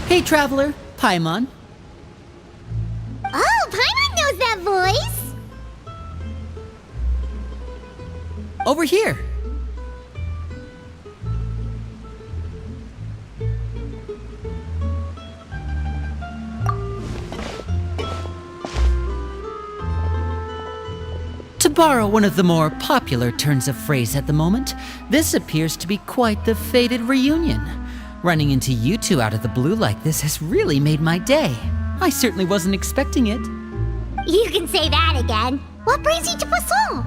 Hey, traveler, Paimon. Oh, Paimon knows that voice! Over here. To borrow one of the more popular turns of phrase at the moment, this appears to be quite the fated reunion. Running into you two out of the blue like this has really made my day. I certainly wasn't expecting it. You can say that again. What brings you to Poisson?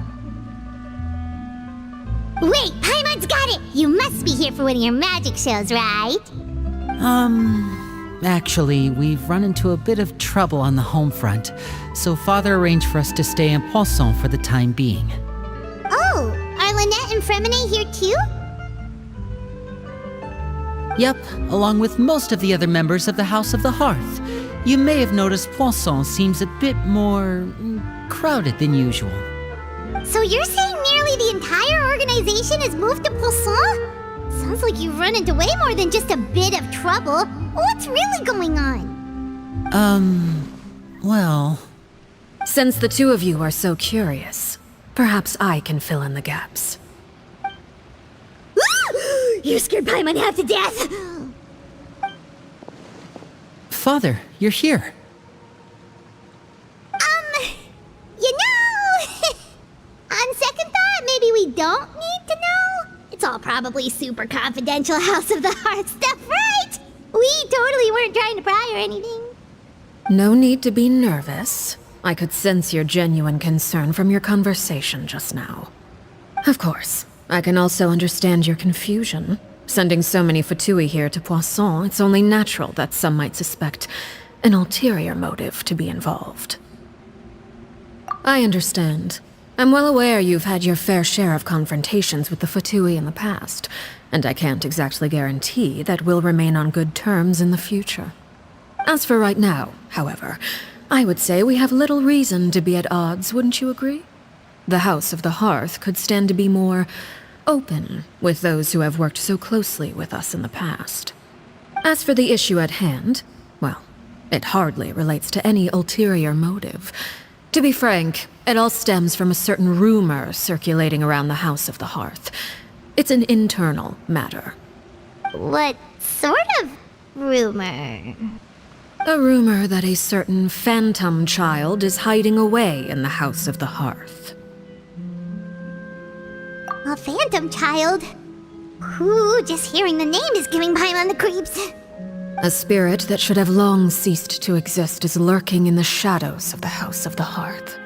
Wait, Paimon's got it! You must be here for one of your magic shows, right? Actually, we've run into a bit of trouble on the home front, so Father arranged for us to stay in Poisson for the time being. Oh, are Lynette and Fremine here too? Yep, along with most of the other members of the House of the Hearth. You may have noticed Poisson seems a bit more crowded than usual. So you're saying nearly the entire organization has moved to Poisson? Sounds like you've run into way more than just a bit of trouble. What's really going on? Well... Since the two of you are so curious, perhaps I can fill in the gaps. You scared Paimon half to death! Father, you're here. You know... on second thought, maybe we don't need to know? It's all probably super confidential House of the Heart stuff, right? We totally weren't trying to pry or anything. No need to be nervous. I could sense your genuine concern from your conversation just now. Of course, I can also understand your confusion. Sending so many Fatui here to Poisson, it's only natural that some might suspect an ulterior motive to be involved. I understand. I'm well aware you've had your fair share of confrontations with the Fatui in the past, and I can't exactly guarantee that we'll remain on good terms in the future. As for right now, however, I would say we have little reason to be at odds, wouldn't you agree? The House of the Hearth could stand to be more open with those who have worked so closely with us in the past. As for the issue at hand, well, it hardly relates to any ulterior motive. To be frank, it all stems from a certain rumor circulating around the House of the Hearth. It's an internal matter. What sort of rumor? A rumor that a certain phantom child is hiding away in the House of the Hearth. A phantom child? Ooh, just hearing the name is giving Paimon the creeps. A spirit that should have long ceased to exist is lurking in the shadows of the House of the Hearth.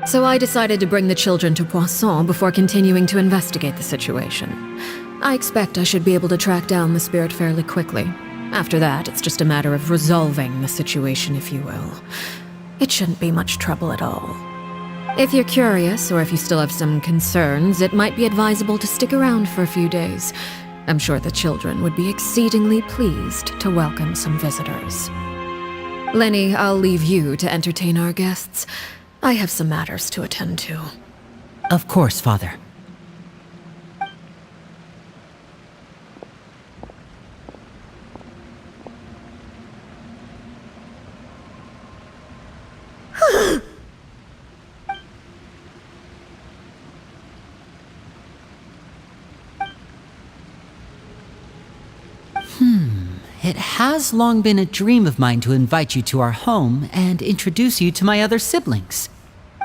So I decided to bring the children to Poisson before continuing to investigate the situation. I expect I should be able to track down the spirit fairly quickly. After that, it's just a matter of resolving the situation, if you will. It shouldn't be much trouble at all. If you're curious, or if you still have some concerns, it might be advisable to stick around for a few days. I'm sure the children would be exceedingly pleased to welcome some visitors. Lenny, I'll leave you to entertain our guests. I have some matters to attend to. Of course, Father. It has long been a dream of mine to invite you to our home and introduce you to my other siblings.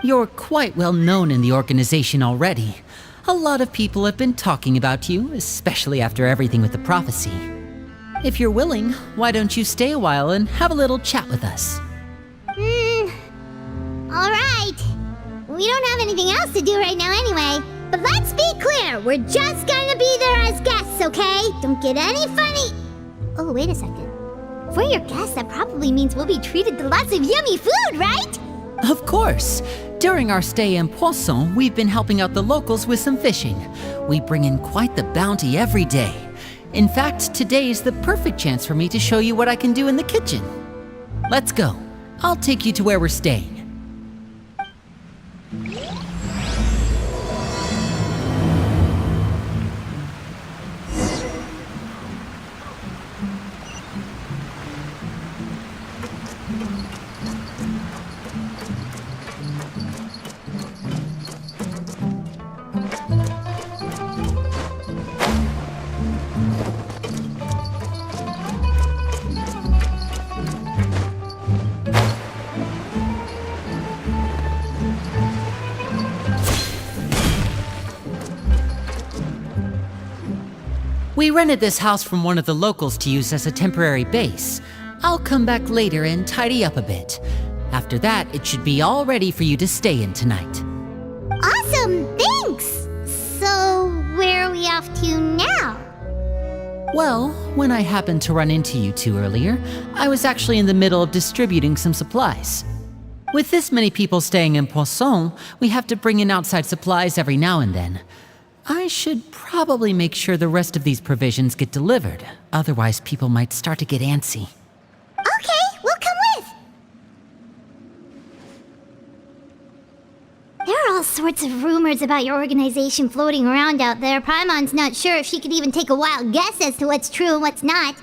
You're quite well known in the organization already. A lot of people have been talking about you, especially after everything with the prophecy. If you're willing, why don't you stay a while and have a little chat with us? Alright. We don't have anything else to do right now anyway. But let's be clear, we're just gonna be there as guests, okay? Don't get any funny... Oh, wait a second. For your guests, that probably means we'll be treated to lots of yummy food, right? Of course. During our stay in Poisson, we've been helping out the locals with some fishing. We bring in quite the bounty every day. In fact, today is the perfect chance for me to show you what I can do in the kitchen. Let's go. I'll take you to where we're staying. We rented this house from one of the locals to use as a temporary base. I'll come back later and tidy up a bit. After that, it should be all ready for you to stay in tonight. Awesome, thanks! So, where are we off to now? Well, when I happened to run into you two earlier, I was actually in the middle of distributing some supplies. With this many people staying in Poisson, we have to bring in outside supplies every now and then. I should probably make sure the rest of these provisions get delivered, otherwise people might start to get antsy. Okay, we'll come with! There are all sorts of rumors about your organization floating around out there. Paimon's not sure if she could even take a wild guess as to what's true and what's not.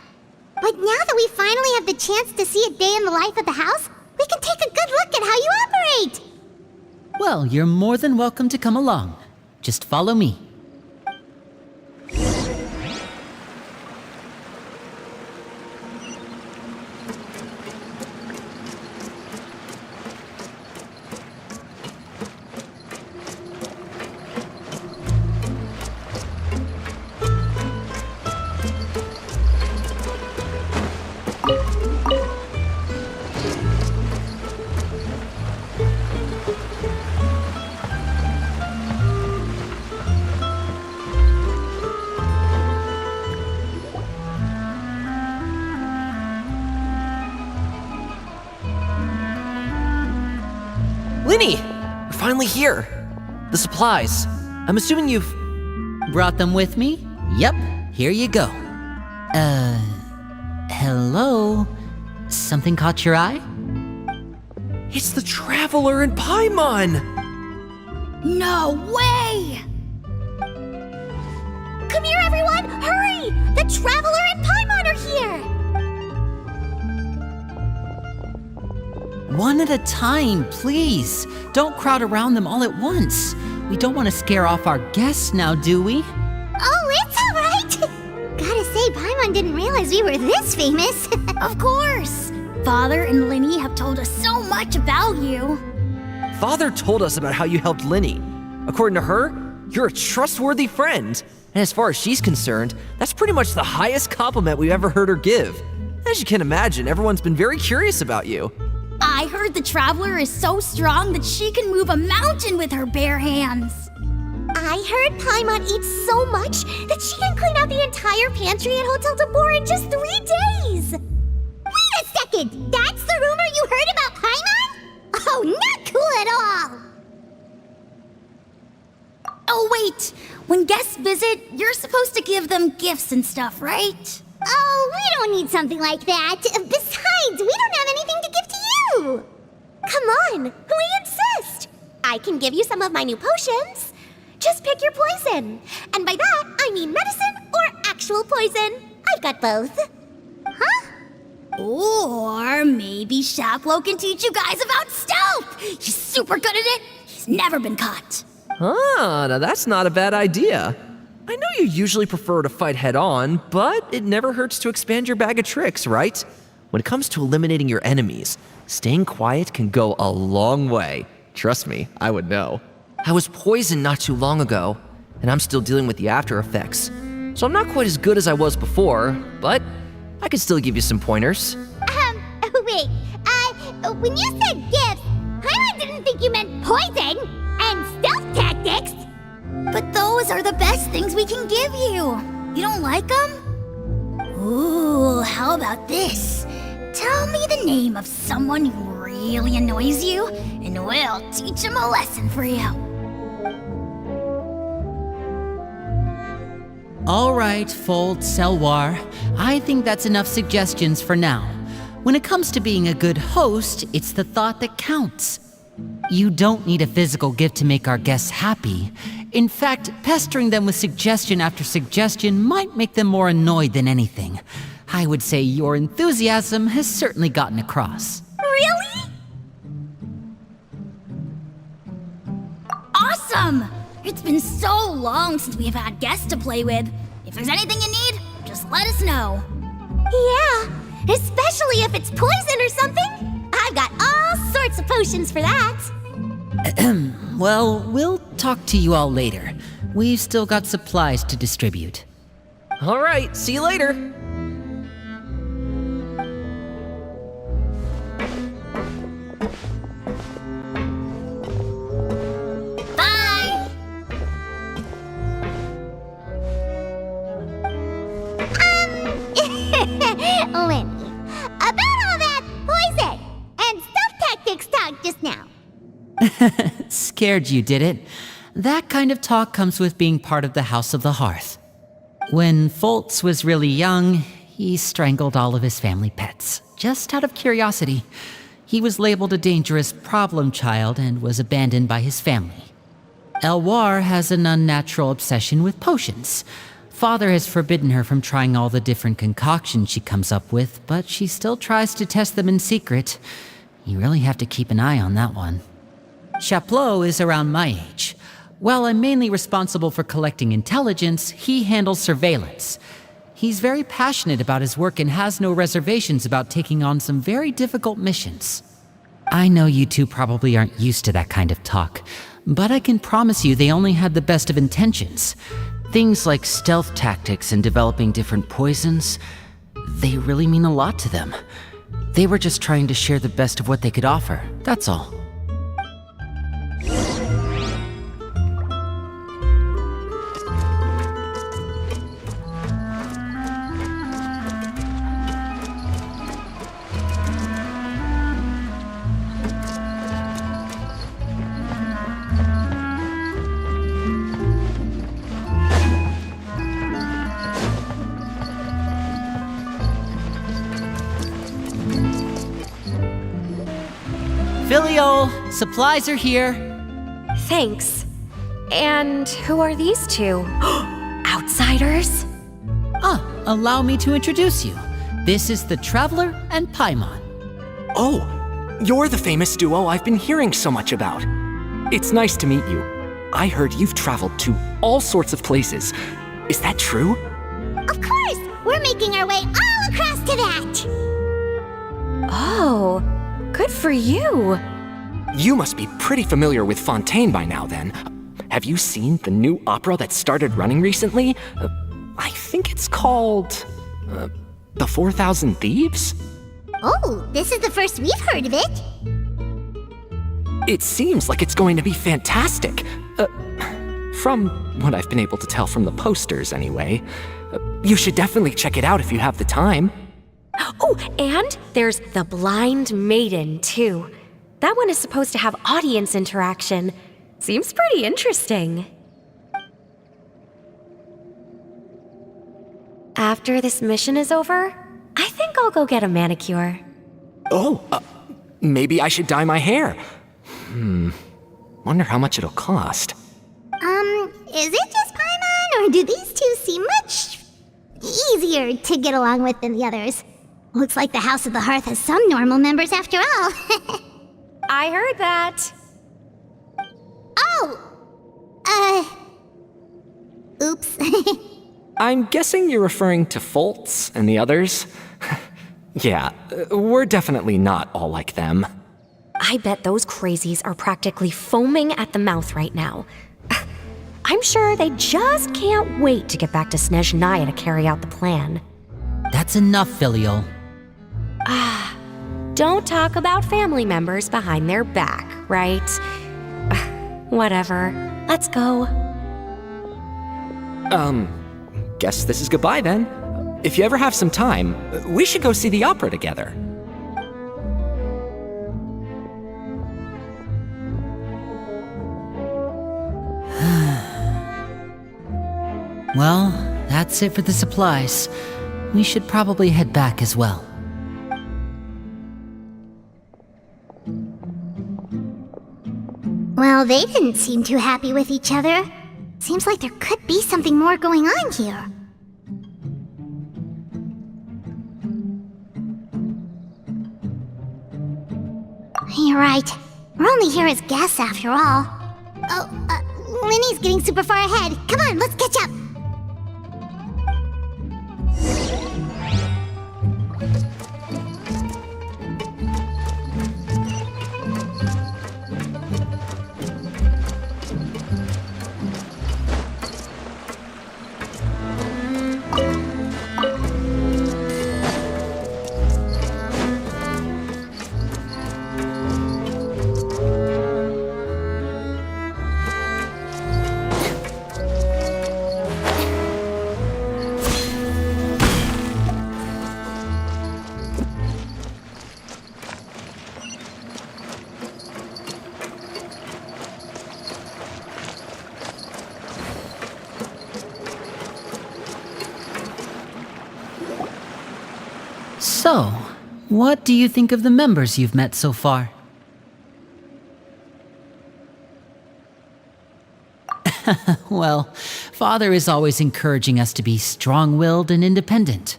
But now that we finally have the chance to see a day in the life of the house, we can take a good look at how you operate! Well, you're more than welcome to come along. Just follow me. Linny! We're finally here! The supplies. I'm assuming you've... Brought them with me? Yep, here you go. Hello? Something caught your eye? It's the Traveler and Paimon! No way! Come here, everyone! Hurry! The Traveler and Paimon are here! One at a time, please. Don't crowd around them all at once. We don't want to scare off our guests now, do we? Oh, it's all right! Gotta say, Paimon didn't realize we were this famous. Of course! Father and Linny have told us so much about you. Father told us about how you helped Linny. According to her, you're a trustworthy friend. And as far as she's concerned, that's pretty much the highest compliment we've ever heard her give. As you can imagine, everyone's been very curious about you. I heard the Traveler is so strong that she can move a mountain with her bare hands. I heard Paimon eats so much that she can clean out the entire pantry at Hotel de Boer in just 3 days! Wait a second! That's the rumor you heard about Paimon? Oh, not cool at all! Oh wait, when guests visit, you're supposed to give them gifts and stuff, right? Oh, we don't need something like that. Besides, we don't have anything to give to you! Come on, we insist! I can give you some of my new potions. Just pick your poison. And by that, I mean medicine or actual poison. I've got both. Huh? Or maybe Shaplo can teach you guys about stealth! He's super good at it! He's never been caught! Ah, now that's not a bad idea. I know you usually prefer to fight head-on, but it never hurts to expand your bag of tricks, right? When it comes to eliminating your enemies, staying quiet can go a long way. Trust me, I would know. I was poisoned not too long ago, and I'm still dealing with the after effects. So I'm not quite as good as I was before, but I can still give you some pointers. Wait, when you said gifts, Paimon didn't think you meant poison and stealth tactics. But those are the best things we can give you. You don't like them? Ooh, how about this? Tell me the name of someone who really annoys you, and we'll teach him a lesson for you. All right, Fold Selwar. I think that's enough suggestions for now. When it comes to being a good host, it's the thought that counts. You don't need a physical gift to make our guests happy. In fact, pestering them with suggestion after suggestion might make them more annoyed than anything. I would say your enthusiasm has certainly gotten across. Really? Awesome! It's been so long since we've had guests to play with. If there's anything you need, just let us know. Yeah, especially if it's poison or something. I've got all sorts of potions for that. Well, we'll talk to you all later. We've still got supplies to distribute. All right, see you later. Bye! Lenny, about all that poison and stealth tactics talk just now. Scared you, did it? That kind of talk comes with being part of the House of the Hearth. When Foltz was really young, he strangled all of his family pets, just out of curiosity. He was labeled a dangerous problem child and was abandoned by his family. Elwar has an unnatural obsession with potions. Father has forbidden her from trying all the different concoctions she comes up with, but she still tries to test them in secret. You really have to keep an eye on that one. Chaplot is around my age. While I'm mainly responsible for collecting intelligence, he handles surveillance. He's very passionate about his work and has no reservations about taking on some very difficult missions. I know you two probably aren't used to that kind of talk, but I can promise you they only had the best of intentions. Things like stealth tactics and developing different poisons, they really mean a lot to them. They were just trying to share the best of what they could offer, that's all. Filio, supplies are here. Thanks. And who are these two? Outsiders? Allow me to introduce you. This is the Traveler and Paimon. Oh, you're the famous duo I've been hearing so much about. It's nice to meet you. I heard you've traveled to all sorts of places. Is that true? Of course, we're making our way all across to that. Oh, good for you. You must be pretty familiar with Fontaine by now, then. Have you seen the new opera that started running recently? I think it's called... The 4,000 Thieves? Oh, this is the first we've heard of it. It seems like it's going to be fantastic. From what I've been able to tell from the posters, anyway. You should definitely check it out if you have the time. Oh, and there's The Blind Maiden, too. That one is supposed to have audience interaction. Seems pretty interesting. After this mission is over, I think I'll go get a manicure. Oh, maybe I should dye my hair. Wonder how much it'll cost. Is it just Paimon, or do these two seem much easier to get along with than the others? Looks like the House of the Hearth has some normal members after all. I heard that. Oops. I'm guessing you're referring to Foltz and the others? Yeah, we're definitely not all like them. I bet those crazies are practically foaming at the mouth right now. I'm sure they just can't wait to get back to Snezhnaya to carry out the plan. That's enough, Filio. Don't talk about family members behind their back, right? Whatever. Let's go. Guess this is goodbye then. If you ever have some time, we should go see the opera together. Well, That's it for the supplies. We should probably head back as well. Well, they didn't seem too happy with each other. Seems like there could be something more going on here. You're right. We're only here as guests after all. Oh, Linny's getting super far ahead. Come on, let's catch up. So, what do you think of the members you've met so far? Well, Father is always encouraging us to be strong-willed and independent.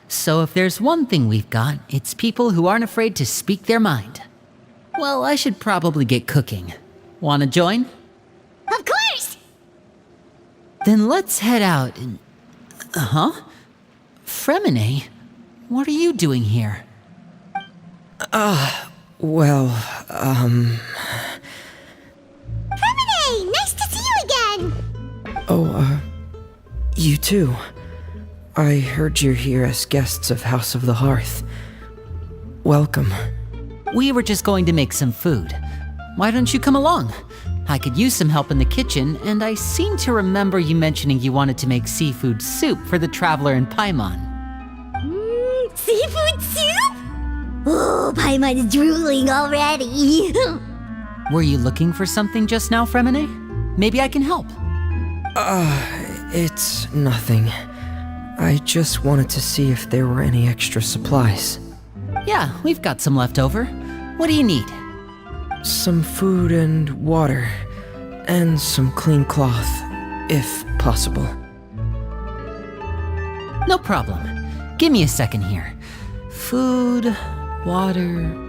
So if there's one thing we've got, it's people who aren't afraid to speak their mind. Well, I should probably get cooking. Wanna join? Of course! Then let's head out and... Fremine? What are you doing here? Well, Fremine! Nice to see you again! you too. I heard you're here as guests of House of the Hearth. Welcome. We were just going to make some food. Why don't you come along? I could use some help in the kitchen, and I seem to remember you mentioning you wanted to make seafood soup for the traveler in Paimon. Seafood soup? Oh, Paimon's drooling already. Were you looking for something just now, Fremine? Maybe I can help. It's nothing. I just wanted to see if there were any extra supplies. Yeah, we've got some left over. What do you need? Some food and water, and some clean cloth, if possible. No problem. Give me a second here. Food, water...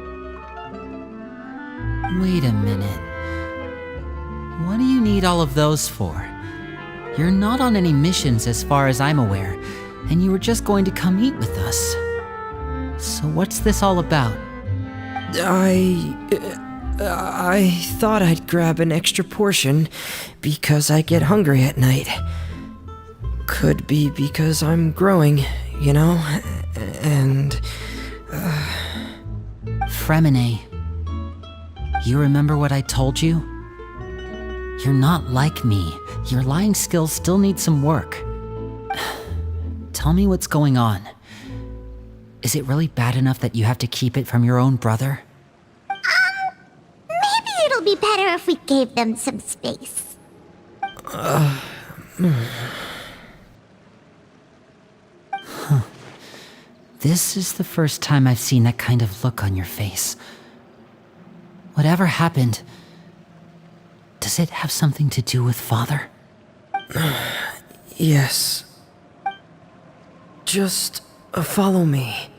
Wait a minute. What do you need all of those for? You're not on any missions as far as I'm aware, and you were just going to come eat with us. So what's this all about? I thought I'd grab an extra portion because I get hungry at night. Could be because I'm growing, you know? And... Fremine, you remember what I told you? You're not like me. Your lying skills still need some work. Tell me what's going on. Is it really bad enough that you have to keep it from your own brother? Maybe it'll be better if we gave them some space. This is the first time I've seen that kind of look on your face. Whatever happened, does it have something to do with Father? yes. Just follow me.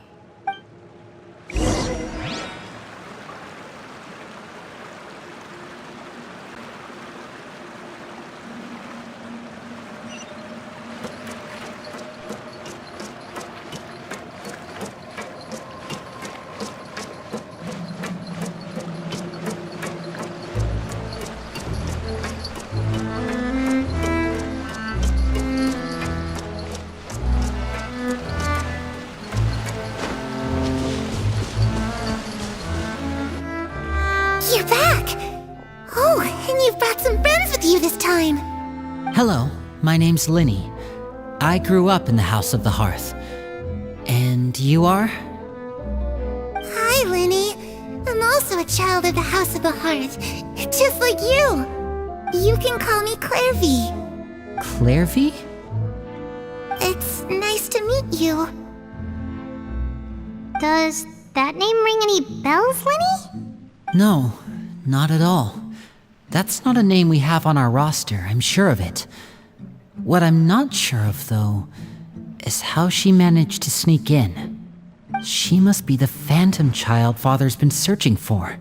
You're back! Oh, and you've brought some friends with you this time. Hello, my name's Linny. I grew up in the House of the Hearth. And you are? Hi, Linny. I'm also a child of the House of the Hearth, just like you. You can call me Clairvy. Clairvy? It's nice to meet you. Does that name ring any bells, Lenny? No, not at all. That's not a name we have on our roster, I'm sure of it. What I'm not sure of, though, is how she managed to sneak in. She must be the phantom child Father's been searching for.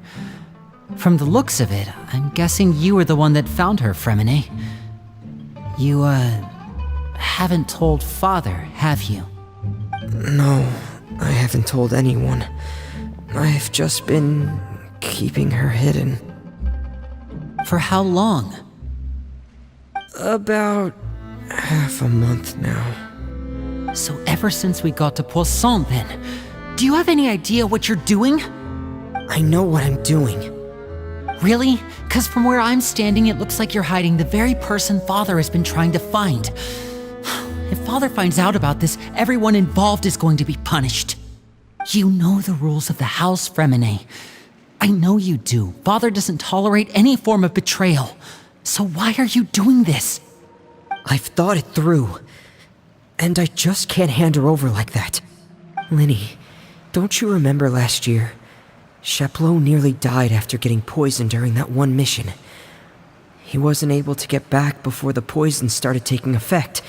From the looks of it, I'm guessing you were the one that found her, Fremine. You, haven't told Father, have you? No, I haven't told anyone. I've just been keeping her hidden. For how long? About half a month now. So ever since we got to Poisson, then. Do you have any idea what you're doing? I know what I'm doing. Really? 'Cause from where I'm standing, it looks like you're hiding the very person Father has been trying to find. If Father finds out about this, everyone involved is going to be punished. You know the rules of the house, Fremine. I know you do. Father doesn't tolerate any form of betrayal. So why are you doing this? I've thought it through. And I just can't hand her over like that. Linny, don't you remember last year? Chaplot nearly died after getting poisoned during that one mission. He wasn't able to get back before the poison started taking effect,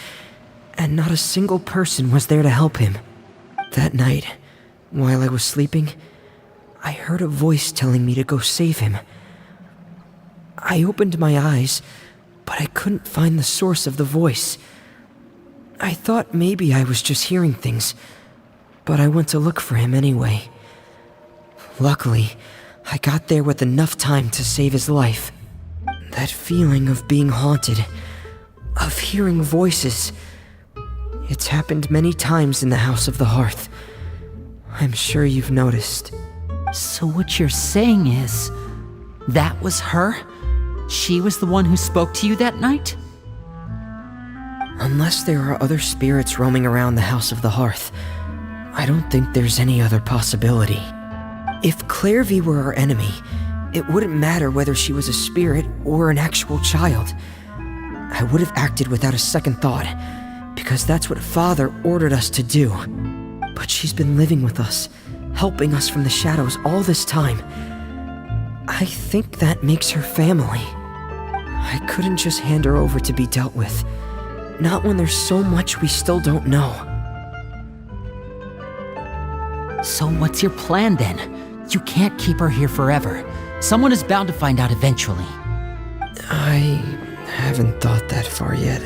and not a single person was there to help him. That night, while I was sleeping, I heard a voice telling me to go save him. I opened my eyes, but I couldn't find the source of the voice. I thought maybe I was just hearing things, but I went to look for him anyway. Luckily, I got there with enough time to save his life. That feeling of being haunted, of hearing voices, it's happened many times in the House of the Hearth. I'm sure you've noticed. So what you're saying is, that was her? She was the one who spoke to you that night? Unless there are other spirits roaming around the House of the Hearth, I don't think there's any other possibility. If Clairvy were our enemy, it wouldn't matter whether she was a spirit or an actual child. I would have acted without a second thought, because that's what Father ordered us to do. But she's been living with us, helping us from the shadows all this time. I think that makes her family. I couldn't just hand her over to be dealt with. Not when there's so much we still don't know. So what's your plan then? You can't keep her here forever. Someone is bound to find out eventually. I haven't thought that far yet.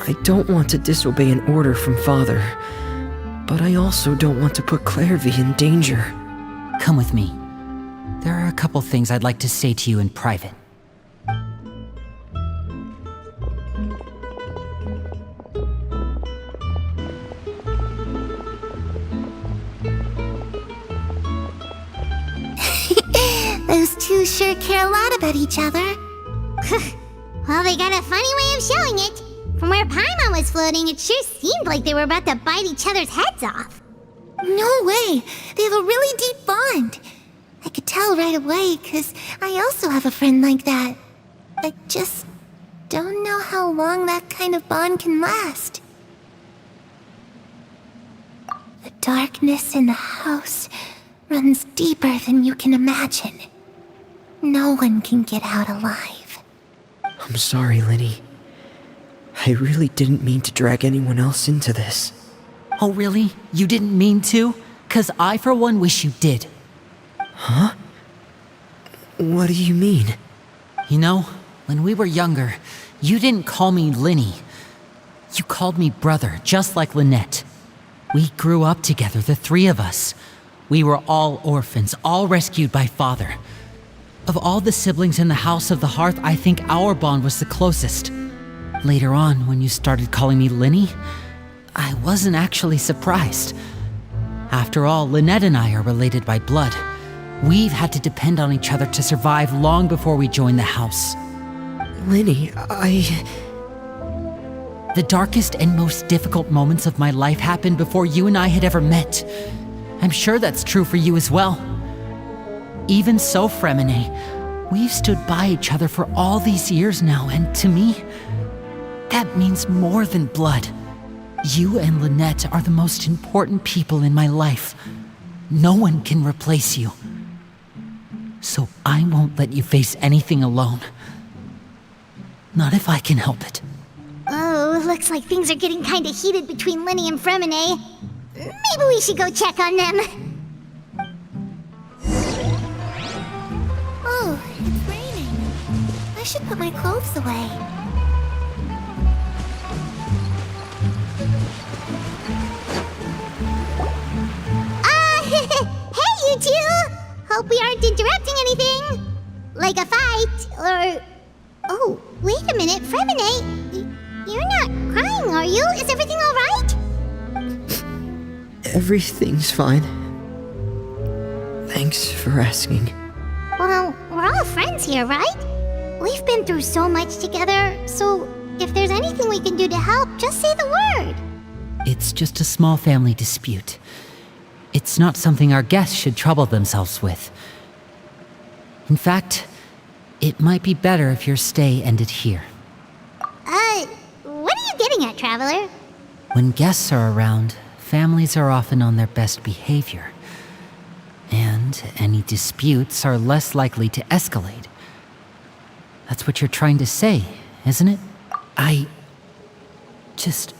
I don't want to disobey an order from Father, but I also don't want to put Clairvy in danger. Come with me. There are a couple things I'd like to say to you in private. Those two sure care a lot about each other. Well, they got a funny way of showing it. From where Paimon was floating, it sure seemed like they were about to bite each other's heads off. No way! They have a really deep bond. I could tell right away, because I also have a friend like that. I just don't know how long that kind of bond can last. The darkness in the house runs deeper than you can imagine. No one can get out alive. I'm sorry, Linny. I really didn't mean to drag anyone else into this. Oh really? You didn't mean to? 'Cause I for one wish you did. Huh? What do you mean? You know, when we were younger, you didn't call me Linny. You called me brother, just like Lynette. We grew up together, the three of us. We were all orphans, all rescued by Father. Of all the siblings in the House of the Hearth, I think our bond was the closest. Later on, when you started calling me Linny, I wasn't actually surprised. After all, Lynette and I are related by blood. We've had to depend on each other to survive long before we joined the house. Linny, The darkest and most difficult moments of my life happened before you and I had ever met. I'm sure that's true for you as well. Even so, Fremine, we've stood by each other for all these years now, and to me, that means more than blood. You and Lynette are the most important people in my life. No one can replace you. So I won't let you face anything alone. Not if I can help it. Oh, looks like things are getting kinda heated between Lenny and Fremine. Maybe we should go check on them. Oh, it's raining. I should put my clothes away. Hey, you two! Hope we aren't interrupting anything. Like a fight, or... Oh, wait a minute, Fremine. You're not crying, are you? Is everything alright? Everything's fine. Thanks for asking. Well, we're all friends here, right? We've been through so much together, so if there's anything we can do to help, just say the word. It's just a small family dispute. It's not something our guests should trouble themselves with. In fact, it might be better if your stay ended here. What are you getting at, Traveler? When guests are around, families are often on their best behavior. And any disputes are less likely to escalate. That's what you're trying to say, isn't it? I just...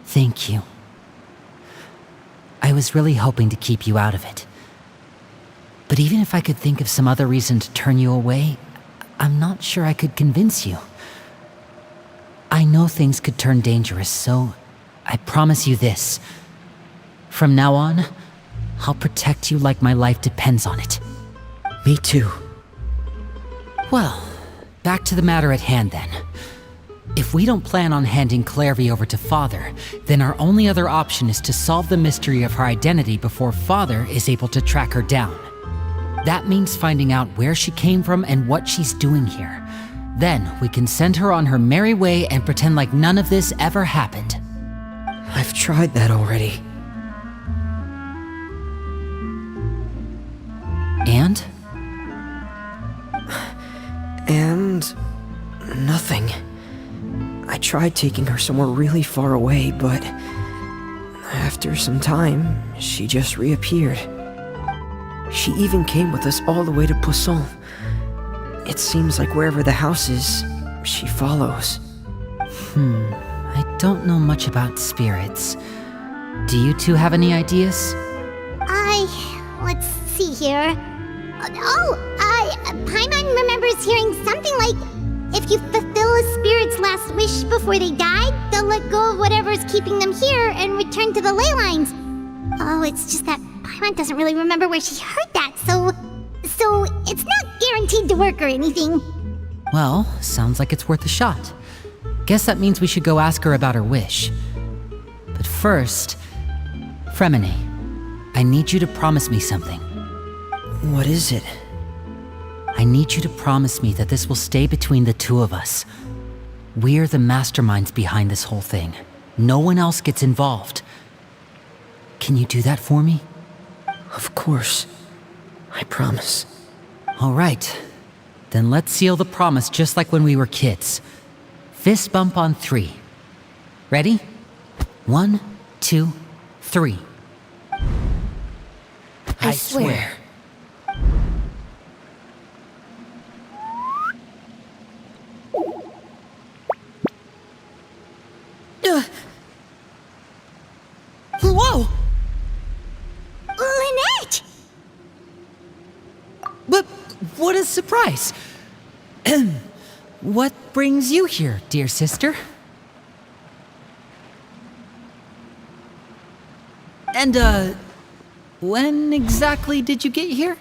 Thank you. I was really hoping to keep you out of it. But even if I could think of some other reason to turn you away, I'm not sure I could convince you. I know things could turn dangerous, so I promise you this. From now on, I'll protect you like my life depends on it. Me too. Well, back to the matter at hand then. If we don't plan on handing Clairvy over to Father, then our only other option is to solve the mystery of her identity before Father is able to track her down. That means finding out where she came from and what she's doing here. Then we can send her on her merry way and pretend like none of this ever happened. I've tried that already. And? And... nothing. I tried taking her somewhere really far away, but... after some time, she just reappeared. She even came with us all the way to Poisson. It seems like wherever the house is, she follows. I don't know much about spirits. Do you two have any ideas? Let's see here. Paimon remembers hearing something like, if you fulfill a spirit's last wish before they die, they'll let go of whatever's keeping them here and return to the ley lines. Oh, it's just that Paimon doesn't really remember where she heard that, so it's not guaranteed to work or anything. Well, sounds like it's worth a shot. Guess that means we should go ask her about her wish. But first, Fremine, I need you to promise me something. What is it? I need you to promise me that this will stay between the two of us. We're the masterminds behind this whole thing. No one else gets involved. Can you do that for me? Of course. I promise. All right. Then let's seal the promise just like when we were kids. Fist bump on 3. Ready? 1, 2, 3. I swear. Whoa! Lynette! But what a surprise! What brings you here, dear sister? And, when exactly did you get here?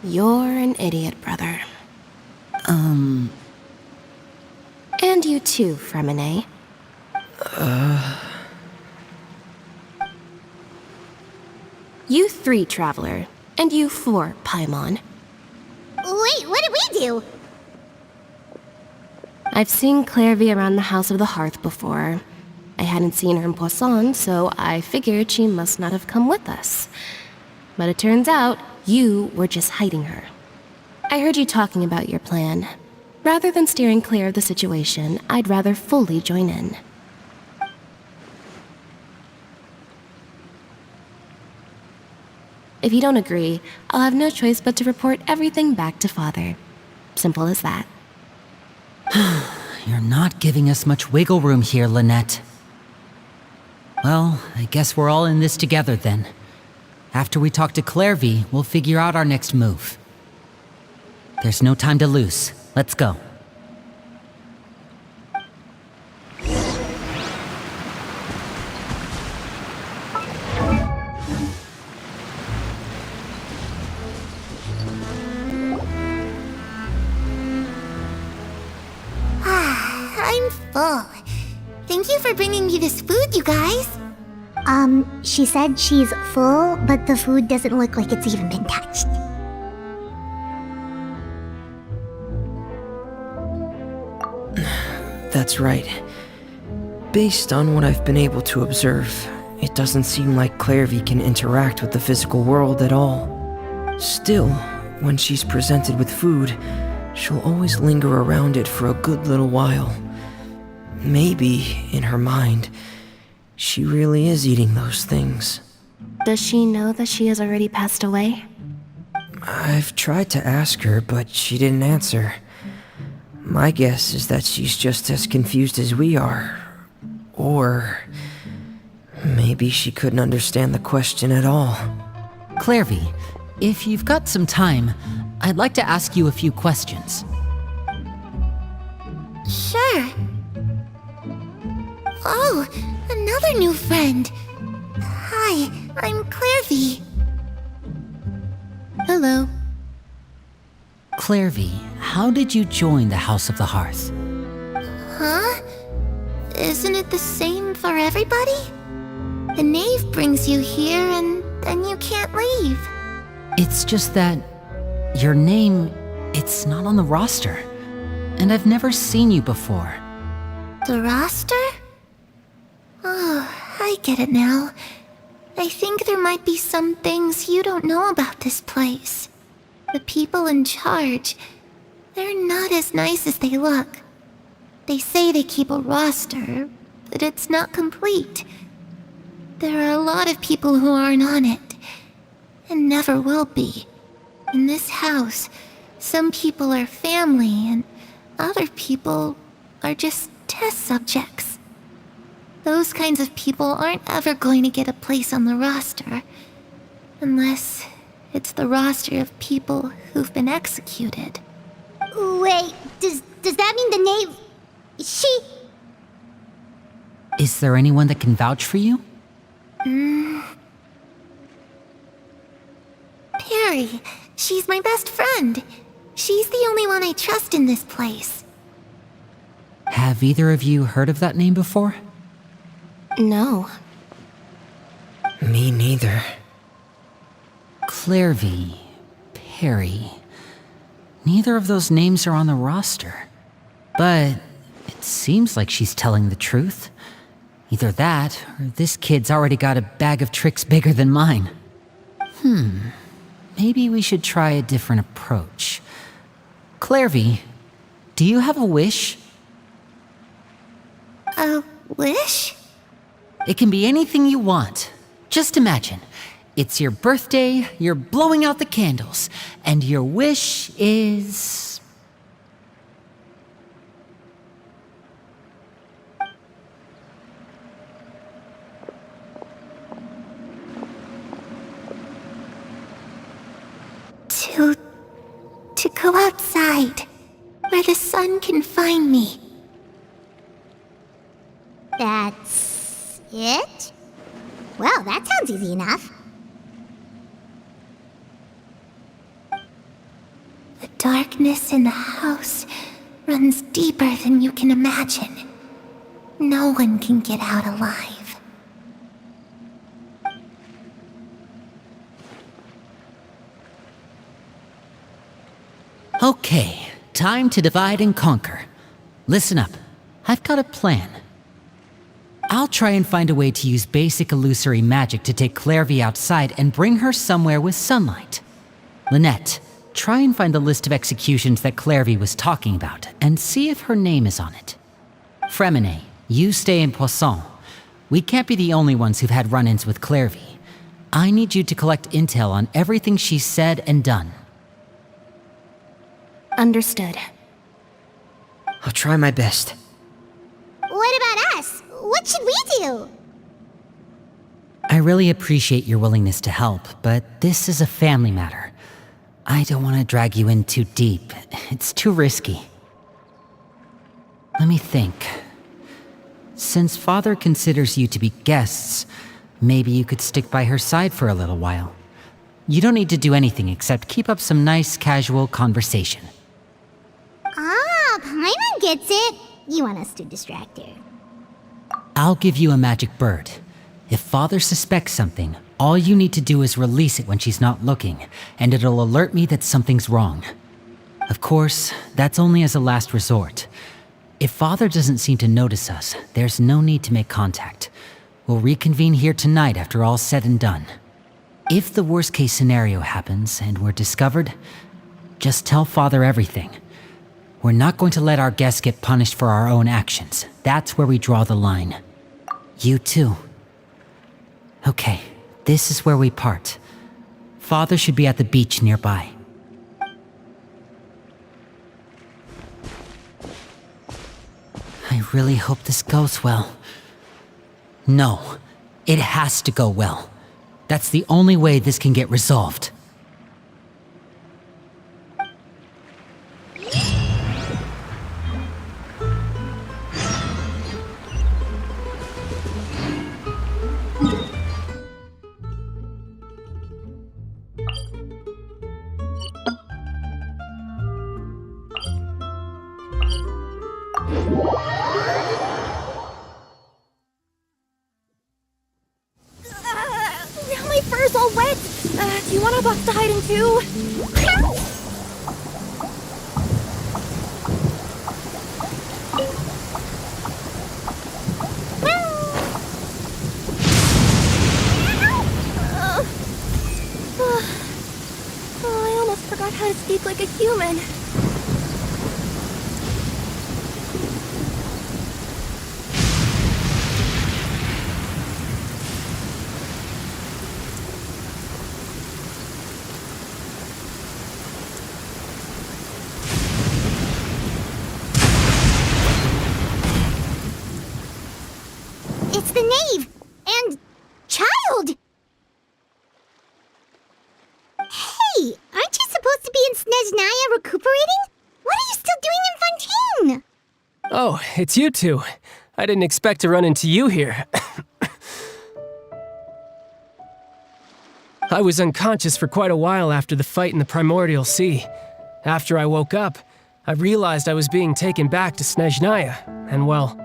You're an idiot, brother. And you too, Fremine. You 3, Traveler. And you 4, Paimon. Wait, what did we do? I've seen Clairvy around the House of the Hearth before. I hadn't seen her in Poisson, so I figured she must not have come with us. But it turns out you were just hiding her. I heard you talking about your plan. Rather than steering clear of the situation, I'd rather fully join in. If you don't agree, I'll have no choice but to report everything back to Father. Simple as that. You're not giving us much wiggle room here, Lynette. Well, I guess we're all in this together then. After we talk to Clairvy, we'll figure out our next move. There's no time to lose. Let's go. I'm full. Thank you for bringing me this food, you guys. She said she's full, but the food doesn't look like it's even been touched. That's right. Based on what I've been able to observe, it doesn't seem like Clairvy can interact with the physical world at all. Still, when she's presented with food, she'll always linger around it for a good little while. Maybe, in her mind, she really is eating those things. Does she know that she has already passed away? I've tried to ask her, but she didn't answer. My guess is that she's just as confused as we are. Or maybe she couldn't understand the question at all. Clairvy, if you've got some time, I'd like to ask you a few questions. Sure. Oh, another new friend. Hi, I'm Clairvy. Hello. Clairvy, how did you join the House of the Hearth? Huh? Isn't it the same for everybody? The knave brings you here and then you can't leave. It's just that your name, it's not on the roster. And I've never seen you before. The roster? Oh, I get it now. I think there might be some things you don't know about this place. The people in charge, they're not as nice as they look. They say they keep a roster, but it's not complete. There are a lot of people who aren't on it, and never will be. In this house, some people are family, and other people are just test subjects. Those kinds of people aren't ever going to get a place on the roster, unless it's the roster of people who've been executed. Wait, does that mean the knave... She... Is there anyone that can vouch for you? Perry, she's my best friend. She's the only one I trust in this place. Have either of you heard of that name before? No. Me neither. Clairvy, Perry. Neither of those names are on the roster. But it seems like she's telling the truth. Either that, or this kid's already got a bag of tricks bigger than mine. Maybe we should try a different approach. Clairvy, do you have a wish? A wish? It can be anything you want. Just imagine. It's your birthday, you're blowing out the candles, and your wish is... To go outside, where the sun can find me. That's... it? Well, that sounds easy enough. The darkness in the house runs deeper than you can imagine. No one can get out alive. Okay, time to divide and conquer. Listen up. I've got a plan. I'll try and find a way to use basic illusory magic to take Clairvy outside and bring her somewhere with sunlight. Lynette, try and find the list of executions that Clairvy was talking about and see if her name is on it. Fremine, you stay in Poisson. We can't be the only ones who've had run-ins with Clairvy. I need you to collect intel on everything she's said and done. Understood. I'll try my best. What about us? What should we do? I really appreciate your willingness to help, but this is a family matter. I don't want to drag you in too deep. It's too risky. Let me think. Since Father considers you to be guests, maybe you could stick by her side for a little while. You don't need to do anything except keep up some nice, casual conversation. Ah, Paimon gets it. You want us to distract her. I'll give you a magic bird. If Father suspects something, all you need to do is release it when she's not looking, and it'll alert me that something's wrong. Of course, that's only as a last resort. If Father doesn't seem to notice us, there's no need to make contact. We'll reconvene here tonight after all's said and done. If the worst case scenario happens and we're discovered, just tell Father everything. We're not going to let our guests get punished for our own actions. That's where we draw the line. You too. Okay, this is where we part. Father should be at the beach nearby. I really hope this goes well. No, it has to go well. That's the only way this can get resolved. Now my fur's all wet. Do you want a box to hide in too? I almost forgot how to speak like a human. It's the Knave! And... child! Hey, aren't you supposed to be in Snezhnaya recuperating? What are you still doing in Fontaine? Oh, it's you two. I didn't expect to run into you here. I was unconscious for quite a while after the fight in the Primordial Sea. After I woke up, I realized I was being taken back to Snezhnaya, and well,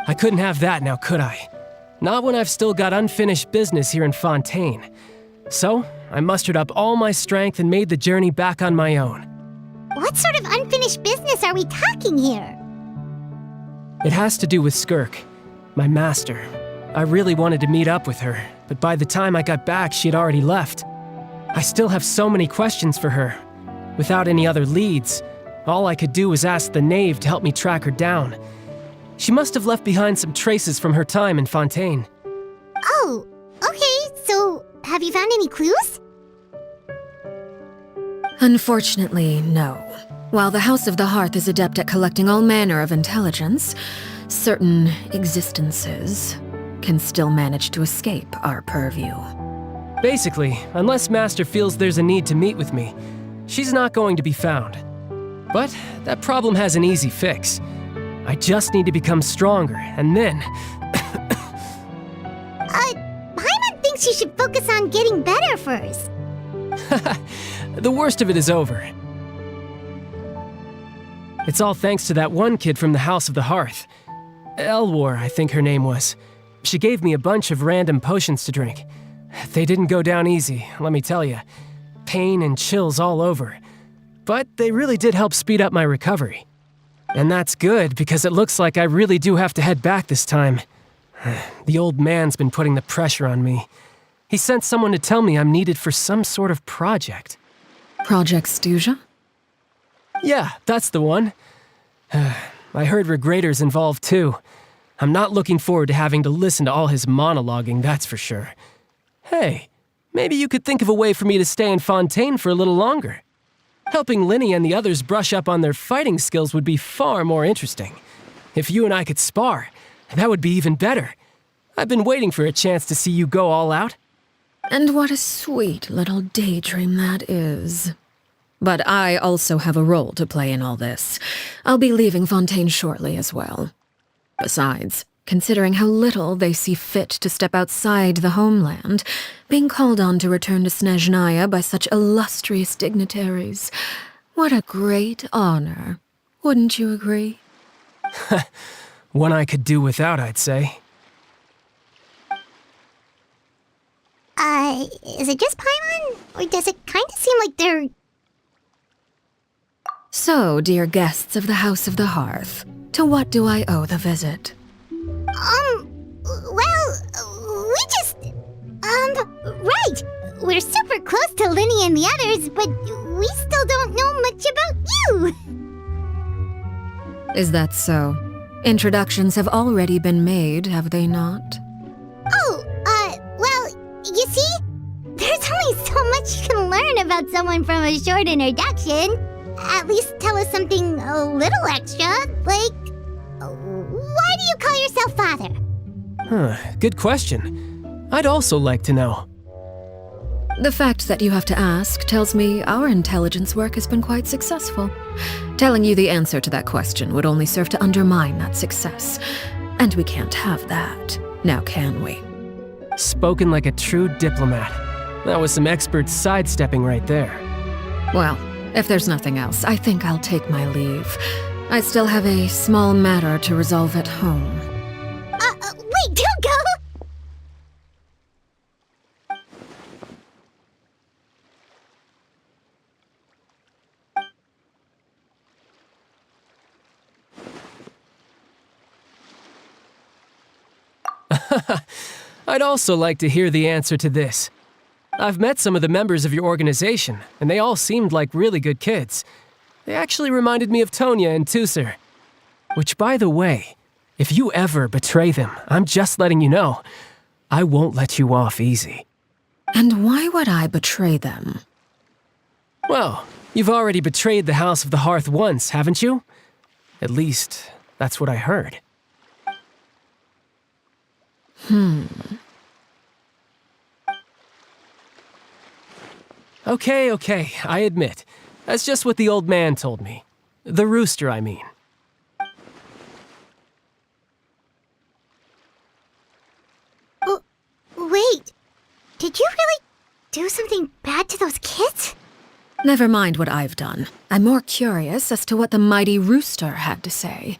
I couldn't have that now, could I? Not when I've still got unfinished business here in Fontaine. So, I mustered up all my strength and made the journey back on my own. What sort of unfinished business are we talking here? It has to do with Skirk, my master. I really wanted to meet up with her, but by the time I got back, she had already left. I still have so many questions for her. Without any other leads, all I could do was ask the Knave to help me track her down. She must have left behind some traces from her time in Fontaine. Oh, okay, so have you found any clues? Unfortunately, no. While the House of the Hearth is adept at collecting all manner of intelligence, certain existences can still manage to escape our purview. Basically, unless Master feels there's a need to meet with me, she's not going to be found. But that problem has an easy fix. I just need to become stronger, and then... Paimon thinks you should focus on getting better first. The worst of it is over. It's all thanks to that one kid from the House of the Hearth. Elwar, I think her name was. She gave me a bunch of random potions to drink. They didn't go down easy, let me tell you. Pain and chills all over. But they really did help speed up my recovery. And that's good, because it looks like I really do have to head back this time. The old man's been putting the pressure on me. He sent someone to tell me I'm needed for some sort of project. Project Stuja? Yeah, that's the one. I heard Regrader's involved too. I'm not looking forward to having to listen to all his monologuing, that's for sure. Hey, maybe you could think of a way for me to stay in Fontaine for a little longer. Helping Linny and the others brush up on their fighting skills would be far more interesting. If you and I could spar, that would be even better. I've been waiting for a chance to see you go all out. And what a sweet little daydream that is. But I also have a role to play in all this. I'll be leaving Fontaine shortly as well. Besides, considering how little they see fit to step outside the homeland, being called on to return to Snezhnaya by such illustrious dignitaries, what a great honor. Wouldn't you agree? One I could do without, I'd say. Is it just Paimon? Or does it kind of seem like they're... So, dear guests of the House of the Hearth, to what do I owe the visit? Right! We're super close to Linny and the others, but we still don't know much about you! Is that so? Introductions have already been made, have they not? You see? There's only so much you can learn about someone from a short introduction. At least tell us something a little extra, like... Why do you call yourself father? Good question. I'd also like to know. The fact that you have to ask tells me our intelligence work has been quite successful. Telling you the answer to that question would only serve to undermine that success. And we can't have that, now can we? Spoken like a true diplomat. That was some expert sidestepping right there. Well, if there's nothing else, I think I'll take my leave. I still have a small matter to resolve at home. Wait, don't go! I'd also like to hear the answer to this. I've met some of the members of your organization, and they all seemed like really good kids. They actually reminded me of Tonya and Tusser. Which, by the way, if you ever betray them, I'm just letting you know, I won't let you off easy. And why would I betray them? Well, you've already betrayed the House of the Hearth once, haven't you? At least, that's what I heard. Okay, I admit. That's just what the old man told me. The rooster, I mean. Wait, did you really do something bad to those kids? Never mind what I've done. I'm more curious as to what the mighty rooster had to say.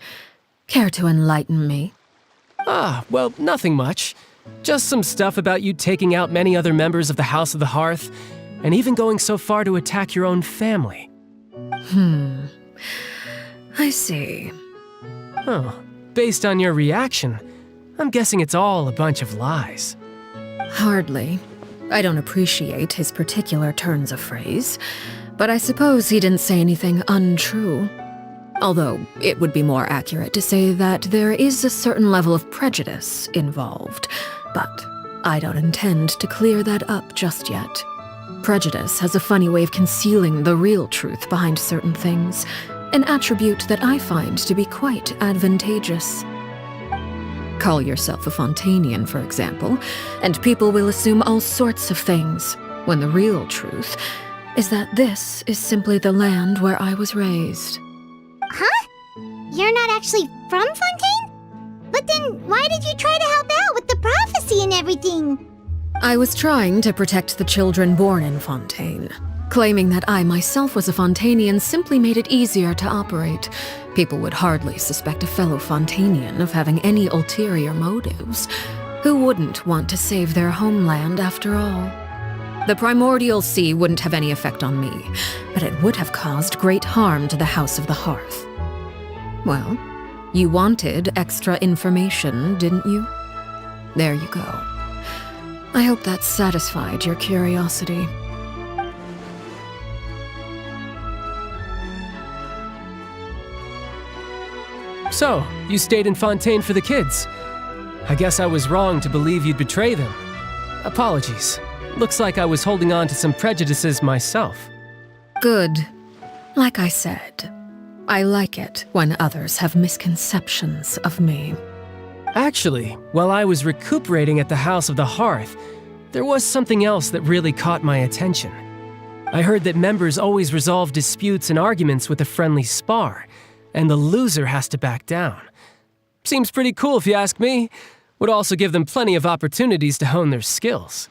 Care to enlighten me? Well, nothing much. Just some stuff about you taking out many other members of the House of the Hearth, and even going so far to attack your own family. I see. Oh, based on your reaction, I'm guessing it's all a bunch of lies. Hardly. I don't appreciate his particular turns of phrase, but I suppose he didn't say anything untrue. Although, it would be more accurate to say that there is a certain level of prejudice involved, but I don't intend to clear that up just yet. Prejudice has a funny way of concealing the real truth behind certain things, an attribute that I find to be quite advantageous. Call yourself a Fontainian, for example, and people will assume all sorts of things, when the real truth is that this is simply the land where I was raised. Huh? You're not actually from Fontaine? But then why did you try to help out with the prophecy and everything? I was trying to protect the children born in Fontaine. Claiming that I myself was a Fontainian simply made it easier to operate. People would hardly suspect a fellow Fontainian of having any ulterior motives. Who wouldn't want to save their homeland after all? The primordial sea wouldn't have any effect on me, but it would have caused great harm to the House of the Hearth. Well, you wanted extra information, didn't you? There you go. I hope that satisfied your curiosity. So, you stayed in Fontaine for the kids. I guess I was wrong to believe you'd betray them. Apologies. Looks like I was holding on to some prejudices myself. Good. Like I said, I like it when others have misconceptions of me. Actually, while I was recuperating at the House of the Hearth, there was something else that really caught my attention. I heard that members always resolve disputes and arguments with a friendly spar, and the loser has to back down. Seems pretty cool if you ask me. Would also give them plenty of opportunities to hone their skills.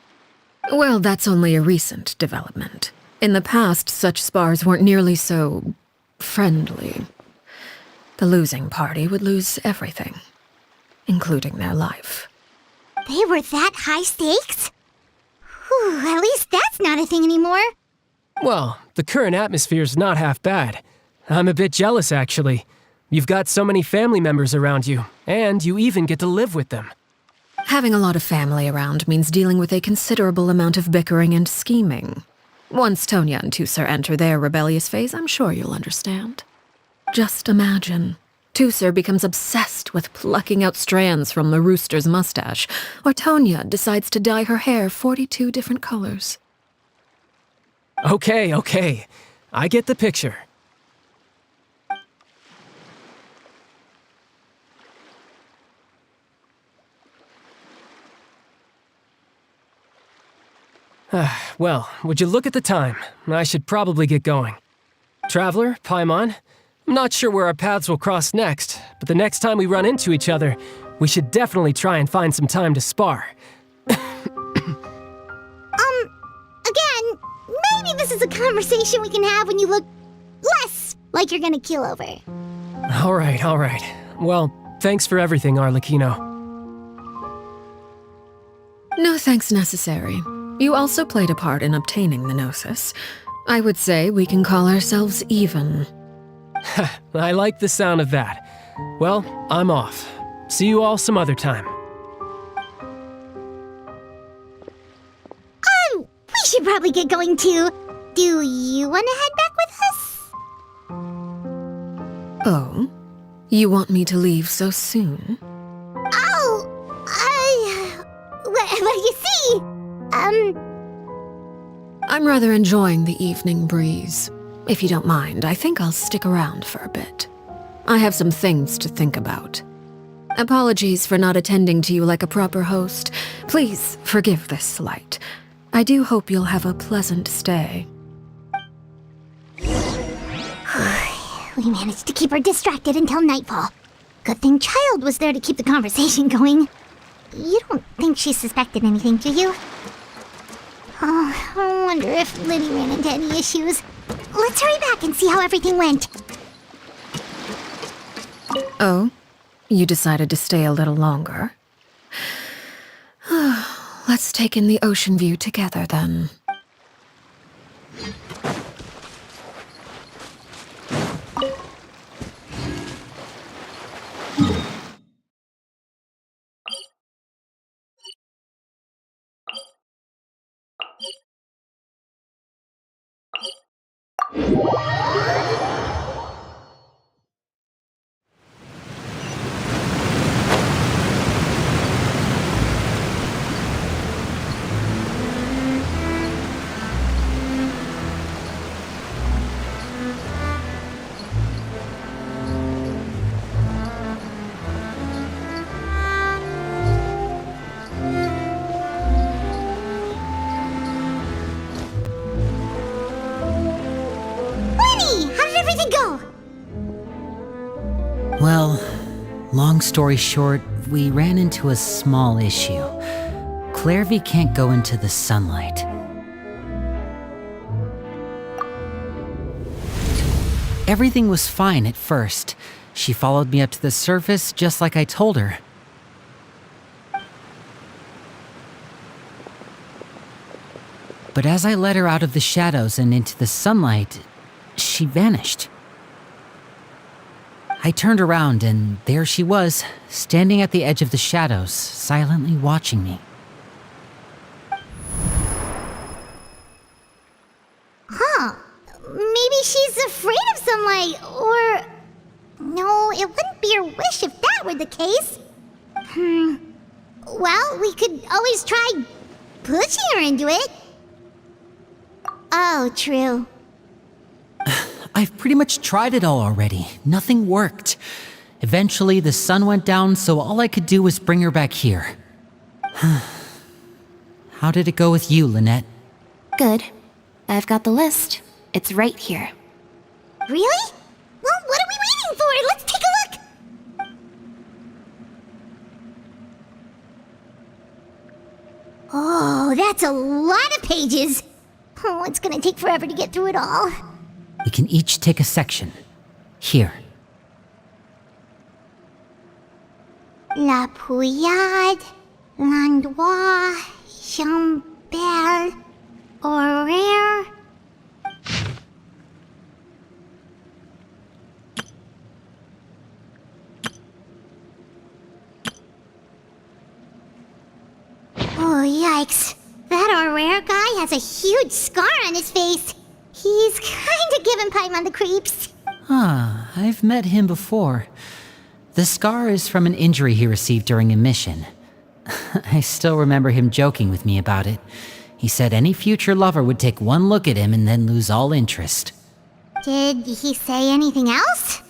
Well, that's only a recent development. In the past, such spars weren't nearly so friendly. The losing party would lose everything, including their life. They were that high stakes? Whew, at least that's not a thing anymore. Well, the current atmosphere's not half bad. I'm a bit jealous, actually. You've got so many family members around you, and you even get to live with them. Having a lot of family around means dealing with a considerable amount of bickering and scheming. Once Tonya and Tusser enter their rebellious phase, I'm sure you'll understand. Just imagine. Tusser becomes obsessed with plucking out strands from the rooster's mustache, or Tonya decides to dye her hair 42 different colors. Okay. I get the picture. Well, would you look at the time? I should probably get going. Traveler, Paimon, I'm not sure where our paths will cross next, but the next time we run into each other, we should definitely try and find some time to spar. Again, maybe this is a conversation we can have when you look less like you're gonna keel over. All right. Well, thanks for everything, Arlecchino. No thanks necessary. You also played a part in obtaining the Gnosis. I would say we can call ourselves even. I like the sound of that. Well, I'm off. See you all some other time. We should probably get going too. Do you want to head back with us? Oh? You want me to leave so soon? Well, you see, I'm rather enjoying the evening breeze. If you don't mind, I think I'll stick around for a bit. I have some things to think about. Apologies for not attending to you like a proper host. Please forgive this slight. I do hope you'll have a pleasant stay. we managed to keep her distracted until nightfall. Good thing Child was there to keep the conversation going. You don't think she suspected anything, do you? Oh, I wonder if Liddy ran into any issues. Let's hurry back and see how everything went. Oh? You decided to stay a little longer? Let's take in the ocean view together, then. Well, long story short, we ran into a small issue. Clairvy can't go into the sunlight. Everything was fine at first. She followed me up to the surface just like I told her. But as I led her out of the shadows and into the sunlight, she vanished. I turned around and there she was, standing at the edge of the shadows, silently watching me. Huh. Maybe she's afraid of sunlight, or... No, it wouldn't be her wish if that were the case. Well, we could always try pushing her into it. Oh, true. I've pretty much tried it all already. Nothing worked. Eventually, the sun went down, so all I could do was bring her back here. How did it go with you, Lynette? Good. I've got the list. It's right here. Really? Well, what are we waiting for? Let's take a look! Oh, that's a lot of pages. Oh, it's gonna take forever to get through it all. We can each take a section. Here. La Pouillade, L'Endroit, Chambel, Horaire. Oh, yikes. That Horaire guy has a huge scar on his face. He's kinda giving Paimon on the creeps. I've met him before. The scar is from an injury he received during a mission. I still remember him joking with me about it. He said any future lover would take one look at him and then lose all interest. Did he say anything else?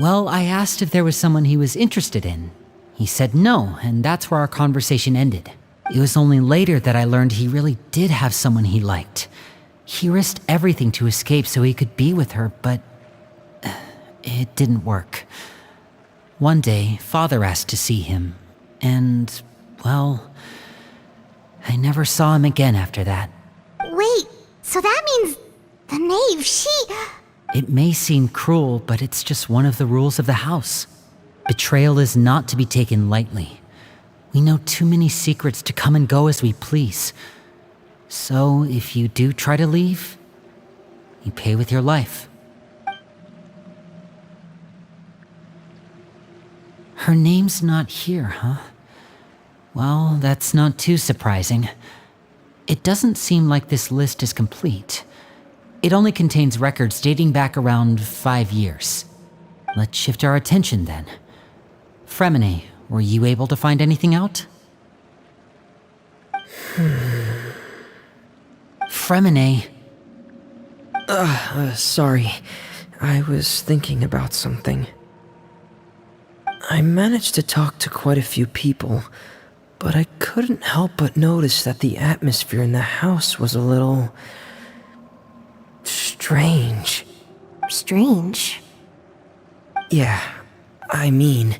Well, I asked if there was someone he was interested in. He said no, and that's where our conversation ended. It was only later that I learned he really did have someone he liked. He risked everything to escape so he could be with her, but it didn't work. One day, Father asked to see him, and, well, I never saw him again after that. Wait, so that means the knave, It may seem cruel, but it's just one of the rules of the house. Betrayal is not to be taken lightly. We know too many secrets to come and go as we please. So, if you do try to leave, you pay with your life. Her name's not here, huh? Well, that's not too surprising. It doesn't seem like this list is complete. It only contains records dating back around 5 years. Let's shift our attention then. Fremine, were you able to find anything out? Fremine. Sorry. I was thinking about something. I managed to talk to quite a few people, but I couldn't help but notice that the atmosphere in the house was a little... strange. Strange? Yeah, I mean,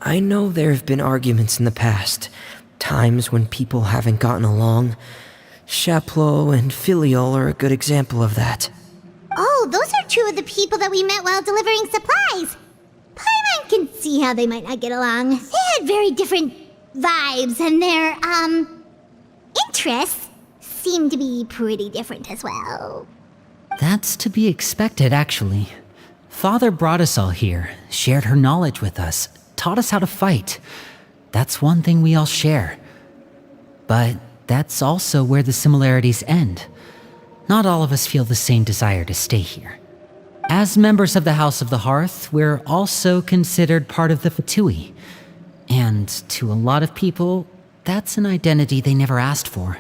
I know there have been arguments in the past, times when people haven't gotten along. Chaplot and Filiol are a good example of that. Oh, those are two of the people that we met while delivering supplies. Paimon can see how they might not get along. They had very different vibes, and their, interests seem to be pretty different as well. That's to be expected, actually. Father brought us all here, shared her knowledge with us, taught us how to fight. That's one thing we all share. But that's also where the similarities end. Not all of us feel the same desire to stay here. As members of the House of the Hearth, we're also considered part of the Fatui. And to a lot of people, that's an identity they never asked for.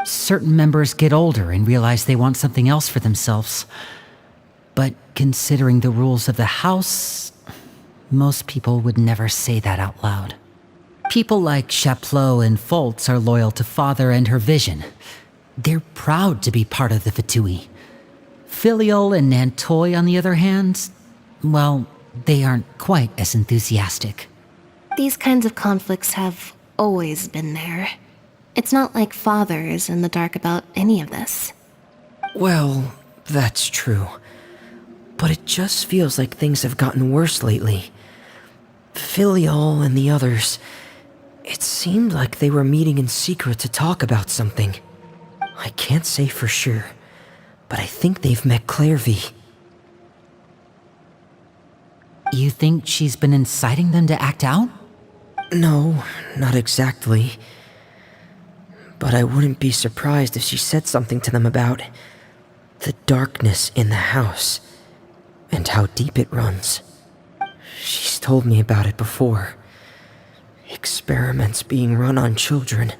Certain members get older and realize they want something else for themselves. But considering the rules of the house, most people would never say that out loud. People like Chaplot and Foltz are loyal to Father and her vision. They're proud to be part of the Fatui. Filiol and Nantoy, on the other hand, well, they aren't quite as enthusiastic. These kinds of conflicts have always been there. It's not like Father is in the dark about any of this. Well, that's true. But it just feels like things have gotten worse lately. Filiol and the others, it seemed like they were meeting in secret to talk about something. I can't say for sure, but I think they've met Clairvy. You think she's been inciting them to act out? No, not exactly. But I wouldn't be surprised if she said something to them about the darkness in the house and how deep it runs. She's told me about it before. Experiments being run on children.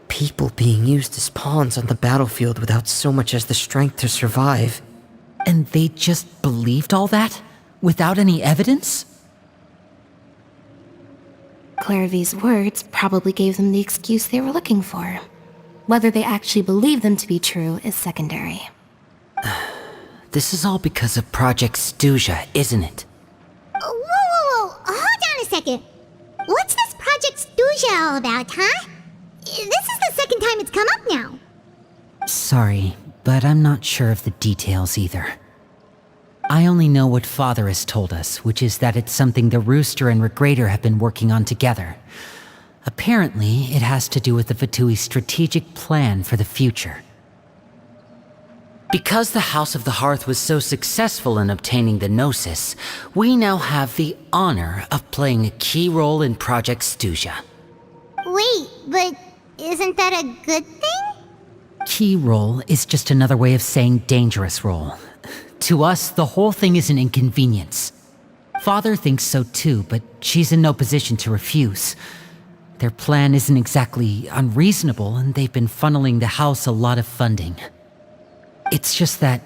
People being used as pawns on the battlefield without so much as the strength to survive. And they just believed all that? Without any evidence? Clairvy's words probably gave them the excuse they were looking for. Whether they actually believe them to be true is secondary. This is all because of Project Stuja, isn't it? Whoa. Hold on a second. What's this Project Stuja all about, huh? This is the second time it's come up now. Sorry, but I'm not sure of the details either. I only know what Father has told us, which is that it's something the Rooster and Regrader have been working on together. Apparently, it has to do with the Vatui's strategic plan for the future. Because the House of the Hearth was so successful in obtaining the Gnosis, we now have the honor of playing a key role in Project Stuja. Wait, but isn't that a good thing? Key role is just another way of saying dangerous role. To us, the whole thing is an inconvenience. Father thinks so too, but she's in no position to refuse. Their plan isn't exactly unreasonable, and they've been funneling the house a lot of funding. It's just that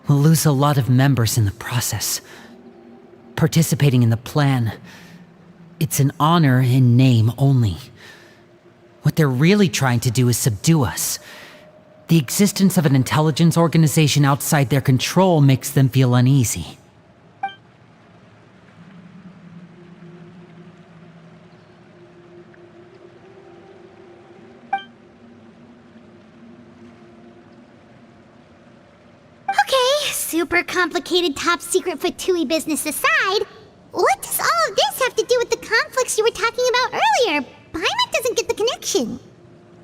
we'll lose a lot of members in the process. Participating in the plan, it's an honor in name only. What they're really trying to do is subdue us. The existence of an intelligence organization outside their control makes them feel uneasy. Okay, super complicated top secret Fatui business aside, what does all of this have to do with the conflicts you were talking about earlier? Paimon doesn't get the connection.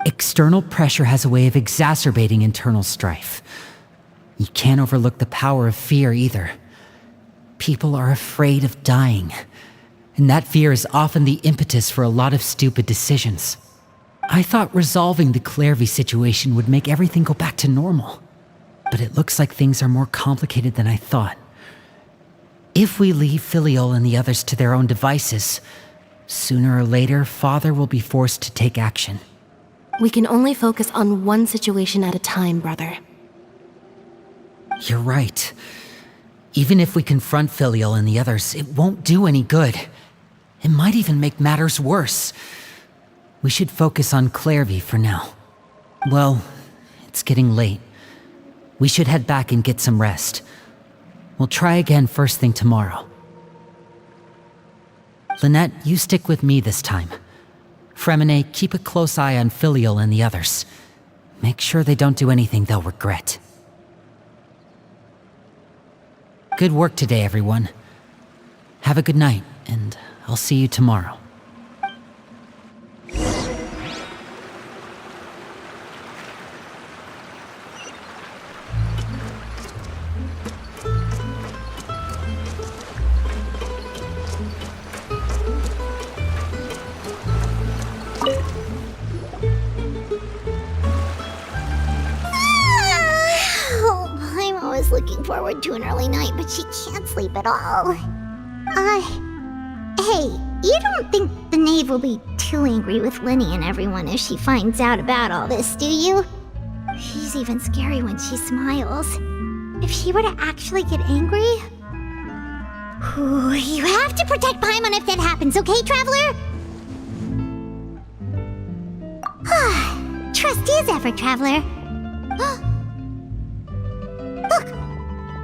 External pressure has a way of exacerbating internal strife. You can't overlook the power of fear either. People are afraid of dying, and that fear is often the impetus for a lot of stupid decisions. I thought resolving the Clairvy situation would make everything go back to normal, but it looks like things are more complicated than I thought. If we leave Filiol and the others to their own devices, sooner or later, Father will be forced to take action. We can only focus on one situation at a time, brother. You're right. Even if we confront Filial and the others, it won't do any good. It might even make matters worse. We should focus on Clairvy for now. Well, it's getting late. We should head back and get some rest. We'll try again first thing tomorrow. Lynette, you stick with me this time. Fremine, keep a close eye on Filial and the others. Make sure they don't do anything they'll regret. Good work today, everyone. Have a good night, and I'll see you tomorrow. Looking forward to an early night, but she can't sleep at all. Hey, you don't think the Knave will be too angry with Lenny and everyone if she finds out about all this, do you? She's even scary when she smiles. If she were to actually get angry... Ooh, you have to protect Paimon if that happens, okay, Traveler? Trust is effort, Traveler.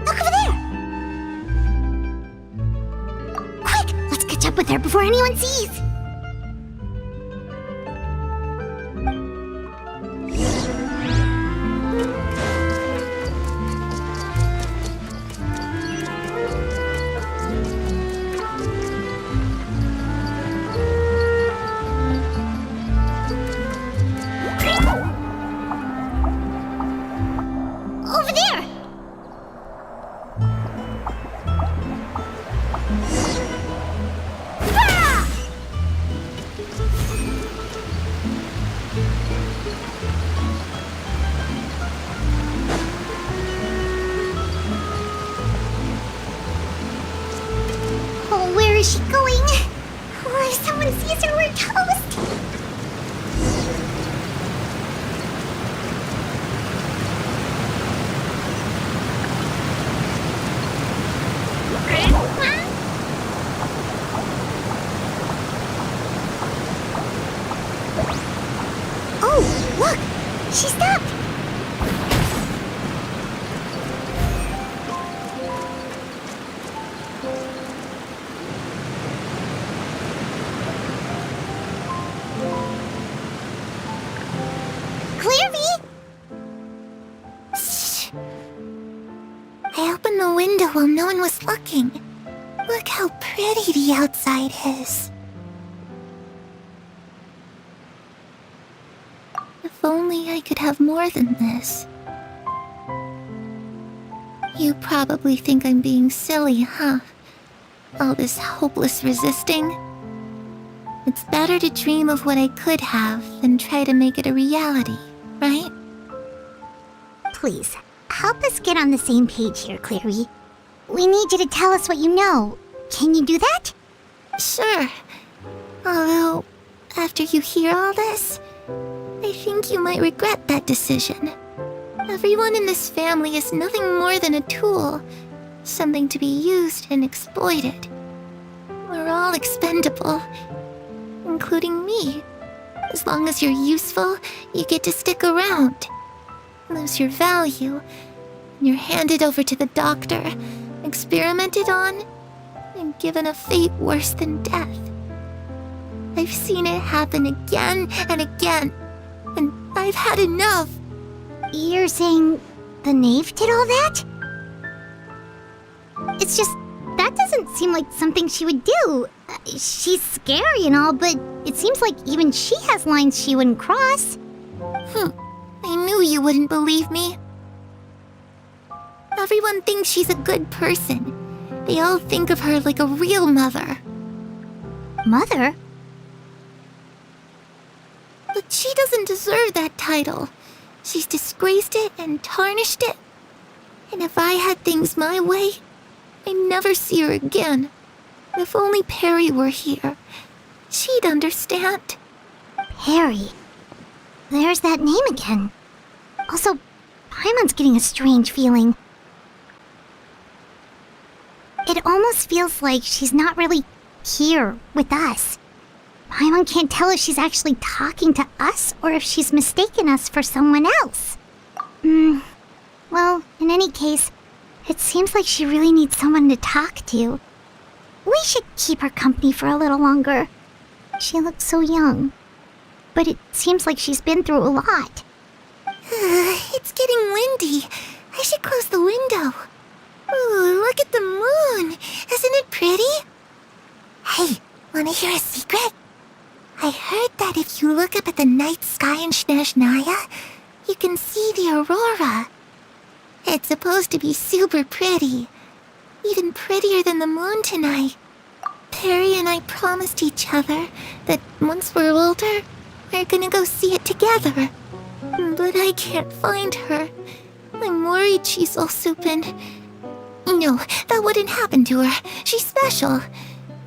Look over there! Quick, let's catch up with her before anyone sees! Over there! is she going? Or if someone sees her, we're toast. Oh, look! She stopped! I opened the window while no one was looking. Look how pretty the outside is. If only I could have more than this. You probably think I'm being silly, huh? All this hopeless resisting. It's better to dream of what I could have than try to make it a reality, right? Please, help us get on the same page here, Clary. We need you to tell us what you know. Can you do that? Sure. Although, after you hear all this, I think you might regret that decision. Everyone in this family is nothing more than a tool, something to be used and exploited. We're all expendable, including me. As long as you're useful, you get to stick around. Lose your value, and you're handed over to the doctor, experimented on, and given a fate worse than death. I've seen it happen again and again, and I've had enough. You're saying the Knave did all that? It's just, that doesn't seem like something she would do. She's scary and all, but it seems like even she has lines she wouldn't cross. I knew you wouldn't believe me. Everyone thinks she's a good person. They all think of her like a real mother. Mother? But she doesn't deserve that title. She's disgraced it and tarnished it. And if I had things my way, I'd never see her again. If only Perry were here, she'd understand. Perry. There's that name again. Also, Paimon's getting a strange feeling. It almost feels like she's not really here with us. Paimon can't tell if she's actually talking to us or if she's mistaken us for someone else. Well, in any case, it seems like she really needs someone to talk to. We should keep her company for a little longer. She looks so young. But it seems like she's been through a lot. It's getting windy. I should close the window. Ooh, look at the moon. Isn't it pretty? Hey, wanna hear a secret? I heard that if you look up at the night sky in Snezhnaya, you can see the aurora. It's supposed to be super pretty. Even prettier than the moon tonight. Perry and I promised each other that once we're older, we're gonna go see it together. But I can't find her. I'm worried she's also been... No, that wouldn't happen to her. She's special.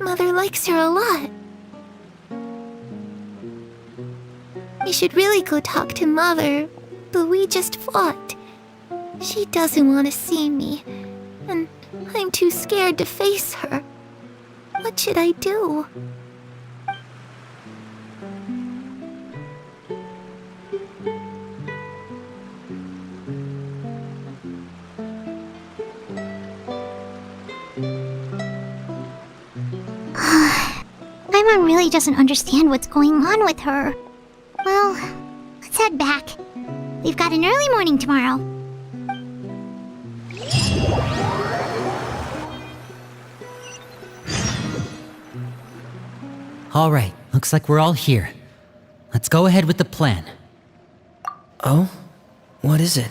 Mother likes her a lot. We should really go talk to Mother, but we just fought. She doesn't want to see me, and I'm too scared to face her. What should I do? Paimon really doesn't understand what's going on with her. Well, let's head back. We've got an early morning tomorrow. All right, looks like we're all here. Let's go ahead with the plan. Oh? What is it?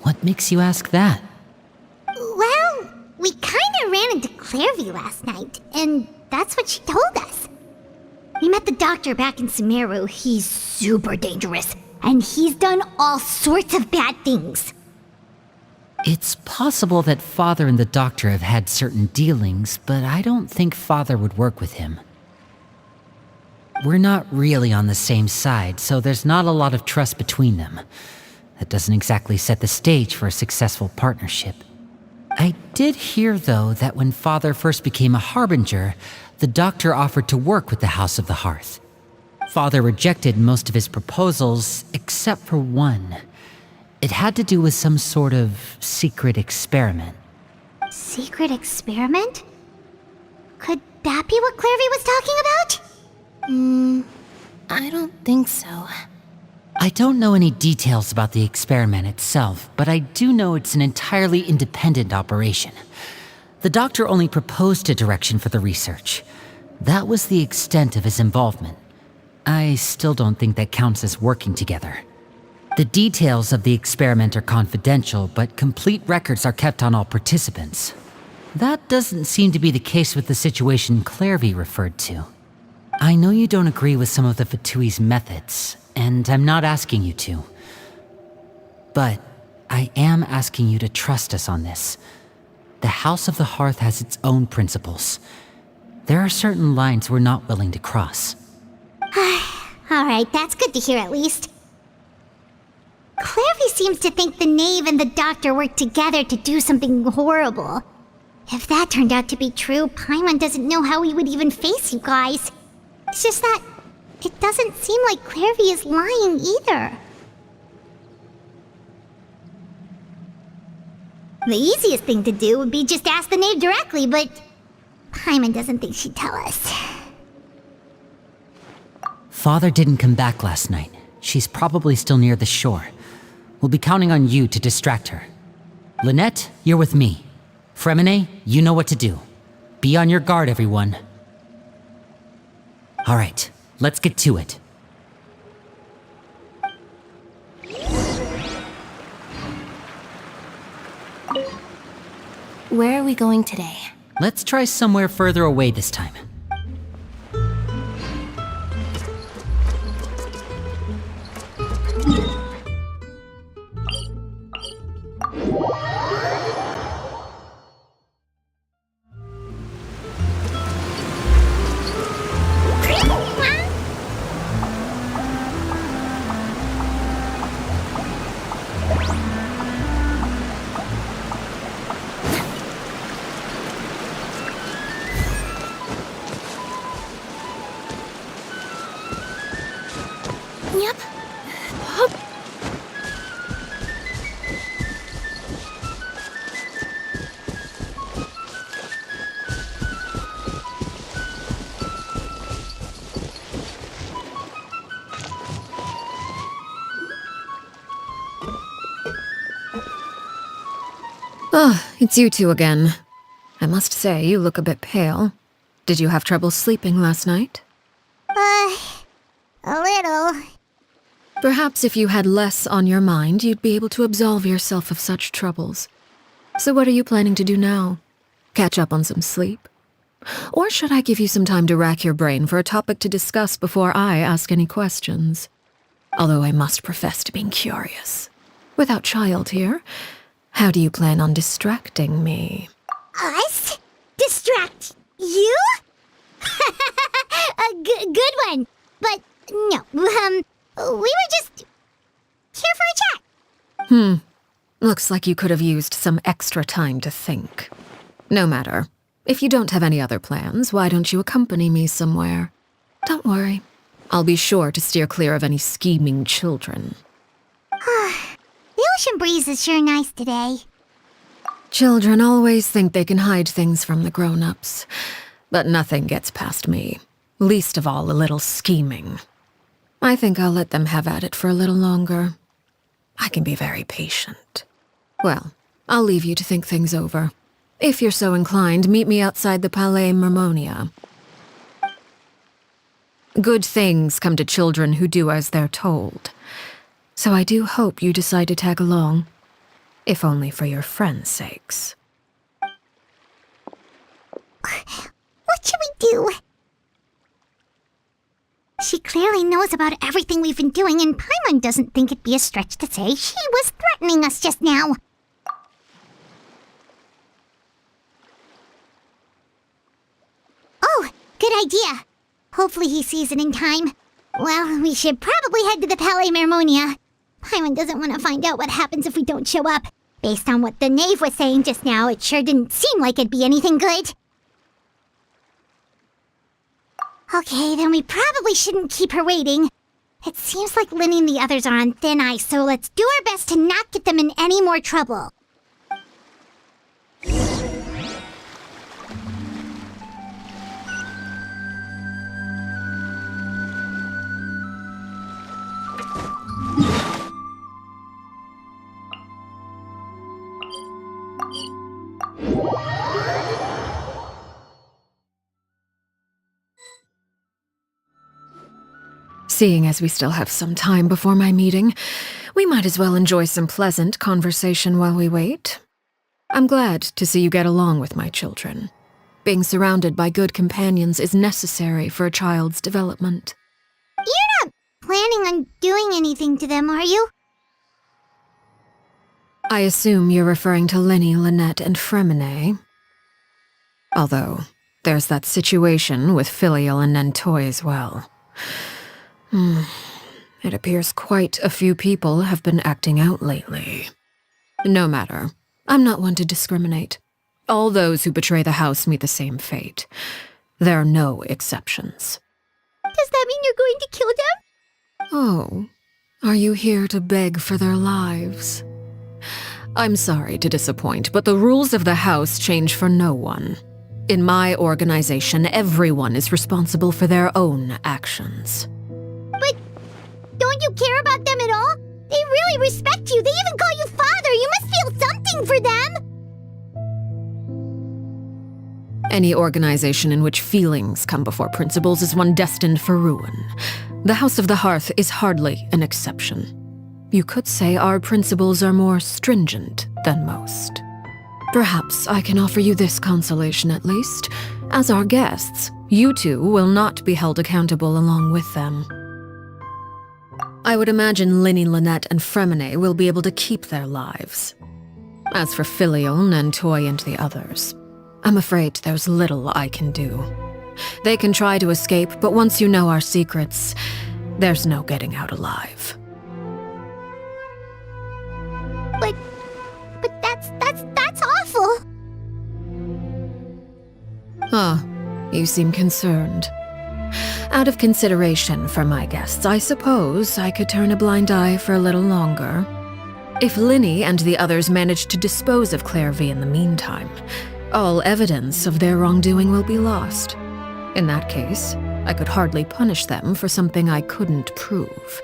What makes you ask that? Well, we kinda ran into Clairvy last night, and that's what she told us. We met the doctor back in Sumeru. He's super dangerous, and he's done all sorts of bad things. It's possible that Father and the doctor have had certain dealings, but I don't think Father would work with him. We're not really on the same side, so there's not a lot of trust between them. That doesn't exactly set the stage for a successful partnership. I did hear, though, that when Father first became a harbinger, the doctor offered to work with the House of the Hearth. Father rejected most of his proposals, except for one. It had to do with some sort of secret experiment. Secret experiment? Could that be what Clairvy was talking about? I don't think so. I don't know any details about the experiment itself, but I do know it's an entirely independent operation. The doctor only proposed a direction for the research. That was the extent of his involvement. I still don't think that counts as working together. The details of the experiment are confidential, but complete records are kept on all participants. That doesn't seem to be the case with the situation Clairvy referred to. I know you don't agree with some of the Fatui's methods, and I'm not asking you to. But I am asking you to trust us on this. The House of the Hearth has its own principles. There are certain lines we're not willing to cross. Alright, that's good to hear at least. Clairvy seems to think the Knave and the Doctor worked together to do something horrible. If that turned out to be true, Paimon doesn't know how he would even face you guys. It's just that it doesn't seem like Clairvy is lying either. The easiest thing to do would be just ask the Knave directly, but Paimon doesn't think she'd tell us. Father didn't come back last night. She's probably still near the shore. We'll be counting on you to distract her. Lynette, you're with me. Fremine, you know what to do. Be on your guard, everyone. All right, let's get to it. Where are we going today? Let's try somewhere further away this time. Yep. Ah, it's you two again. I must say, you look a bit pale. Did you have trouble sleeping last night? A little. Perhaps if you had less on your mind, you'd be able to absolve yourself of such troubles. So what are you planning to do now? Catch up on some sleep? Or should I give you some time to rack your brain for a topic to discuss before I ask any questions? Although I must profess to being curious. Without child here, how do you plan on distracting me? Us? Distract you? A good one. But no, we were just here for a chat. Looks like you could have used some extra time to think. No matter. If you don't have any other plans, why don't you accompany me somewhere? Don't worry. I'll be sure to steer clear of any scheming children. The ocean breeze is sure nice today. Children always think they can hide things from the grown-ups. But nothing gets past me. Least of all a little scheming. I think I'll let them have at it for a little longer. I can be very patient. Well, I'll leave you to think things over. If you're so inclined, meet me outside the Palais Mermonia. Good things come to children who do as they're told. So I do hope you decide to tag along. If only for your friends' sakes. What should we do? She clearly knows about everything we've been doing, and Paimon doesn't think it'd be a stretch to say she was threatening us just now. good idea. Hopefully he sees it in time. Well, we should probably head to the Palais Mermonia. Paimon doesn't want to find out what happens if we don't show up. Based on what the knave was saying just now, it sure didn't seem like it'd be anything good. Okay, then we probably shouldn't keep her waiting. It seems like Linny and the others are on thin ice, so let's do our best to not get them in any more trouble. Seeing as we still have some time before my meeting, we might as well enjoy some pleasant conversation while we wait. I'm glad to see you get along with my children. Being surrounded by good companions is necessary for a child's development. You're not planning on doing anything to them, are you? I assume you're referring to Linny, Lynette, and Fremine. Although, there's that situation with Filial and Nentoy as well. It appears quite a few people have been acting out lately. No matter. I'm not one to discriminate. All those who betray the house meet the same fate. There are no exceptions. Does that mean you're going to kill them? Oh, are you here to beg for their lives? I'm sorry to disappoint, but the rules of the house change for no one. In my organization, everyone is responsible for their own actions. But don't you care about them at all? They really respect you. They even call you father. You must feel something for them. Any organization in which feelings come before principles is one destined for ruin. The House of the Hearth is hardly an exception. You could say our principles are more stringent than most. Perhaps I can offer you this consolation at least. As our guests, you two will not be held accountable along with them. I would imagine Linny, Lynette, and Fremine will be able to keep their lives. As for Filial, Nentoy, and the others, I'm afraid there's little I can do. They can try to escape, but once you know our secrets, there's no getting out alive. But that's awful. Ah, you seem concerned. Out of consideration for my guests, I suppose I could turn a blind eye for a little longer. If Linny and the others manage to dispose of Clairvy in the meantime, all evidence of their wrongdoing will be lost. In that case, I could hardly punish them for something I couldn't prove.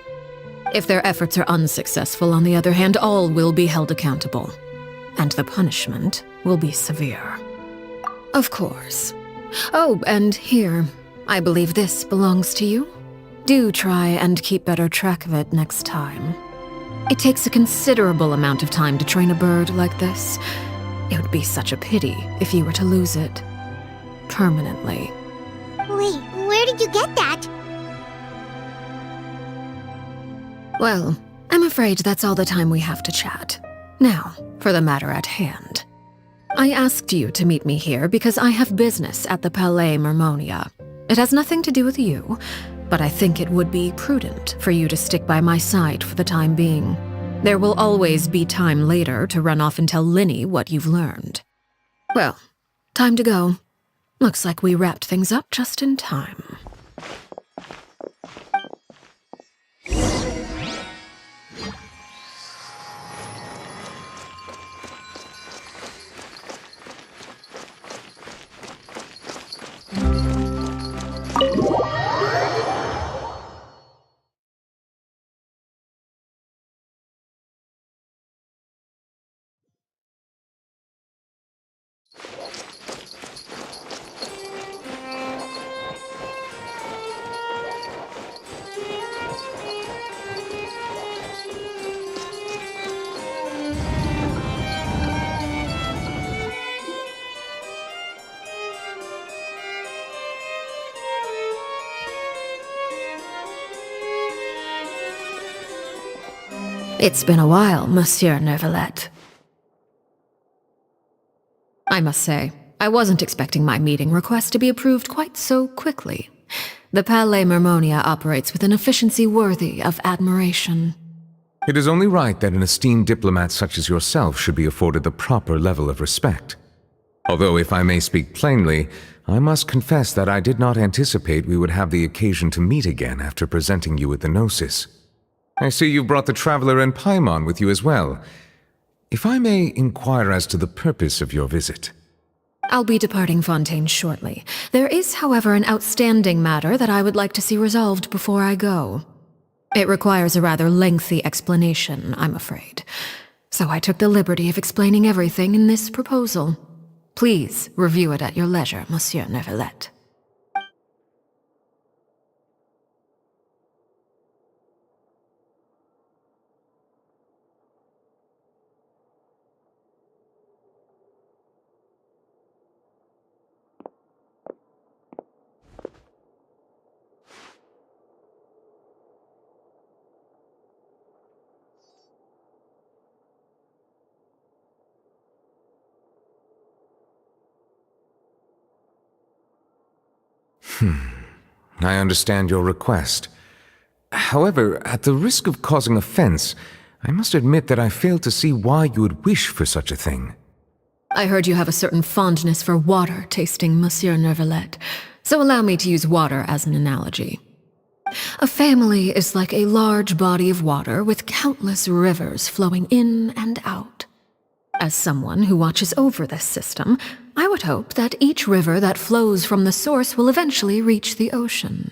If their efforts are unsuccessful, on the other hand, all will be held accountable, and the punishment will be severe. Of course. Oh, and here, I believe this belongs to you. Do try and keep better track of it next time. It takes a considerable amount of time to train a bird like this. It would be such a pity if you were to lose it. Permanently. Wait, where did you get that? Well, I'm afraid that's all the time we have to chat. Now, for the matter at hand. I asked you to meet me here because I have business at the Palais Mermonia. It has nothing to do with you, but I think it would be prudent for you to stick by my side for the time being. There will always be time later to run off and tell Linny what you've learned. Well, time to go. Looks like we wrapped things up just in time. It's been a while, Monsieur Neuvillette. I must say, I wasn't expecting my meeting request to be approved quite so quickly. The Palais Mermonia operates with an efficiency worthy of admiration. It is only right that an esteemed diplomat such as yourself should be afforded the proper level of respect. Although, if I may speak plainly, I must confess that I did not anticipate we would have the occasion to meet again after presenting you with the Gnosis. I see you brought the Traveler and Paimon with you as well. If I may inquire as to the purpose of your visit. I'll be departing Fontaine shortly. There is, however, an outstanding matter that I would like to see resolved before I go. It requires a rather lengthy explanation, I'm afraid. So I took the liberty of explaining everything in this proposal. Please review it at your leisure, Monsieur Neuvillette. I understand your request. However, at the risk of causing offense, I must admit that I fail to see why you would wish for such a thing. I heard you have a certain fondness for water tasting, Monsieur Neuvillette, so allow me to use water as an analogy. A family is like a large body of water with countless rivers flowing in and out. As someone who watches over this system, I would hope that each river that flows from the source will eventually reach the ocean.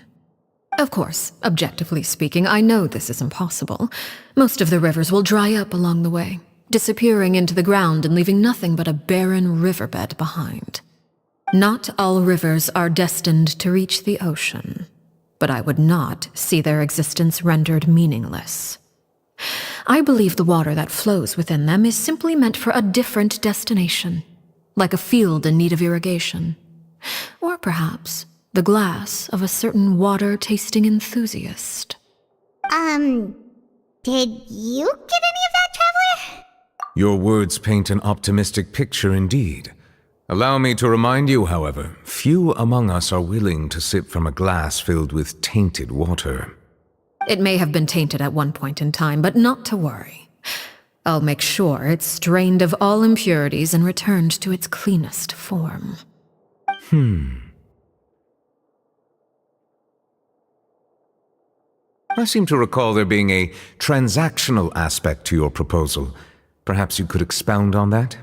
Of course, objectively speaking, I know this is impossible. Most of the rivers will dry up along the way, disappearing into the ground and leaving nothing but a barren riverbed behind. Not all rivers are destined to reach the ocean, but I would not see their existence rendered meaningless. I believe the water that flows within them is simply meant for a different destination, like a field in need of irrigation. Or perhaps the glass of a certain water-tasting enthusiast. Did you get any of that, Traveler? Your words paint an optimistic picture indeed. Allow me to remind you, however, few among us are willing to sip from a glass filled with tainted water. It may have been tainted at one point in time, but not to worry. I'll make sure it's strained of all impurities and returned to its cleanest form. I seem to recall there being a transactional aspect to your proposal. Perhaps you could expound on that?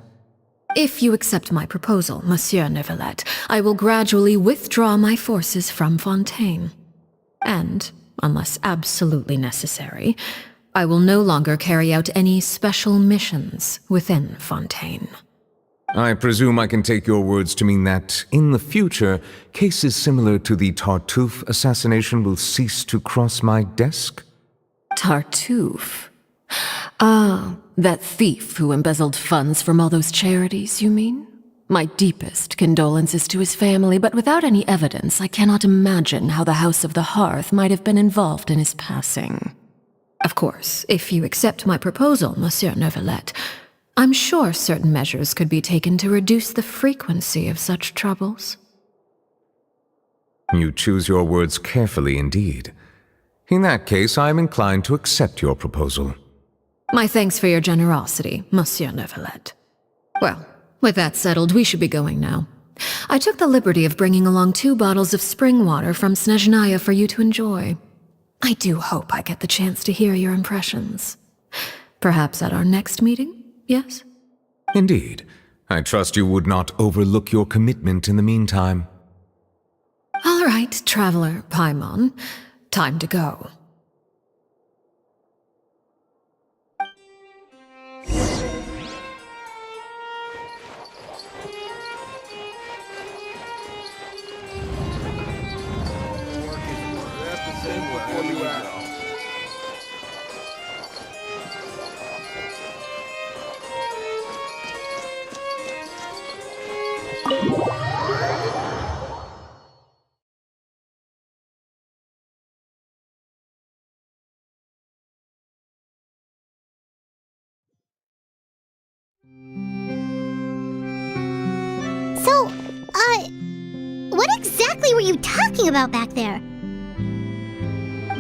If you accept my proposal, Monsieur Neuvillette, I will gradually withdraw my forces from Fontaine. And, unless absolutely necessary, I will no longer carry out any special missions within Fontaine. I presume I can take your words to mean that, in the future, cases similar to the Tartuffe assassination will cease to cross my desk? Tartuffe? Ah, that thief who embezzled funds from all those charities, you mean? My deepest condolences to his family, but without any evidence, I cannot imagine how the House of the Hearth might have been involved in his passing. Of course, if you accept my proposal, Monsieur Neuvillette, I'm sure certain measures could be taken to reduce the frequency of such troubles. You choose your words carefully indeed. In that case, I am inclined to accept your proposal. My thanks for your generosity, Monsieur Neuvillette. Well, with that settled, we should be going now. I took the liberty of bringing along 2 bottles of spring water from Snezhnaya for you to enjoy. I do hope I get the chance to hear your impressions. Perhaps at our next meeting, yes? Indeed. I trust you would not overlook your commitment in the meantime. All right, Traveler Paimon. Time to go. So, exactly were you talking about back there?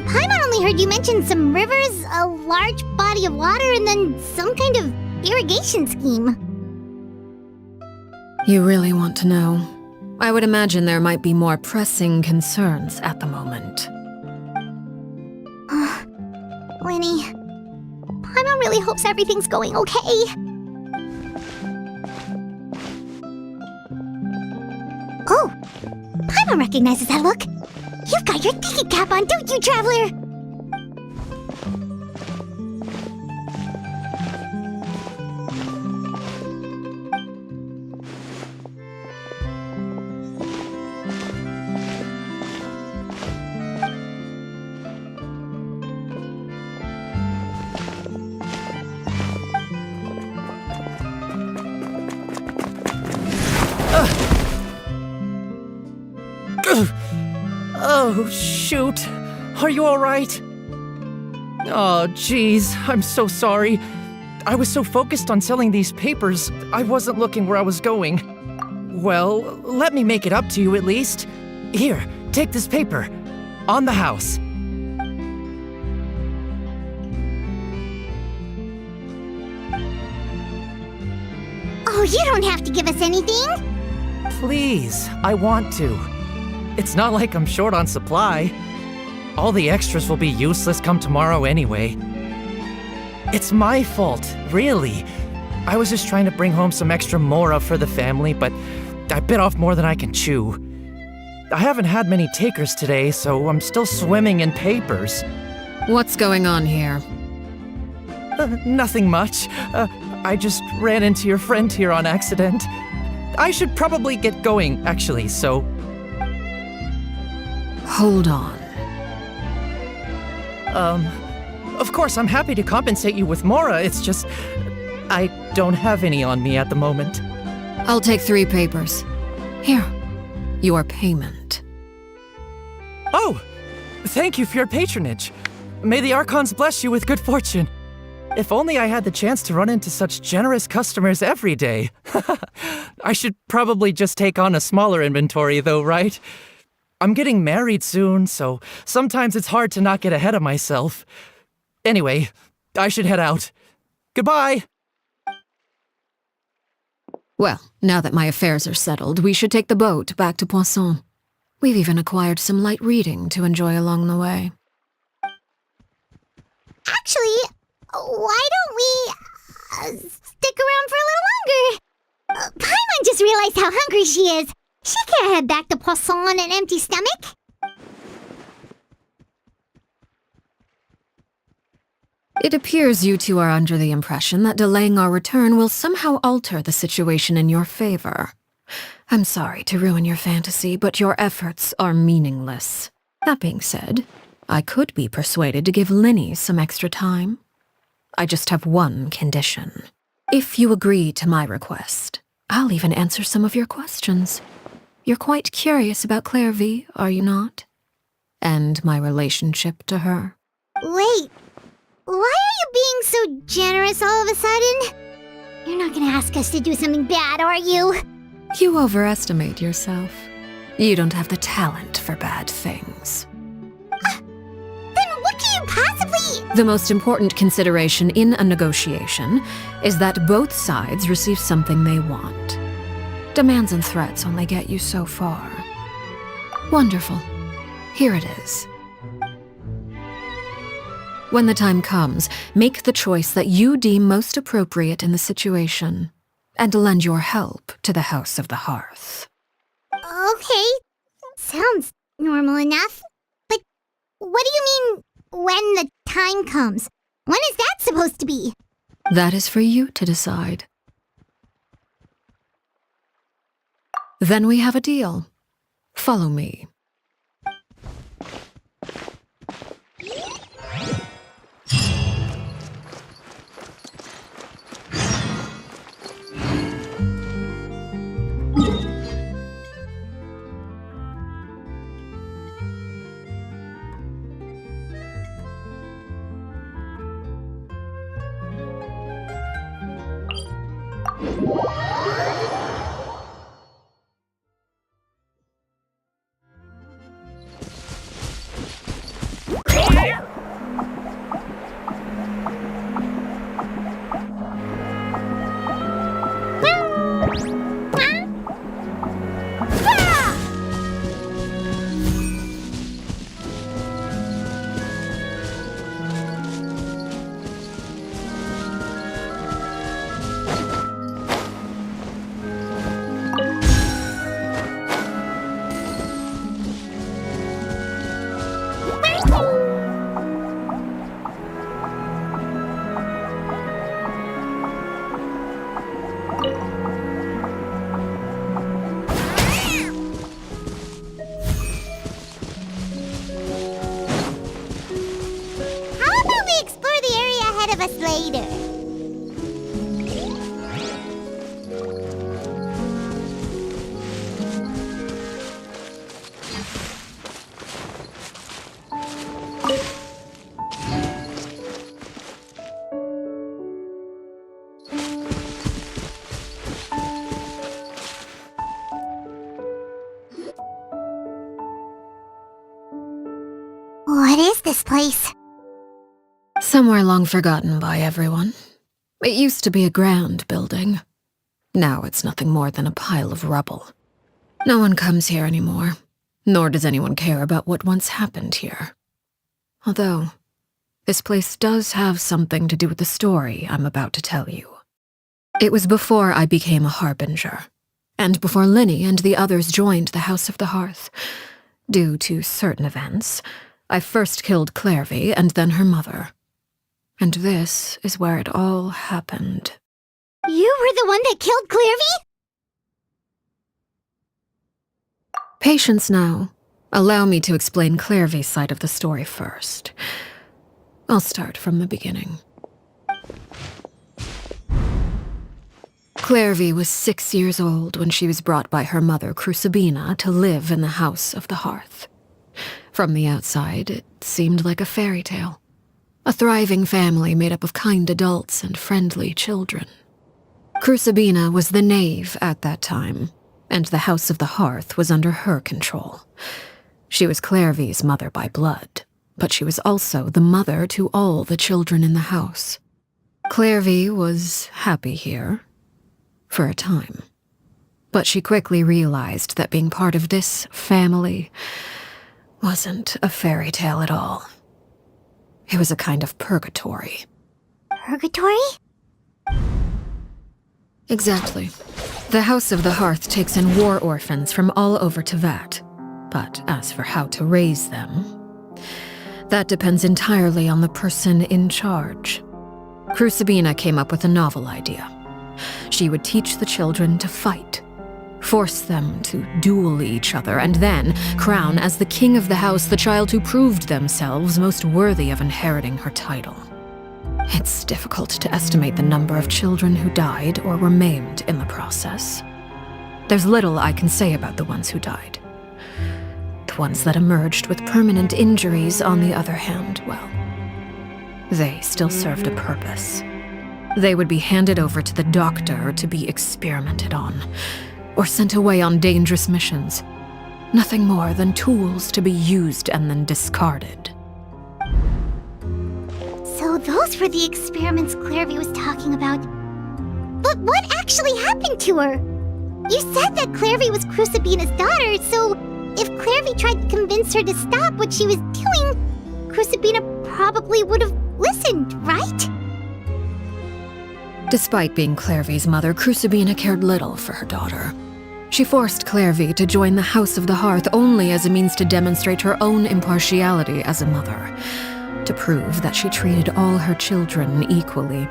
Paimon only heard you mention some rivers, a large body of water, and then some kind of irrigation scheme. You really want to know? I would imagine there might be more pressing concerns at the moment. Winnie, Paimon really hopes everything's going okay. Oh, Paimon recognizes that look. You've got your thinking cap on, don't you, Traveler? Oh, shoot. Are you alright? Oh, jeez. I'm so sorry. I was so focused on selling these papers, I wasn't looking where I was going. Well, let me make it up to you at least. Here, take this paper. On the house. Oh, you don't have to give us anything. Please, I want to. It's not like I'm short on supply. All the extras will be useless come tomorrow anyway. It's my fault, really. I was just trying to bring home some extra mora for the family, but I bit off more than I can chew. I haven't had many takers today, so I'm still swimming in papers. What's going on here? Nothing much. I just ran into your friend here on accident. I should probably get going, actually, so... Hold on. Of course, I'm happy to compensate you with mora, it's just... I don't have any on me at the moment. I'll take 3 papers. Here, your payment. Oh! Thank you for your patronage. May the Archons bless you with good fortune. If only I had the chance to run into such generous customers every day. I should probably just take on a smaller inventory though, right? I'm getting married soon, so sometimes it's hard to not get ahead of myself. Anyway, I should head out. Goodbye! Well, now that my affairs are settled, we should take the boat back to Poisson. We've even acquired some light reading to enjoy along the way. Actually, why don't we stick around for a little longer? Paimon just realized how hungry she is. She can't head back to Poisson on an empty stomach. It appears you two are under the impression that delaying our return will somehow alter the situation in your favor. I'm sorry to ruin your fantasy, but your efforts are meaningless. That being said, I could be persuaded to give Linny some extra time. I just have one condition. If you agree to my request, I'll even answer some of your questions. You're quite curious about Claire V, are you not? And my relationship to her. Wait, why are you being so generous all of a sudden? You're not gonna ask us to do something bad, are you? You overestimate yourself. You don't have the talent for bad things. Then what can you possibly... The most important consideration in a negotiation is that both sides receive something they want. Demands and threats only get you so far. Wonderful. Here it is. When the time comes, make the choice that you deem most appropriate in the situation, and lend your help to the House of the Hearth. Okay, sounds normal enough. But what do you mean, when the time comes? When is that supposed to be? That is for you to decide. Then we have a deal. Follow me. us later. What is this place? Somewhere long forgotten by everyone. It used to be a grand building. Now it's nothing more than a pile of rubble. No one comes here anymore, nor does anyone care about what once happened here. Although, this place does have something to do with the story I'm about to tell you. It was before I became a harbinger, and before Linny and the others joined the House of the Hearth. Due to certain events, I first killed Clairvy and then her mother. And this is where it all happened. You were the one that killed Clairvy? Patience now. Allow me to explain Clairvy's side of the story first. I'll start from the beginning. Clairvy was 6 years old when she was brought by her mother, Crucibina, to live in the House of the Hearth. From the outside, it seemed like a fairy tale. A thriving family made up of kind adults and friendly children. Crucibina was the knave at that time, and the House of the Hearth was under her control. She was Clairvy's mother by blood, but she was also the mother to all the children in the house. Clairvy was happy here, for a time. But she quickly realized that being part of this family wasn't a fairy tale at all. It was a kind of purgatory. Purgatory? Exactly. The House of the Hearth takes in war orphans from all over Tevat. But as for how to raise them, that depends entirely on the person in charge. Crucibina came up with a novel idea. She would teach the children to fight, force them to duel each other, and then crown as the king of the house the child who proved themselves most worthy of inheriting her title. It's difficult to estimate the number of children who died or were maimed in the process. There's little I can say about the ones who died. The ones that emerged with permanent injuries, on the other hand, well, they still served a purpose. They would be handed over to the doctor to be experimented on, or sent away on dangerous missions. Nothing more than tools to be used and then discarded. So those were the experiments Clairvy was talking about. But what actually happened to her? You said that Clairvy was Crucibina's daughter, so if Clairvy tried to convince her to stop what she was doing, Crucibina probably would have listened, right? Despite being Clairvy's mother, Crucibina cared little for her daughter. She forced Clairvy to join the House of the Hearth only as a means to demonstrate her own impartiality as a mother, to prove that she treated all her children equally.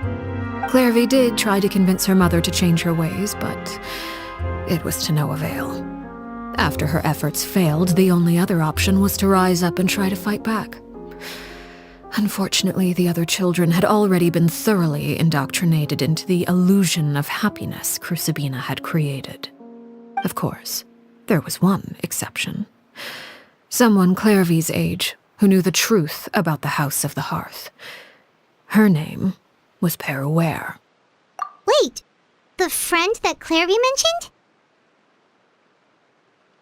Clairvy did try to convince her mother to change her ways, but it was to no avail. After her efforts failed, the only other option was to rise up and try to fight back. Unfortunately, the other children had already been thoroughly indoctrinated into the illusion of happiness Crucibina had created. Of course, there was one exception. Someone Clairvy's age who knew the truth about the House of the Hearth. Her name was Peruere. Wait, the friend that Clairvy mentioned?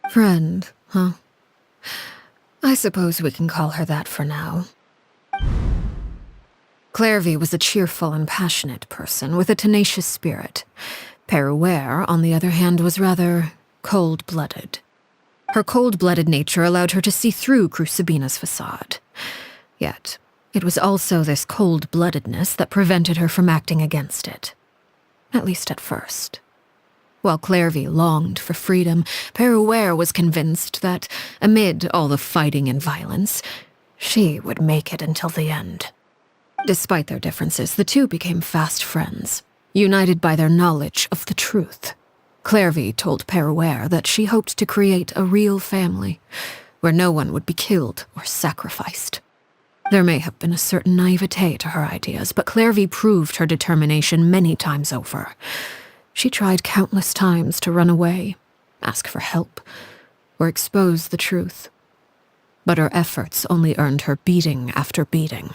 Friend, huh? I suppose we can call her that for now. Clairvy was a cheerful and passionate person with a tenacious spirit. Peruere, on the other hand, was rather cold-blooded. Her cold-blooded nature allowed her to see through Crucibina's facade. Yet, it was also this cold-bloodedness that prevented her from acting against it. At least at first. While Clairvy longed for freedom, Peruere was convinced that, amid all the fighting and violence, she would make it until the end. Despite their differences, the two became fast friends, united by their knowledge of the truth. Clairvy told Peruere that she hoped to create a real family, where no one would be killed or sacrificed. There may have been a certain naivete to her ideas, but Clairvy proved her determination many times over. She tried countless times to run away, ask for help, or expose the truth. But her efforts only earned her beating after beating.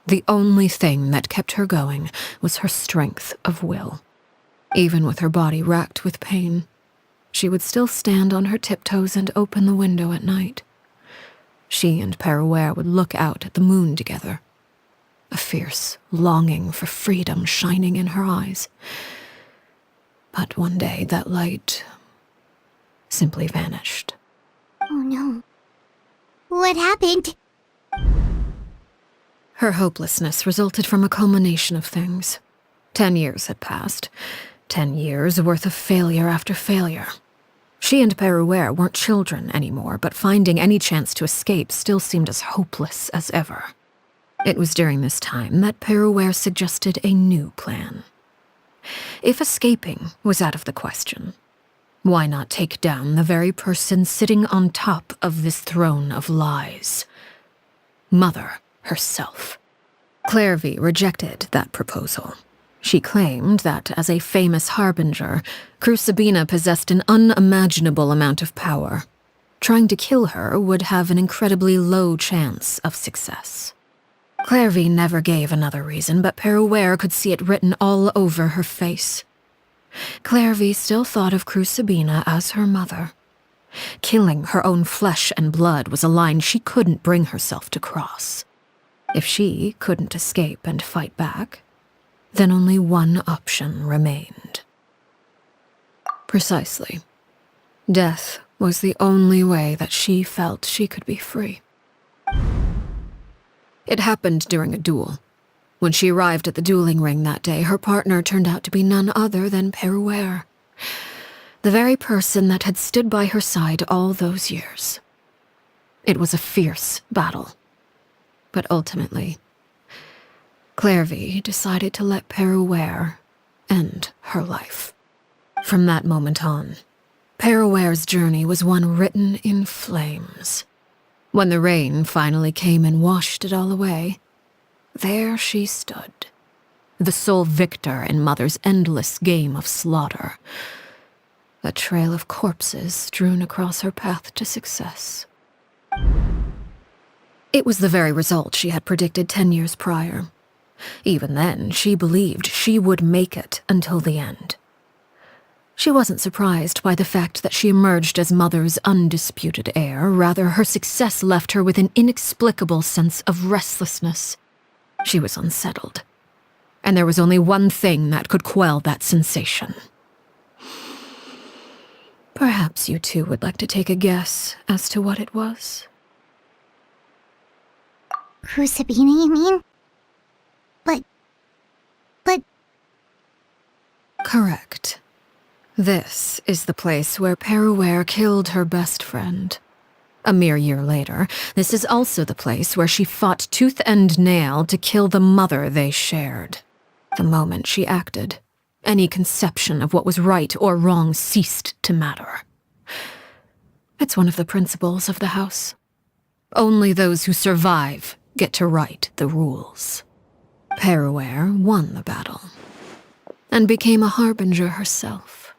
The only thing that kept her going was her strength of will. Even with her body racked with pain, she would still stand on her tiptoes and open the window at night. She and Perouer would look out at the moon together, a fierce longing for freedom shining in her eyes. But one day that light simply vanished. Oh no. What happened? Her hopelessness resulted from a culmination of things. 10 years had passed. 10 years worth of failure after failure. She and Perouer weren't children anymore, but finding any chance to escape still seemed as hopeless as ever. It was during this time that Perouer suggested a new plan. If escaping was out of the question, why not take down the very person sitting on top of this throne of lies? Mother herself. Clairvy rejected that proposal. She claimed that, as a famous harbinger, Crucibina possessed an unimaginable amount of power. Trying to kill her would have an incredibly low chance of success. Clairvy never gave another reason, but Perouer could see it written all over her face. Clairvy still thought of Crucibina as her mother. Killing her own flesh and blood was a line she couldn't bring herself to cross. If she couldn't escape and fight back, then only one option remained. Precisely. Death was the only way that she felt she could be free. It happened during a duel. When she arrived at the dueling ring that day, her partner turned out to be none other than Perouer, the very person that had stood by her side all those years. It was a fierce battle. But ultimately, Clairvy decided to let Perouer end her life. From that moment on, Perouer's journey was one written in flames. When the rain finally came and washed it all away, there she stood, the sole victor in Mother's endless game of slaughter, a trail of corpses strewn across her path to success. It was the very result she had predicted 10 years prior. Even then, she believed she would make it until the end. She wasn't surprised by the fact that she emerged as Mother's undisputed heir. Rather, her success left her with an inexplicable sense of restlessness. She was unsettled, and there was only one thing that could quell that sensation. Perhaps you two would like to take a guess as to what it was? Crucibina, you mean? But... Correct. This is the place where Perouer killed her best friend. A mere year later, this is also the place where she fought tooth and nail to kill the mother they shared. The moment she acted, any conception of what was right or wrong ceased to matter. It's one of the principles of the house. Only those who survive get to write the rules. Perouer won the battle, and became a harbinger herself.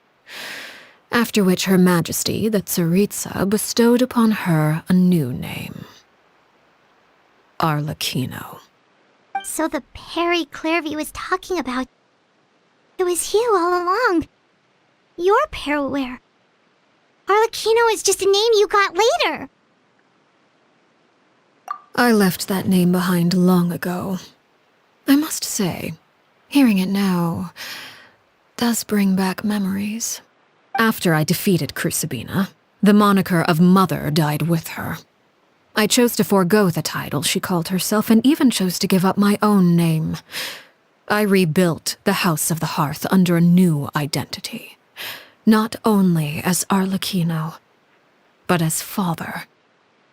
After which Her Majesty, the Tsaritsa, bestowed upon her a new name. Arlecchino. So the Perry Clairvy was talking about... It was you all along. You're Perouer. Arlecchino is just a name you got later. I left that name behind long ago. I must say, hearing it now does bring back memories. After I defeated Crucibina, the moniker of Mother died with her. I chose to forego the title she called herself, and even chose to give up my own name. I rebuilt the House of the Hearth under a new identity, not only as Arlecchino, but as father.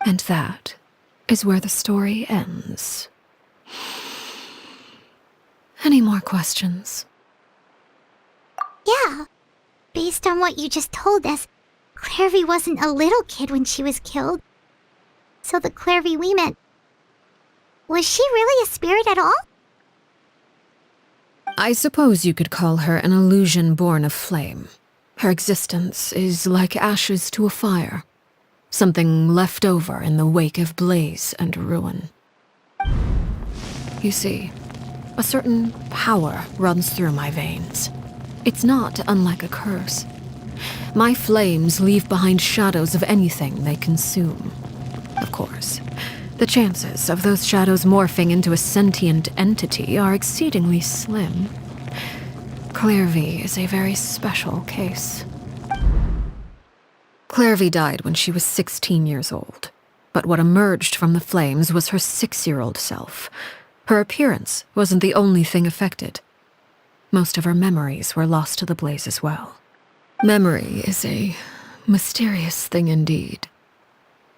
And that is where the story ends. Any more questions? Yeah. Based on what you just told us, Clairvy wasn't a little kid when she was killed. So the Clairvy we met Was she really a spirit at all? I suppose you could call her an illusion born of flame. Her existence is like ashes to a fire, something left over in the wake of blaze and ruin. You see, a certain power runs through my veins. It's not unlike a curse. My flames leave behind shadows of anything they consume. Of course, the chances of those shadows morphing into a sentient entity are exceedingly slim. Clairvy is a very special case. Clairvy died when she was 16 years old, but what emerged from the flames was her 6-year-old self. Her appearance wasn't the only thing affected. Most of her memories were lost to the blaze as well. Memory is a mysterious thing indeed.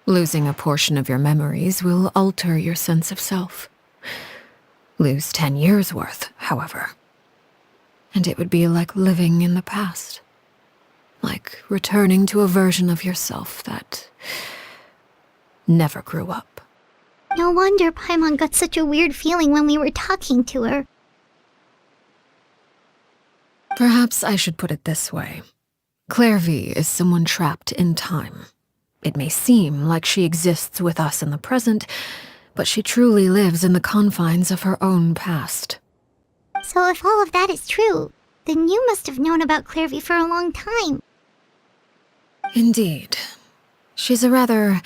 Losing a portion of your memories will alter your sense of self. Lose 10 years' worth, however, and it would be like living in the past. Like returning to a version of yourself that never grew up. No wonder Paimon got such a weird feeling when we were talking to her. Perhaps I should put it this way. Clairvy is someone trapped in time. It may seem like she exists with us in the present, but she truly lives in the confines of her own past. So if all of that is true, then you must have known about Clairvy for a long time. Indeed. She's a rather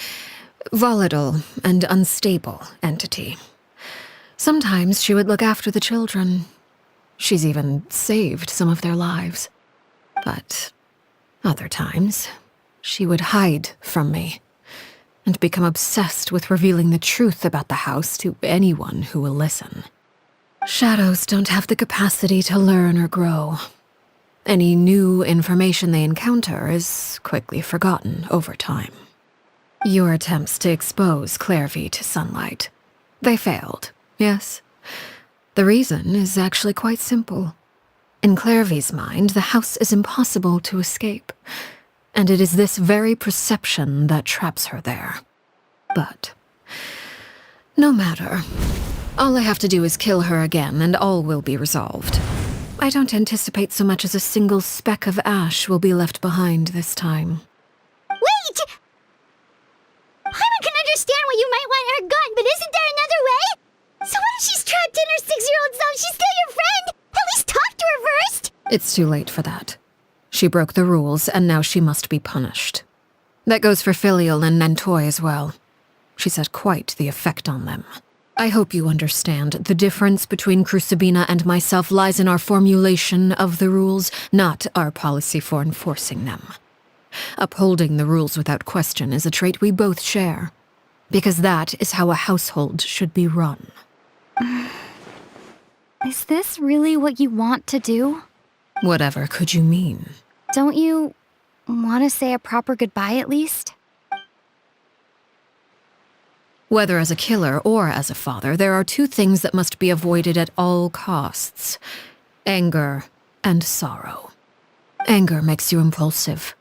volatile and unstable entity. Sometimes she would look after the children. She's even saved some of their lives. But other times, she would hide from me and become obsessed with revealing the truth about the house to anyone who will listen. Shadows don't have the capacity to learn or grow. Any new information they encounter is quickly forgotten over time. Your attempts to expose Clairvy to sunlight. They failed, yes. The reason is actually quite simple. In Clairvy's mind, the house is impossible to escape, and it is this very perception that traps her there. But no matter. All I have to do is kill her again, and all will be resolved. I don't anticipate so much as a single speck of ash will be left behind this time. Wait! Paimon can understand why you might want her gone, but isn't there another way? So what if she's trapped in her 6-year-old self? She's still your friend! At least talk to her first! It's too late for that. She broke the rules, and now she must be punished. That goes for Filial and Nantoy as well. She's had quite the effect on them. I hope you understand. The difference between Crucibina and myself lies in our formulation of the rules, not our policy for enforcing them. Upholding the rules without question is a trait we both share, because that is how a household should be run. Is this really what you want to do? Whatever could you mean? Don't you want to say a proper goodbye at least? Whether as a killer or as a father, there are two things that must be avoided at all costs: anger and sorrow. Anger makes you impulsive.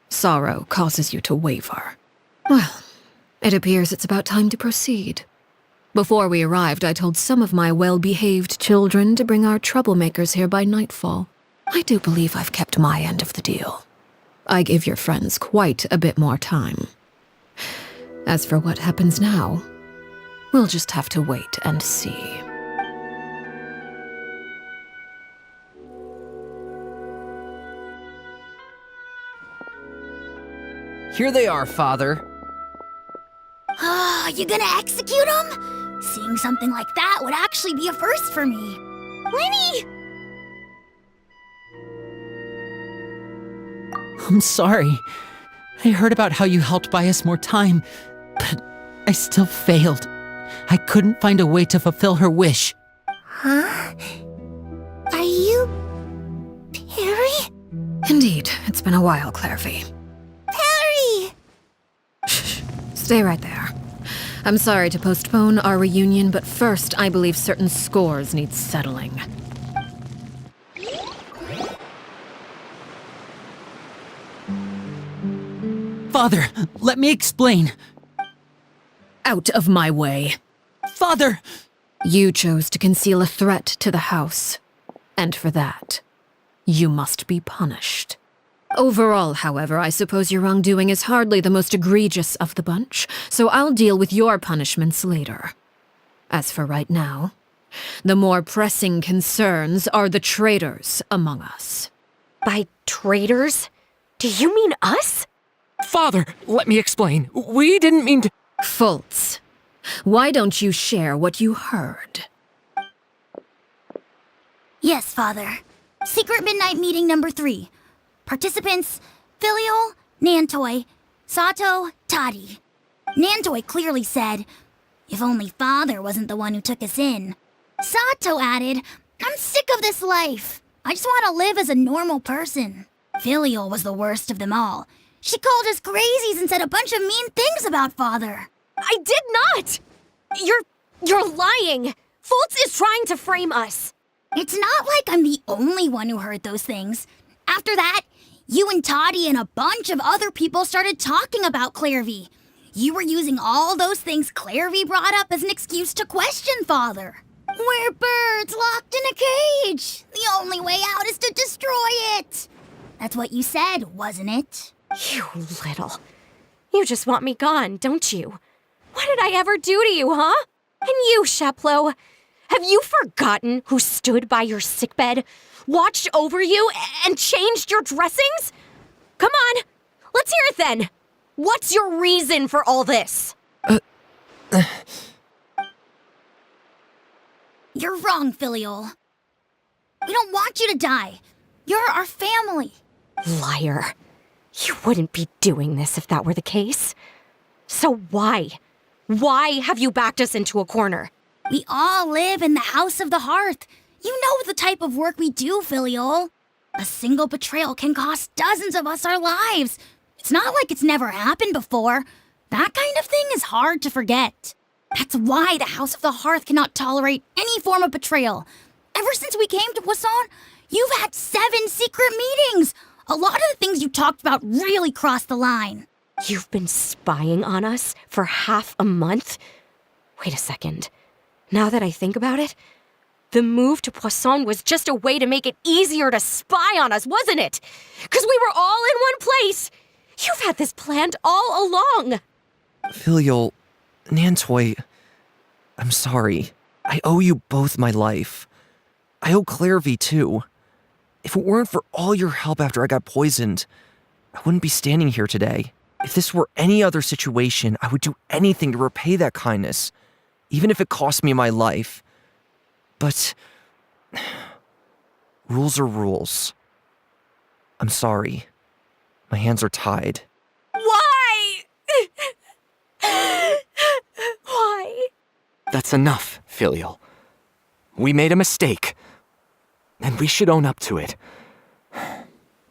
Sorrow causes you to waver. Well, it appears it's about time to proceed. Before we arrived, I told some of my well-behaved children to bring our troublemakers here by nightfall. I do believe I've kept my end of the deal. I give your friends quite a bit more time. As for what happens now, we'll just have to wait and see. Here they are, Father. Ah, you gonna execute him? Seeing something like that would actually be a first for me. Winnie! I'm sorry. I heard about how you helped buy us more time, but I still failed. I couldn't find a way to fulfill her wish. Huh? Are you... Perry? Indeed, it's been a while, Clairvy. Perry! Shh, stay right there. I'm sorry to postpone our reunion, but first I believe certain scores need settling. Father, let me explain. Out of my way. Father! You chose to conceal a threat to the house, and for that, you must be punished. Overall, however, I suppose your wrongdoing is hardly the most egregious of the bunch, so I'll deal with your punishments later. As for right now, the more pressing concerns are the traitors among us. By traitors? Do you mean us? Father, let me explain. We didn't mean to. Fultz, why don't you share what you heard? Yes, Father. Secret Midnight Meeting number 3. Participants, Filial, Nantoi, Sato, Toddy. Nantoi clearly said, "If only Father wasn't the one who took us in." Sato added, "I'm sick of this life. I just want to live as a normal person." Filial was the worst of them all. She called us crazies and said a bunch of mean things about Father. I did not! You're lying! Fultz is trying to frame us! It's not like I'm the only one who heard those things. After that, you and Toddy and a bunch of other people started talking about Clairvy. You were using all those things Clairvy brought up as an excuse to question Father. We're birds locked in a cage. The only way out is to destroy it. That's what you said, wasn't it? You little... You just want me gone, don't you? What did I ever do to you, huh? And you, Sheplo, have you forgotten who stood by your sickbed, watched over you, and changed your dressings? Come on, let's hear it then. What's your reason for all this? You're wrong, Filial. We don't want you to die. You're our family. Liar. You wouldn't be doing this if that were the case. So why? Why have you backed us into a corner? We all live in the House of the Hearth. You know the type of work we do, Filial. A single betrayal can cost dozens of us our lives. It's not like it's never happened before. That kind of thing is hard to forget. That's why the House of the Hearth cannot tolerate any form of betrayal. Ever since we came to Poisson, you've had 7 secret meetings. A lot of the things you talked about really crossed the line. You've been spying on us for half a month? Wait a second. Now that I think about it, the move to Poisson was just a way to make it easier to spy on us, wasn't it? Because we were all in one place. You've had this planned all along. Filial, Nantoi, I'm sorry. I owe you both my life. I owe Clairvy too. If it weren't for all your help after I got poisoned, I wouldn't be standing here today. If this were any other situation, I would do anything to repay that kindness, even if it cost me my life. But rules are rules. I'm sorry. My hands are tied. Why? Why? That's enough, Filial. We made a mistake, and we should own up to it.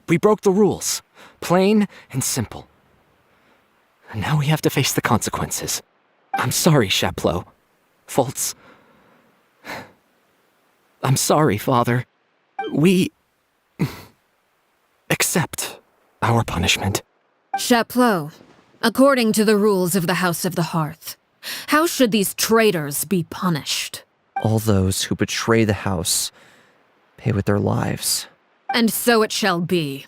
We broke the rules, plain and simple. And now we have to face the consequences. I'm sorry, Sheplo. Fultz. I'm sorry, Father. We accept our punishment. Chapleau, according to the rules of the House of the Hearth, how should these traitors be punished? All those who betray the house pay with their lives. And so it shall be.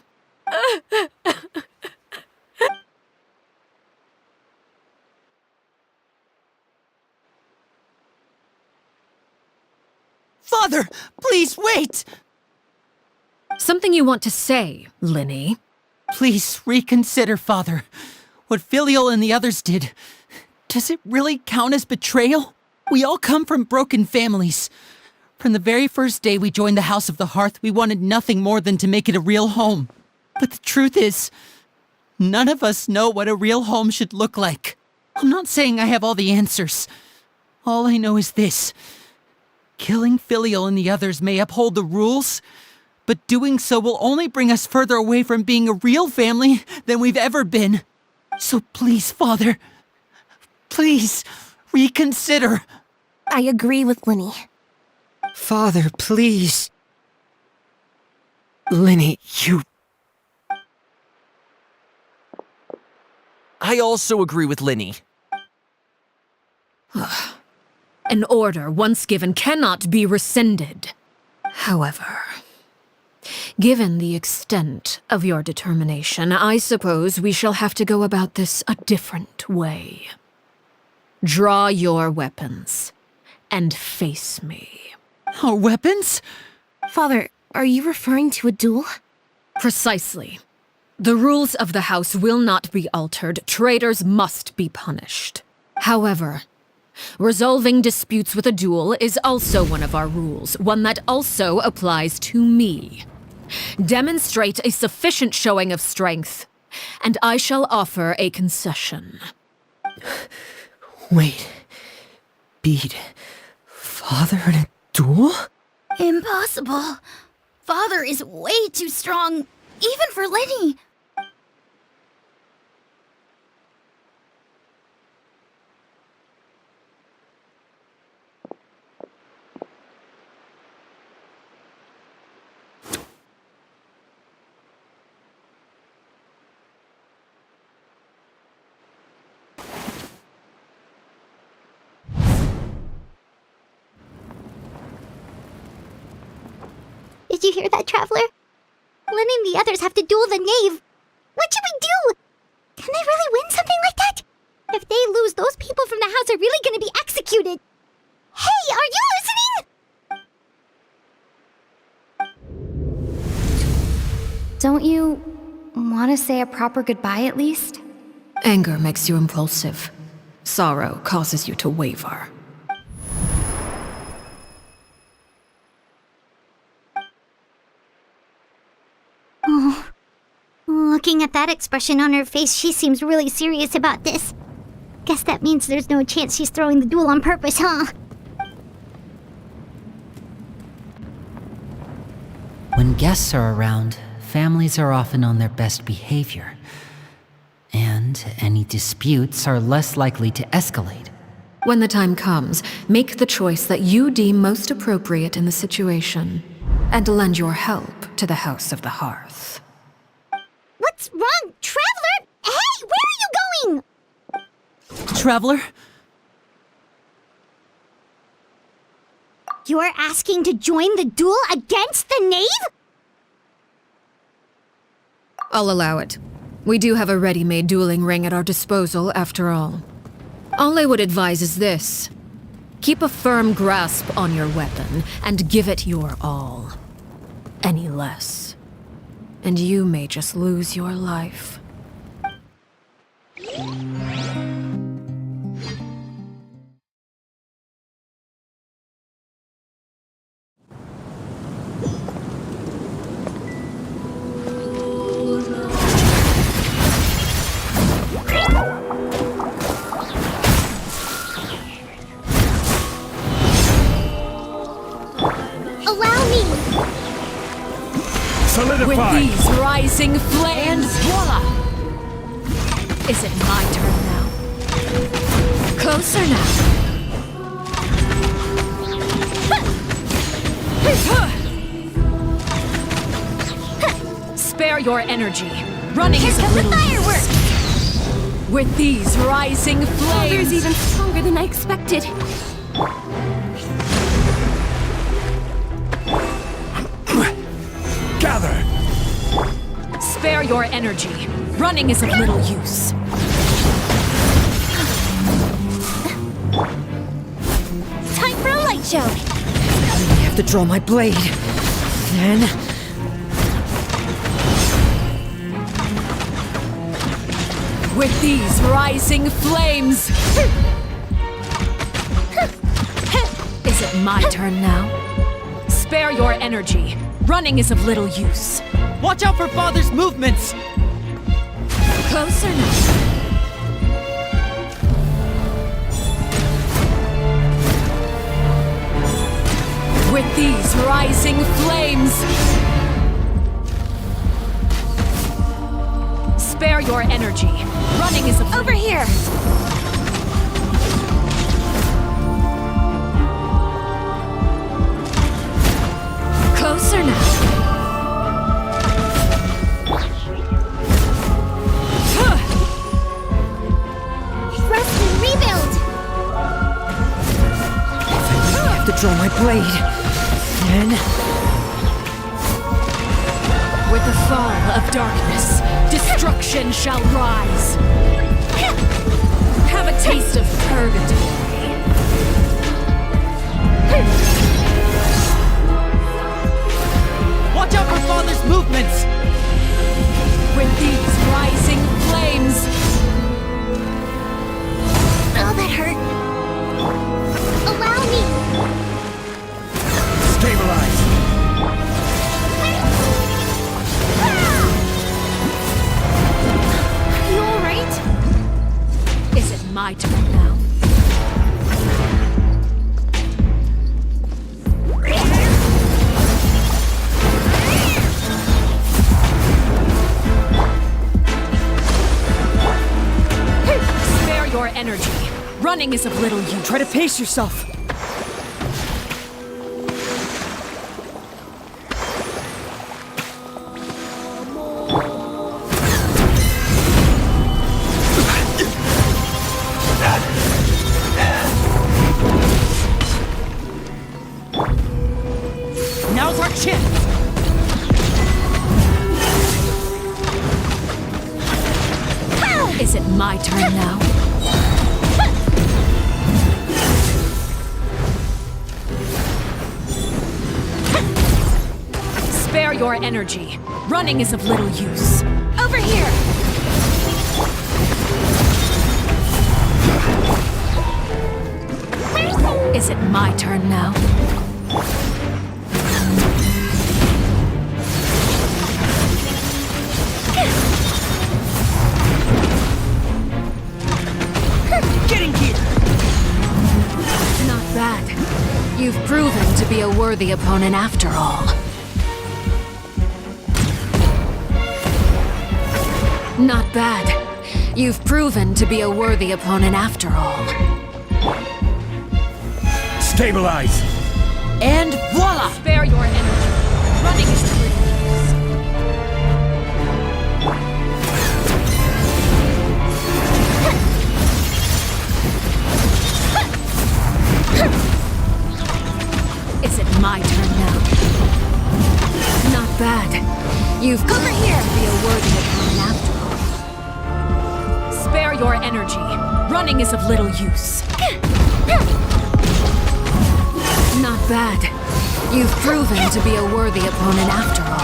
Father, please wait! Something you want to say, Linny? Please reconsider, Father. What Filial and the others did, does it really count as betrayal? We all come from broken families. From the very first day we joined the House of the Hearth, we wanted nothing more than to make it a real home. But the truth is, none of us know what a real home should look like. I'm not saying I have all the answers. All I know is this. Killing Filial and the others may uphold the rules, but doing so will only bring us further away from being a real family than we've ever been. So please, Father, please reconsider. I agree with Linny. Father, please. Linny, you... I also agree with Linny. An order once given cannot be rescinded. However, given the extent of your determination, I suppose we shall have to go about this a different way. Draw your weapons and face me. Our weapons? Father, are you referring to a duel? Precisely. The rules of the house will not be altered. Traitors must be punished. However, resolving disputes with a duel is also one of our rules, one that also applies to me. Demonstrate a sufficient showing of strength, and I shall offer a concession. Wait. Beat Father in a duel? Impossible. Father is way too strong, even for Lenny. Did you hear that, Traveler? Lenny and the others have to duel the Knave. What should we do? Can they really win something like that? If they lose, those people from the house are really gonna be executed. Hey, are you listening? Don't you want to say a proper goodbye at least? Anger makes you impulsive. Sorrow causes you to waver. Oh, looking at that expression on her face, she seems really serious about this. Guess that means there's no chance she's throwing the duel on purpose, huh? When guests are around, families are often on their best behavior. And any disputes are less likely to escalate. When the time comes, make the choice that you deem most appropriate in the situation, and lend your help to the House of the Hearth. What's wrong, Traveler? Hey, where are you going? Traveler? You're asking to join the duel against the Knave? I'll allow it. We do have a ready-made dueling ring at our disposal, after all. All I would advise is this. Keep a firm grasp on your weapon, and give it your all. Any less, and you may just lose your life. With these rising flames, voila! Is it my turn now? Closer now. Spare your energy. Running is a little fireworks! With these rising flames. Father's even stronger than I expected. Gather! Spare your energy. Running is of little use. Time for a light show! I have to draw my blade. Then... With these rising flames. Is it my turn now? Spare your energy. Running is of little use. Watch out for Father's movements! Closer now. With these rising flames. Spare your energy. Running is of Over here! Closer now. Rest and rebuild! begin. With the fall of darkness, destruction shall rise. Have a taste of purgatory. Watch out for Father's movements! With these rising flames, Oh, that hurt. Allow me. Stabilize. are you alright? Is it my turn now? Spare your energy. Running is of little use. Try to pace yourself. Now's our chance! Is it my turn now? Spare your energy. Running is of little use. Over here! Is it my turn now? Getting here! Not bad. You've proven to be a worthy opponent after all. Not bad. You've proven to be a worthy opponent after all. Stabilize. And voila! Spare your energy. Running is of little use. Is it my turn now? Not bad. You've come here to be a worthy opponent after all. Spare your energy. Running is of little use. Not bad. You've proven to be a worthy opponent after all.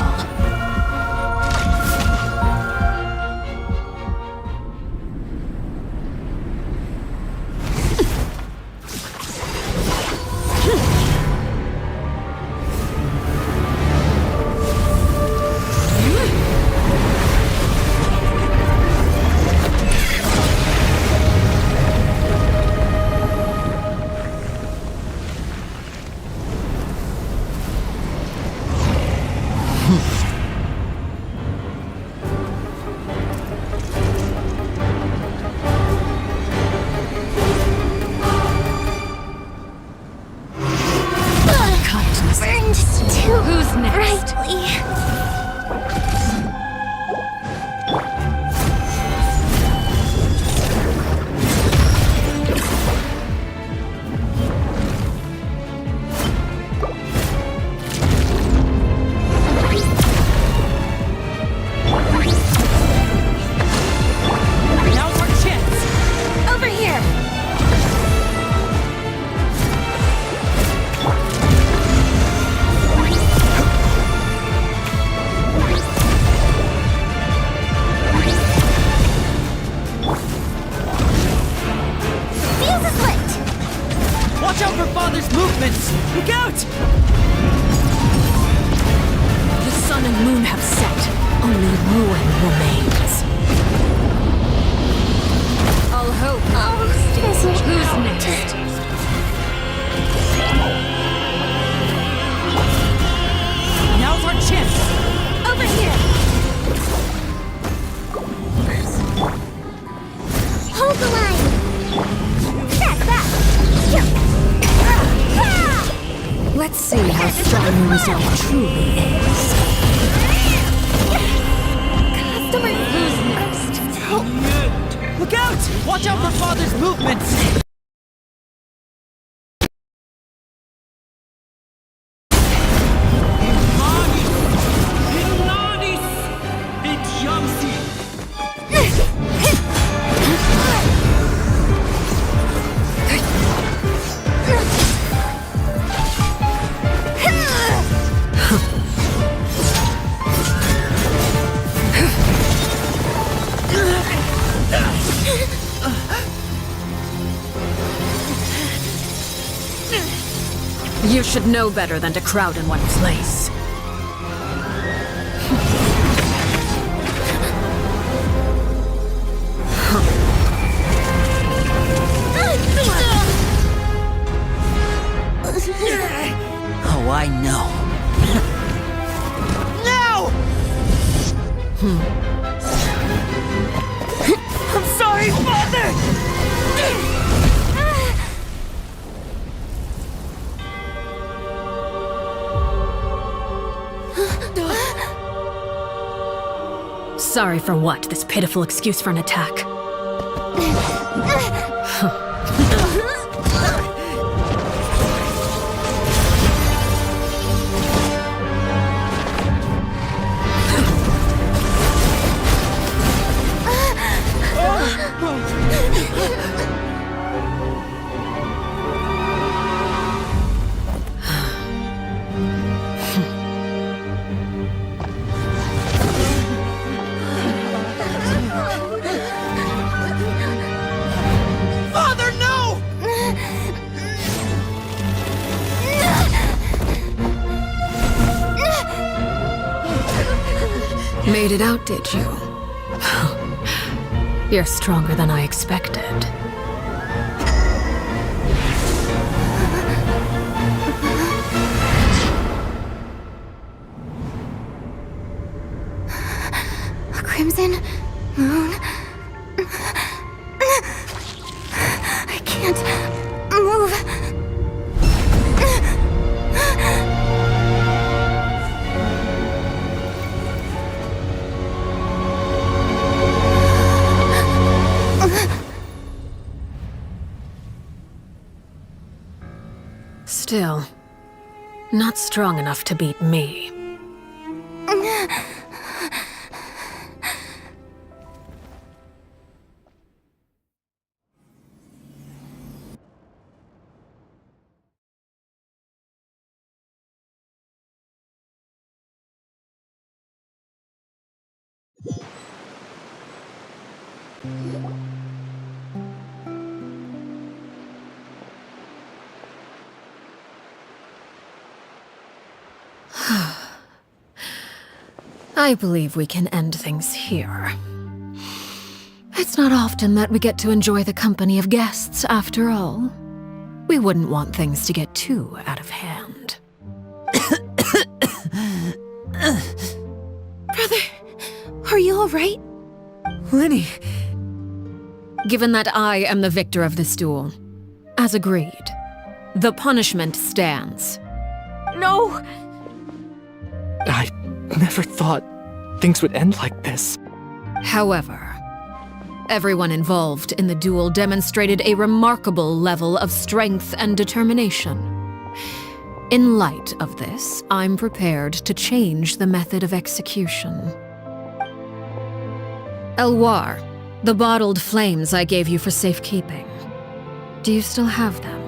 Who's next? Now's our chance! Over here! Fuse is lit. Watch out for Father's movements! Look out! The sun and moon have set. Only ruin remains. All hope. Oh, this is Who's next? Now's our chance! Over here! Hold the line. That's that. Let's see how strong your resolve truly is. Customer first. Help. Look out! Watch out for Father's movements! should know better than to crowd in one place. Oh, I know. I'm sorry, Father! Sorry for what? This pitiful excuse for an attack. Father, no! Made it out, did you? You're stronger than I expected. A crimson moon. I can't move. Still, not strong enough to beat me. I believe we can end things here. It's not often that we get to enjoy the company of guests, after all. We wouldn't want things to get too out of hand. Brother, are you alright? Lenny, Given that I am the victor of this duel, as agreed, the punishment stands. No! I never thought things would end like this. However, everyone involved in the duel demonstrated a remarkable level of strength and determination. In light of this, I'm prepared to change the method of execution. Elwar, the bottled flames I gave you for safekeeping. Do you still have them?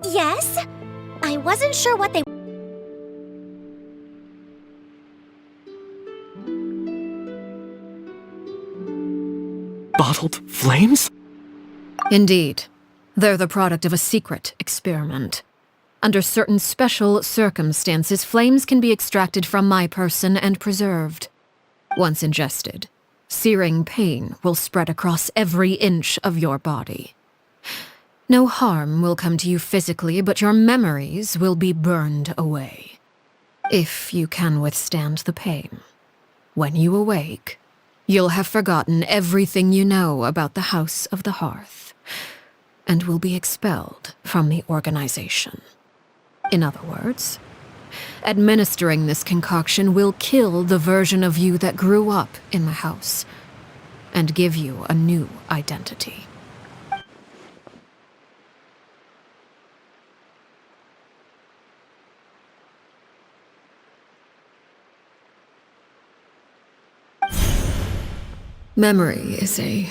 Yes? I wasn't sure what they... Bottled flames? Indeed. They're the product of a secret experiment. Under certain special circumstances, flames can be extracted from my person and preserved. Once ingested, searing pain will spread across every inch of your body. No harm will come to you physically, but your memories will be burned away. If you can withstand the pain. When you awake, you'll have forgotten everything you know about the House of the Hearth, and will be expelled from the organization. In other words, administering this concoction will kill the version of you that grew up in the house, and give you a new identity. Memory is a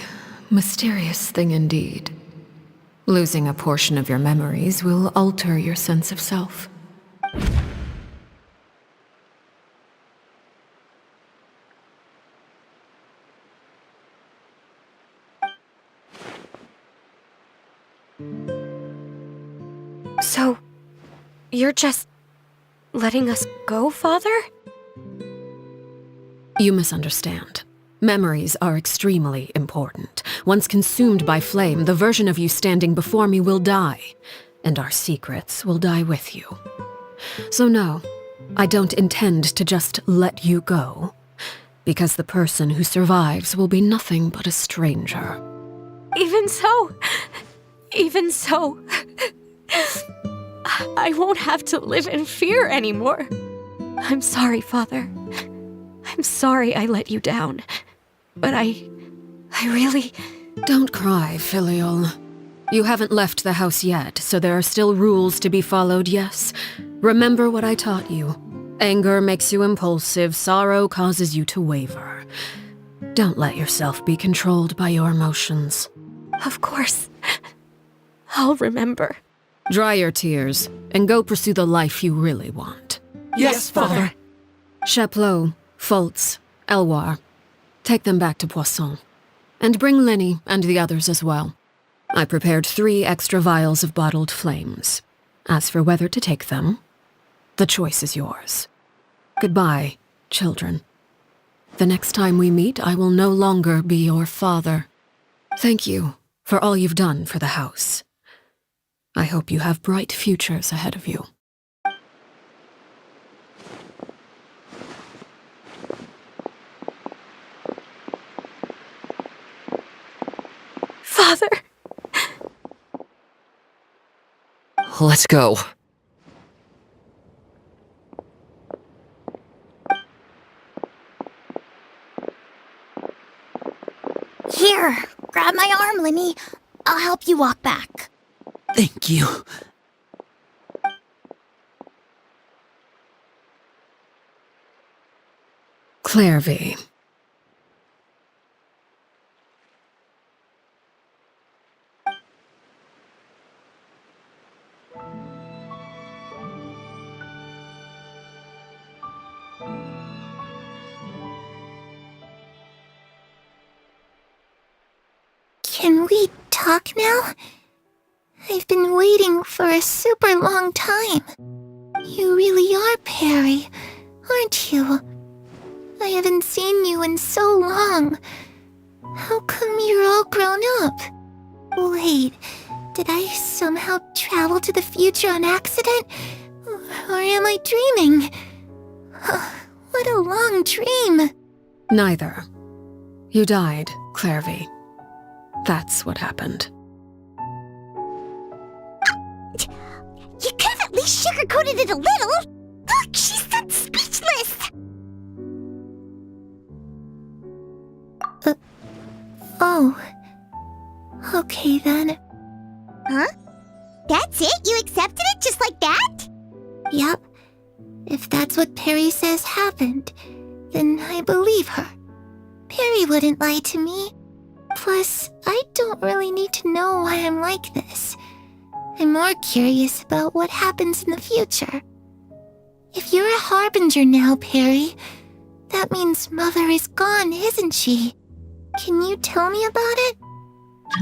mysterious thing indeed. Losing a portion of your memories will alter your sense of self. So, You're just letting us go, Father? You misunderstand. Memories are extremely important. Once consumed by flame, the version of you standing before me will die, and our secrets will die with you. So no, I don't intend to just let you go, because the person who survives will be nothing but a stranger. Even so, I won't have to live in fear anymore. I'm sorry, Father. I'm sorry I let you down. But I really... Don't cry, Filial. You haven't left the house yet, so there are still rules to be followed, yes? Remember what I taught you. Anger makes you impulsive, sorrow causes you to waver. Don't let yourself be controlled by your emotions. Of course. I'll remember. Dry your tears, and go pursue the life you really want. Yes, Father. Chaplot, Foltz, Elwar, take them back to Poisson. And bring Lenny and the others as well. I prepared 3 extra vials of bottled flames. As for whether to take them, the choice is yours. Goodbye, children. The next time we meet, I will no longer be your father. Thank you for all you've done for the house. I hope you have bright futures ahead of you. Father! Let's go. Here, grab my arm, Lenny. I'll help you walk back. Thank you. Clairvy. Can we talk now? I've been waiting for a super long time. You really are Perry, aren't you? I haven't seen you in so long. How come you're all grown up? Wait, did I somehow travel to the future on accident? Or am I dreaming? What a long dream. Neither. You died, Clairvy. That's what happened. You could have at least sugarcoated it a little. Look, she's so speechless. Oh. Okay then. Huh? That's it? You accepted it just like that? Yep. If that's what Perry says happened, then I believe her. Perry wouldn't lie to me. Plus, I don't really need to know why I'm like this. I'm more curious about what happens in the future. If you're a harbinger now, Perry, that means Mother is gone, isn't she? Can you tell me about it?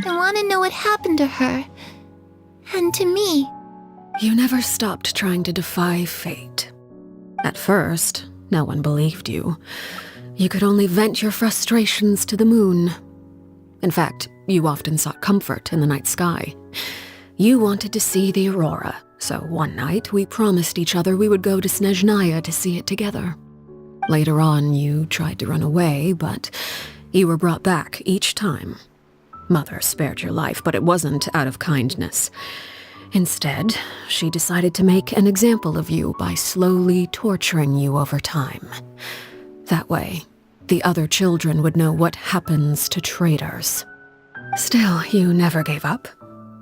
I want to know what happened to her. And to me. You never stopped trying to defy fate. At first, no one believed you. You could only vent your frustrations to the moon. In fact, you often sought comfort in the night sky. You wanted to see the aurora, so one night we promised each other we would go to Snezhnaya to see it together. Later on, you tried to run away, but you were brought back each time. Mother spared your life, but it wasn't out of kindness. Instead, she decided to make an example of you by slowly torturing you over time. That way, the other children would know what happens to traitors. Still, you never gave up.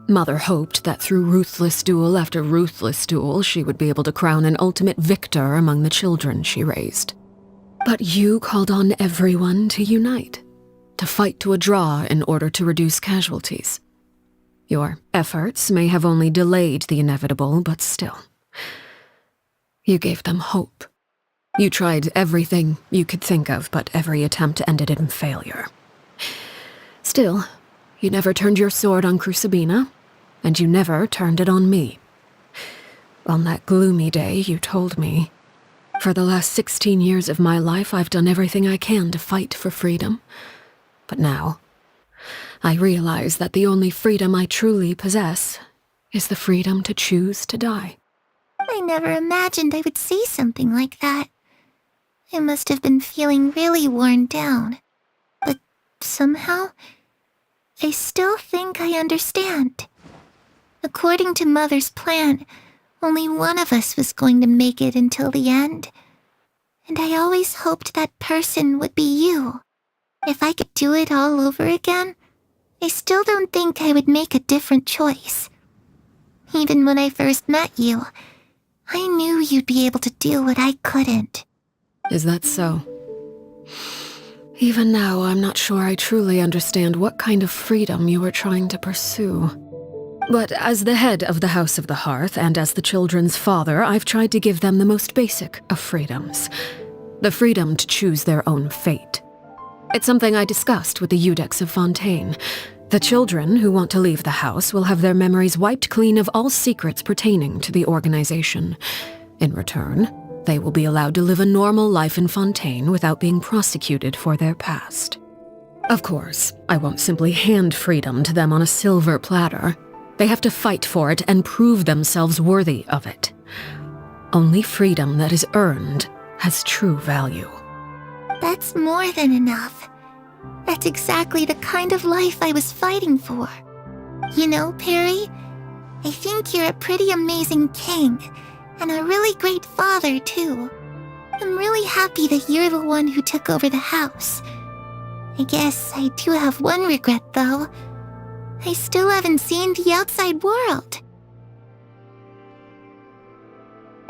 Mother hoped that through ruthless duel after ruthless duel, she would be able to crown an ultimate victor among the children she raised. But you called on everyone to unite, to fight to a draw in order to reduce casualties. Your efforts may have only delayed the inevitable, but still. You gave them hope. You tried everything you could think of, but every attempt ended in failure. Still, you never turned your sword on Crucibina, and you never turned it on me. On that gloomy day, you told me. For the last 16 years of my life, I've done everything I can to fight for freedom. But now, I realize that the only freedom I truly possess is the freedom to choose to die. I never imagined I would say something like that. I must have been feeling really worn down. But somehow, I still think I understand. According to Mother's plan, only one of us was going to make it until the end. And I always hoped that person would be you. If I could do it all over again, I still don't think I would make a different choice. Even when I first met you, I knew you'd be able to do what I couldn't. Is that so? Even now, I'm not sure I truly understand what kind of freedom you are trying to pursue. But as the head of the House of the Hearth and as the children's father, I've tried to give them the most basic of freedoms. The freedom to choose their own fate. It's something I discussed with the Eudex of Fontaine. The children who want to leave the house will have their memories wiped clean of all secrets pertaining to the organization. In return, they will be allowed to live a normal life in Fontaine without being prosecuted for their past. Of course, I won't simply hand freedom to them on a silver platter. They have to fight for it and prove themselves worthy of it. Only freedom that is earned has true value. That's more than enough. That's exactly the kind of life I was fighting for. You know, Perry, I think you're a pretty amazing king, and a really great father, too. I'm really happy that you're the one who took over the house. I guess I do have one regret, though. I still haven't seen the outside world.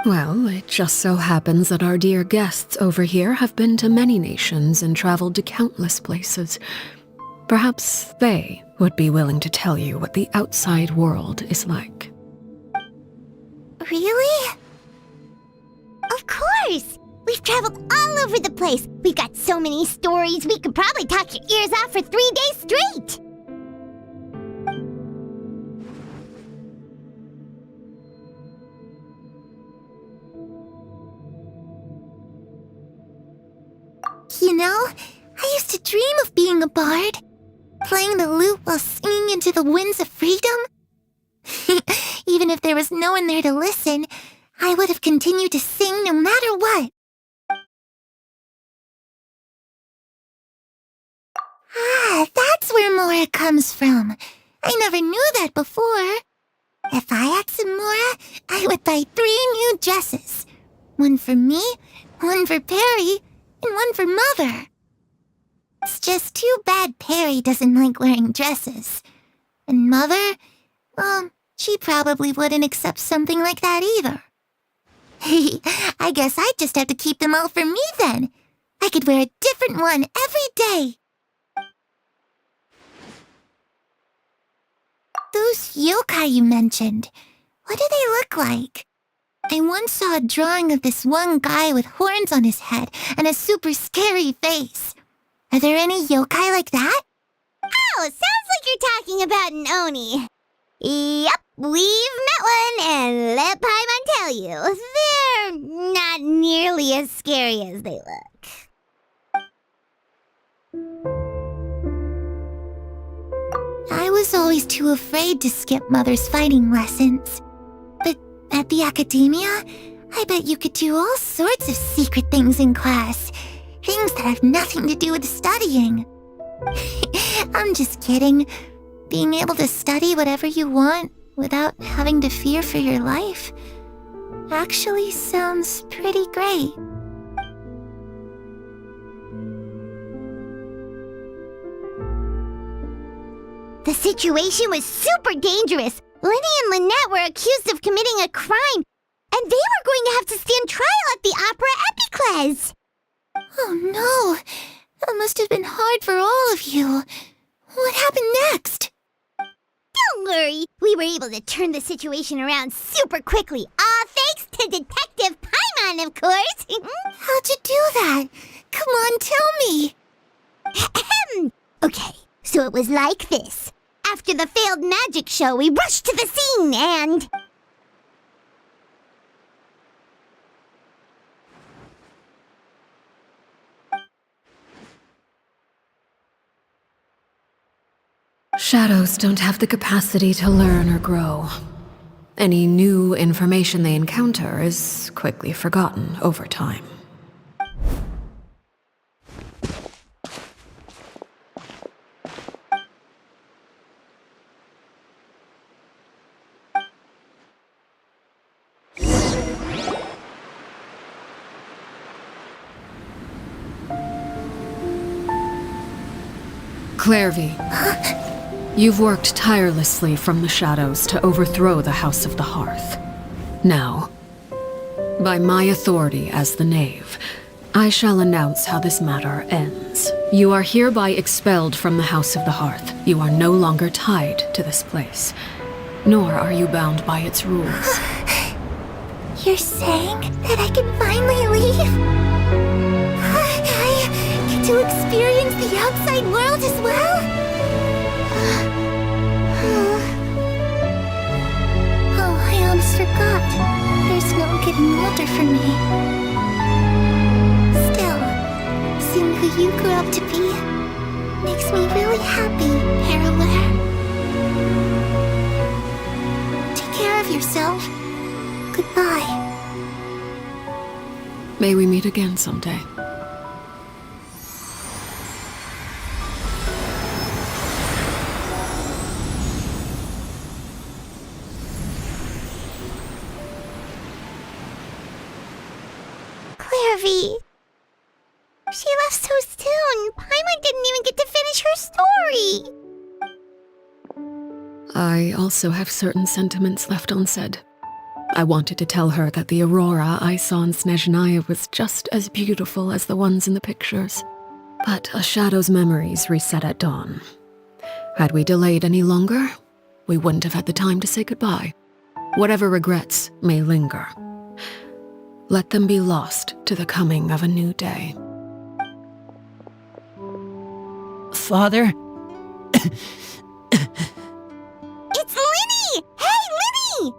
Well, it just so happens that our dear guests over here have been to many nations and traveled to countless places. Perhaps they would be willing to tell you what the outside world is like. Really? Of course! We've traveled all over the place. We've got so many stories, we could probably talk your ears off for 3 days straight. You know, I used to dream of being a bard. Playing the lute while singing into the winds of freedom. Even if there was no one there to listen, I would have continued to sing no matter what. Ah, that's where Mora comes from. I never knew that before. If I had some Mora, I would buy 3 new dresses. One for me, one for Perry, and one for Mother. It's just too bad Perry doesn't like wearing dresses. And Mother, well, she probably wouldn't accept something like that either. I guess I'd just have to keep them all for me then. I could wear a different one every day. Those yokai you mentioned, what do they look like? I once saw a drawing of this one guy with horns on his head and a super scary face. Are there any yokai like that? Oh, sounds like you're talking about an Oni. Yep, we've met one, and let Paimon tell you, they're not nearly as scary as they look. I was always too afraid to skip Mother's fighting lessons. But at the academia, I bet you could do all sorts of secret things in class. Things that have nothing to do with studying. I'm just kidding. Being able to study whatever you want without having to fear for your life actually sounds pretty great. The situation was super dangerous. Lenny and Lynette were accused of committing a crime, and they were going to have to stand trial at the Opera Epicles. Oh no! That must have been hard for all of you. What happened next? Don't worry, we were able to turn the situation around super quickly, all thanks to Detective Paimon, of course. How'd you do that? Come on, tell me. Okay, so it was like this. After the failed magic show, we rushed to the scene and... Shadows don't have the capacity to learn or grow. Any new information they encounter is quickly forgotten over time. Clairvy, you've worked tirelessly from the shadows to overthrow the House of the Hearth. Now, by my authority as the Knave, I shall announce how this matter ends. You are hereby expelled from the House of the Hearth. You are no longer tied to this place, nor are you bound by its rules. You're saying that I can finally leave? I get to experience the outside world as well? Oh, I almost forgot. There's no getting older for me. Still, seeing who you grew up to be makes me really happy, Parallel. Take care of yourself. Goodbye. May we meet again someday. Clairvy. She left so soon. Paimon didn't even get to finish her story. I also have certain sentiments left unsaid. I wanted to tell her that the aurora I saw in Snezhnaya was just as beautiful as the ones in the pictures. But a shadow's memories reset at dawn. Had we delayed any longer, we wouldn't have had the time to say goodbye. Whatever regrets may linger, let them be lost to the coming of a new day. Father? It's Linny! Hey, Linny!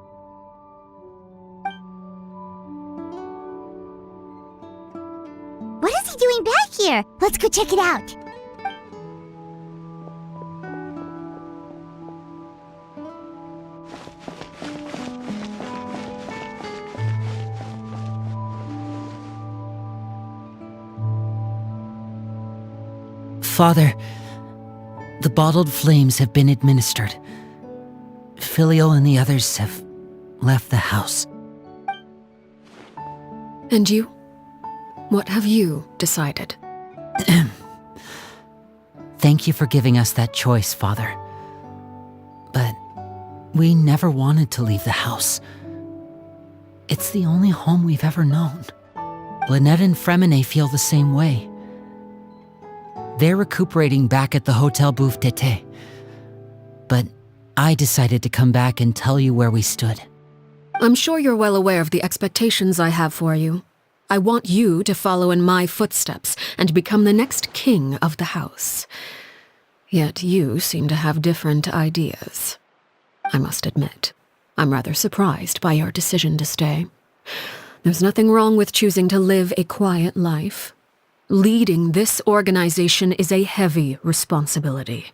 What is he doing back here? Let's go check it out. Father, the bottled flames have been administered. Filial and the others have left the house. And you? What have you decided? Thank you for giving us that choice, Father. But we never wanted to leave the house. It's the only home we've ever known. Lynette and Fremine feel the same way. They're recuperating back at the Hotel Bouffe d'été. But I decided to come back and tell you where we stood. I'm sure you're well aware of the expectations I have for you. I want you to follow in my footsteps and become the next king of the house. Yet you seem to have different ideas. I must admit, I'm rather surprised by your decision to stay. There's nothing wrong with choosing to live a quiet life. Leading this organization is a heavy responsibility,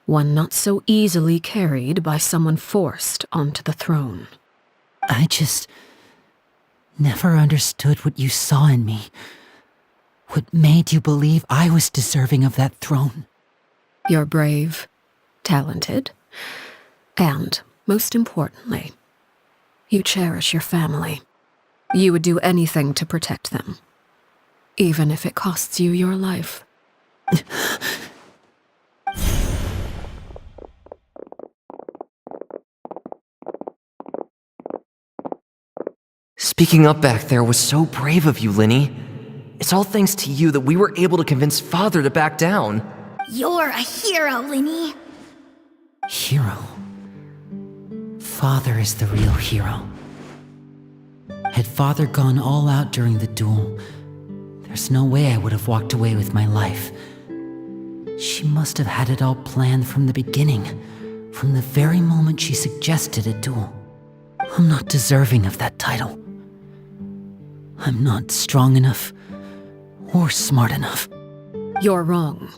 one not so easily carried by someone forced onto the throne. I just never understood what you saw in me. What made you believe I was deserving of that throne? You're brave, talented, and, most importantly, you cherish your family. You would do anything to protect them, even if it costs you your life. Speaking up back there was so brave of you, Linny. It's all thanks to you that we were able to convince Father to back down. You're a hero, Linny. Hero? Father is the real hero. Had Father gone all out during the duel, there's no way I would have walked away with my life. She must have had it all planned from the beginning, from the very moment she suggested a duel. I'm not deserving of that title. I'm not strong enough or smart enough. You're wrong.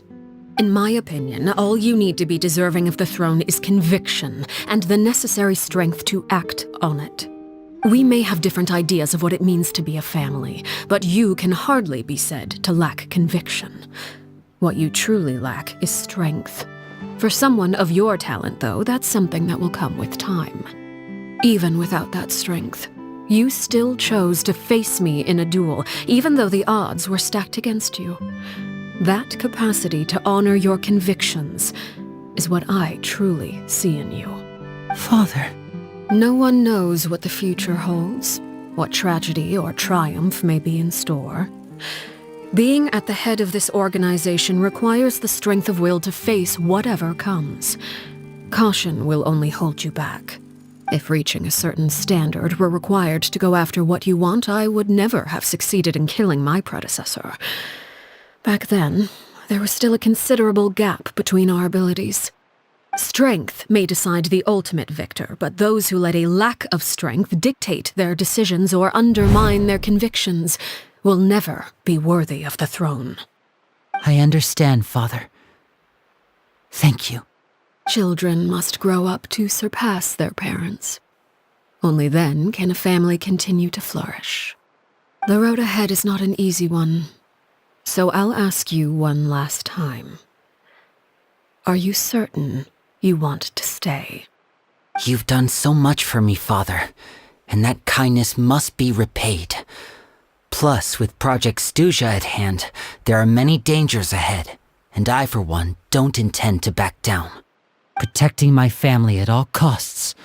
In my opinion, all you need to be deserving of the throne is conviction and the necessary strength to act on it. We may have different ideas of what it means to be a family, but you can hardly be said to lack conviction. What you truly lack is strength. For someone of your talent, though, that's something that will come with time. Even without that strength, you still chose to face me in a duel, even though the odds were stacked against you. That capacity to honor your convictions is what I truly see in you. Father. No one knows what the future holds, what tragedy or triumph may be in store. Being at the head of this organization requires the strength of will to face whatever comes. Caution will only hold you back. If reaching a certain standard were required to go after what you want, I would never have succeeded in killing my predecessor. Back then, there was still a considerable gap between our abilities. Strength may decide the ultimate victor, but those who let a lack of strength dictate their decisions or undermine their convictions will never be worthy of the throne. I understand, Father. Thank you. Children must grow up to surpass their parents. Only then can a family continue to flourish. The road ahead is not an easy one, so I'll ask you one last time. Are you certain you want to stay? You've done so much for me, Father, and that kindness must be repaid. Plus, with Project Stuja at hand, there are many dangers ahead, and I, for one, don't intend to back down. Protecting my family at all costs.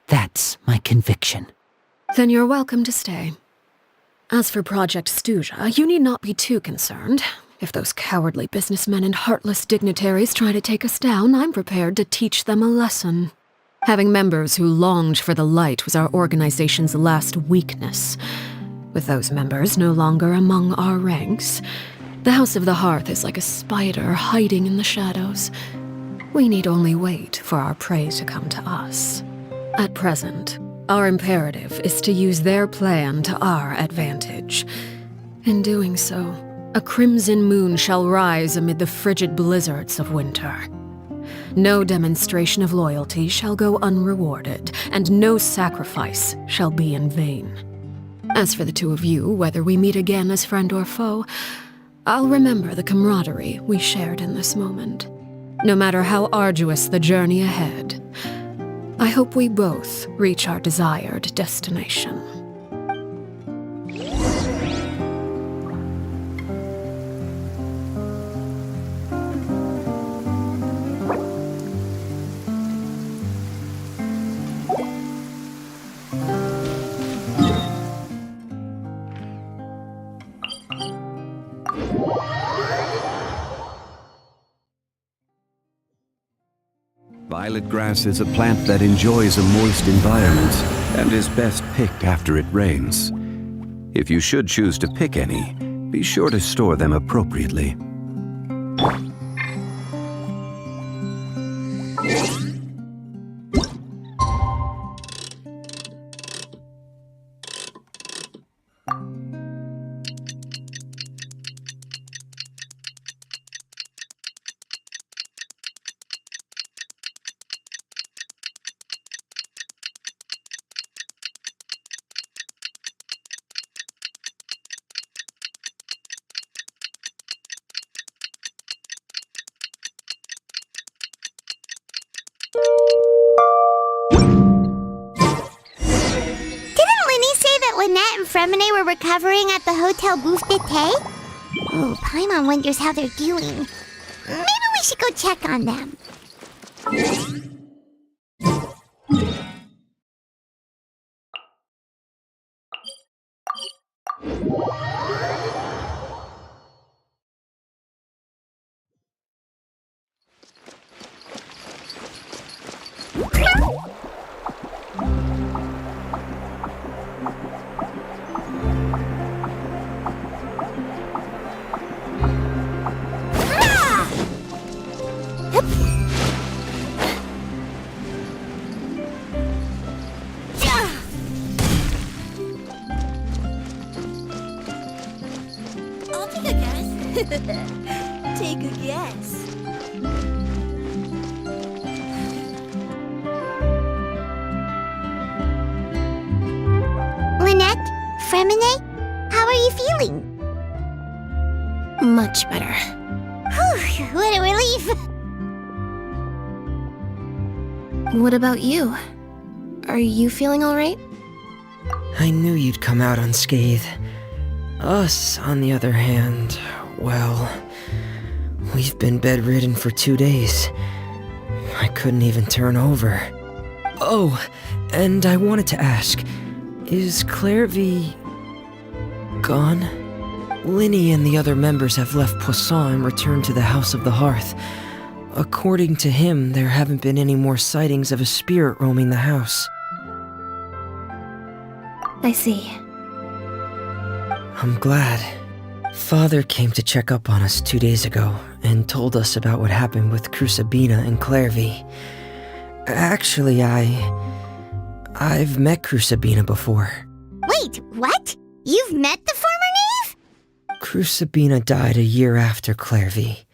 That's my conviction. Then you're welcome to stay. As for Project Stuja, you need not be too concerned. If those cowardly businessmen and heartless dignitaries try to take us down, I'm prepared to teach them a lesson. Having members who longed for the light was our organization's last weakness. With those members no longer among our ranks, the House of the Hearth is like a spider hiding in the shadows. We need only wait for our prey to come to us. At present, our imperative is to use their plan to our advantage. In doing so, a crimson moon shall rise amid the frigid blizzards of winter. No demonstration of loyalty shall go unrewarded, and no sacrifice shall be in vain. As for the two of you, whether we meet again as friend or foe, I'll remember the camaraderie we shared in this moment. No matter how arduous the journey ahead, I hope we both reach our desired destination. Violet grass is a plant that enjoys a moist environment and is best picked after it rains. If you should choose to pick any, be sure to store them appropriately. Lynette and Fremine were recovering at the Hotel Bouffe d'été? Oh, Paimon wonders how they're doing. Maybe we should go check on them. Take a guess. Lynette? Fremine? How are you feeling? Much better. Whew, what a relief! What about you? Are you feeling alright? I knew you'd come out unscathed. Us, on the other hand, well, we've been bedridden for 2 days. I couldn't even turn over. Oh, and I wanted to ask, is Clairvy gone? Linny and the other members have left Poisson and returned to the House of the Hearth. According to him, there haven't been any more sightings of a spirit roaming the house. I see. I'm glad. Father came to check up on us 2 days ago and told us about what happened with Crucibina and Clairvy. Actually, I've met Crucibina before. Wait, what? You've met the former knave? Crucibina died a year after Clairvy.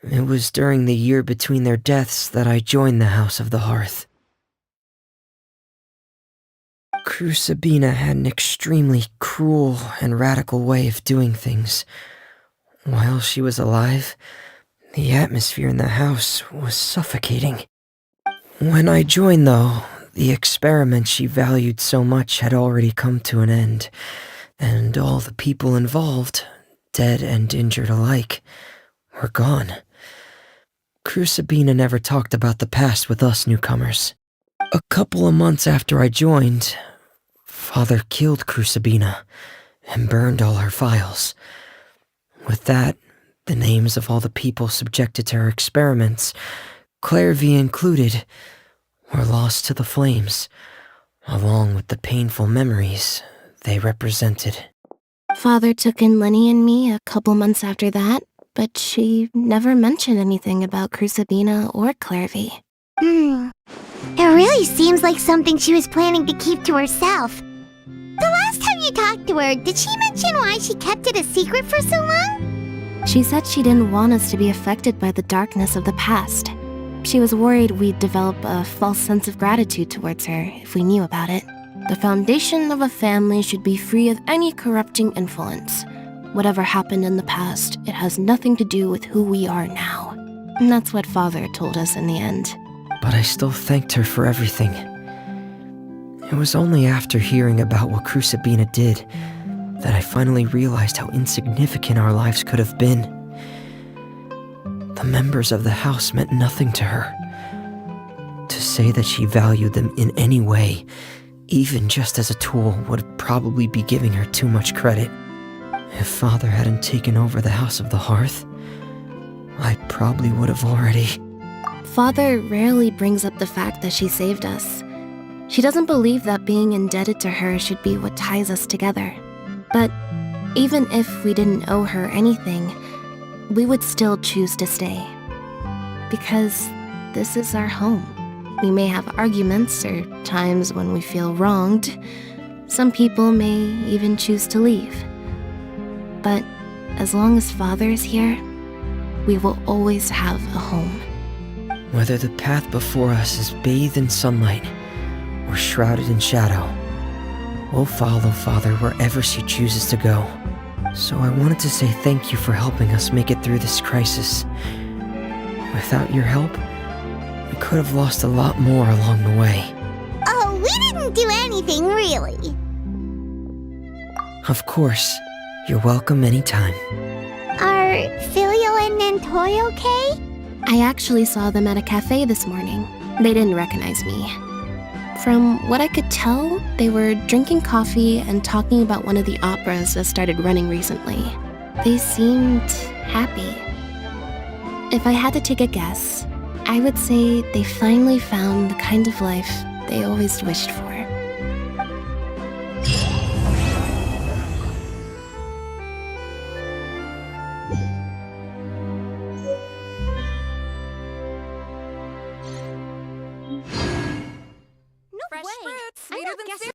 It was during the year between their deaths that I joined the House of the Hearth. Crucibina had an extremely cruel and radical way of doing things. While she was alive, the atmosphere in the house was suffocating. When I joined, though, the experiment she valued so much had already come to an end, and all the people involved, dead and injured alike, were gone. Crucibina never talked about the past with us newcomers. A couple of months after I joined, Father killed Crucibina and burned all her files. With that, the names of all the people subjected to her experiments, Clairvy included, were lost to the flames, along with the painful memories they represented. Father took in Lenny and me a couple months after that, but she never mentioned anything about Crucibina or Clairvy. It really seems like something she was planning to keep to herself. The last time you talked to her, did she mention why she kept it a secret for so long? She said she didn't want us to be affected by the darkness of the past. She was worried we'd develop a false sense of gratitude towards her if we knew about it. The foundation of a family should be free of any corrupting influence. Whatever happened in the past, it has nothing to do with who we are now. And that's what Father told us in the end. But I still thanked her for everything. It was only after hearing about what Crucibina did that I finally realized how insignificant our lives could have been. The members of the house meant nothing to her. To say that she valued them in any way, even just as a tool, would probably be giving her too much credit. If Father hadn't taken over the House of the Hearth, I probably would have already... Father rarely brings up the fact that she saved us. She doesn't believe that being indebted to her should be what ties us together. But even if we didn't owe her anything, we would still choose to stay. Because this is our home. We may have arguments or times when we feel wronged. Some people may even choose to leave. But as long as Father is here, we will always have a home. Whether the path before us is bathed in sunlight or shrouded in shadow, we'll follow Father wherever she chooses to go. So I wanted to say thank you for helping us make it through this crisis. Without your help, we could have lost a lot more along the way. Oh, we didn't do anything, really. Of course. You're welcome anytime. Are Filial and Nantoy okay? I actually saw them at a cafe this morning. They didn't recognize me. From what I could tell, they were drinking coffee and talking about one of the operas that started running recently. They seemed happy. If I had to take a guess, I would say they finally found the kind of life they always wished for. Fresh fruit, sweeter than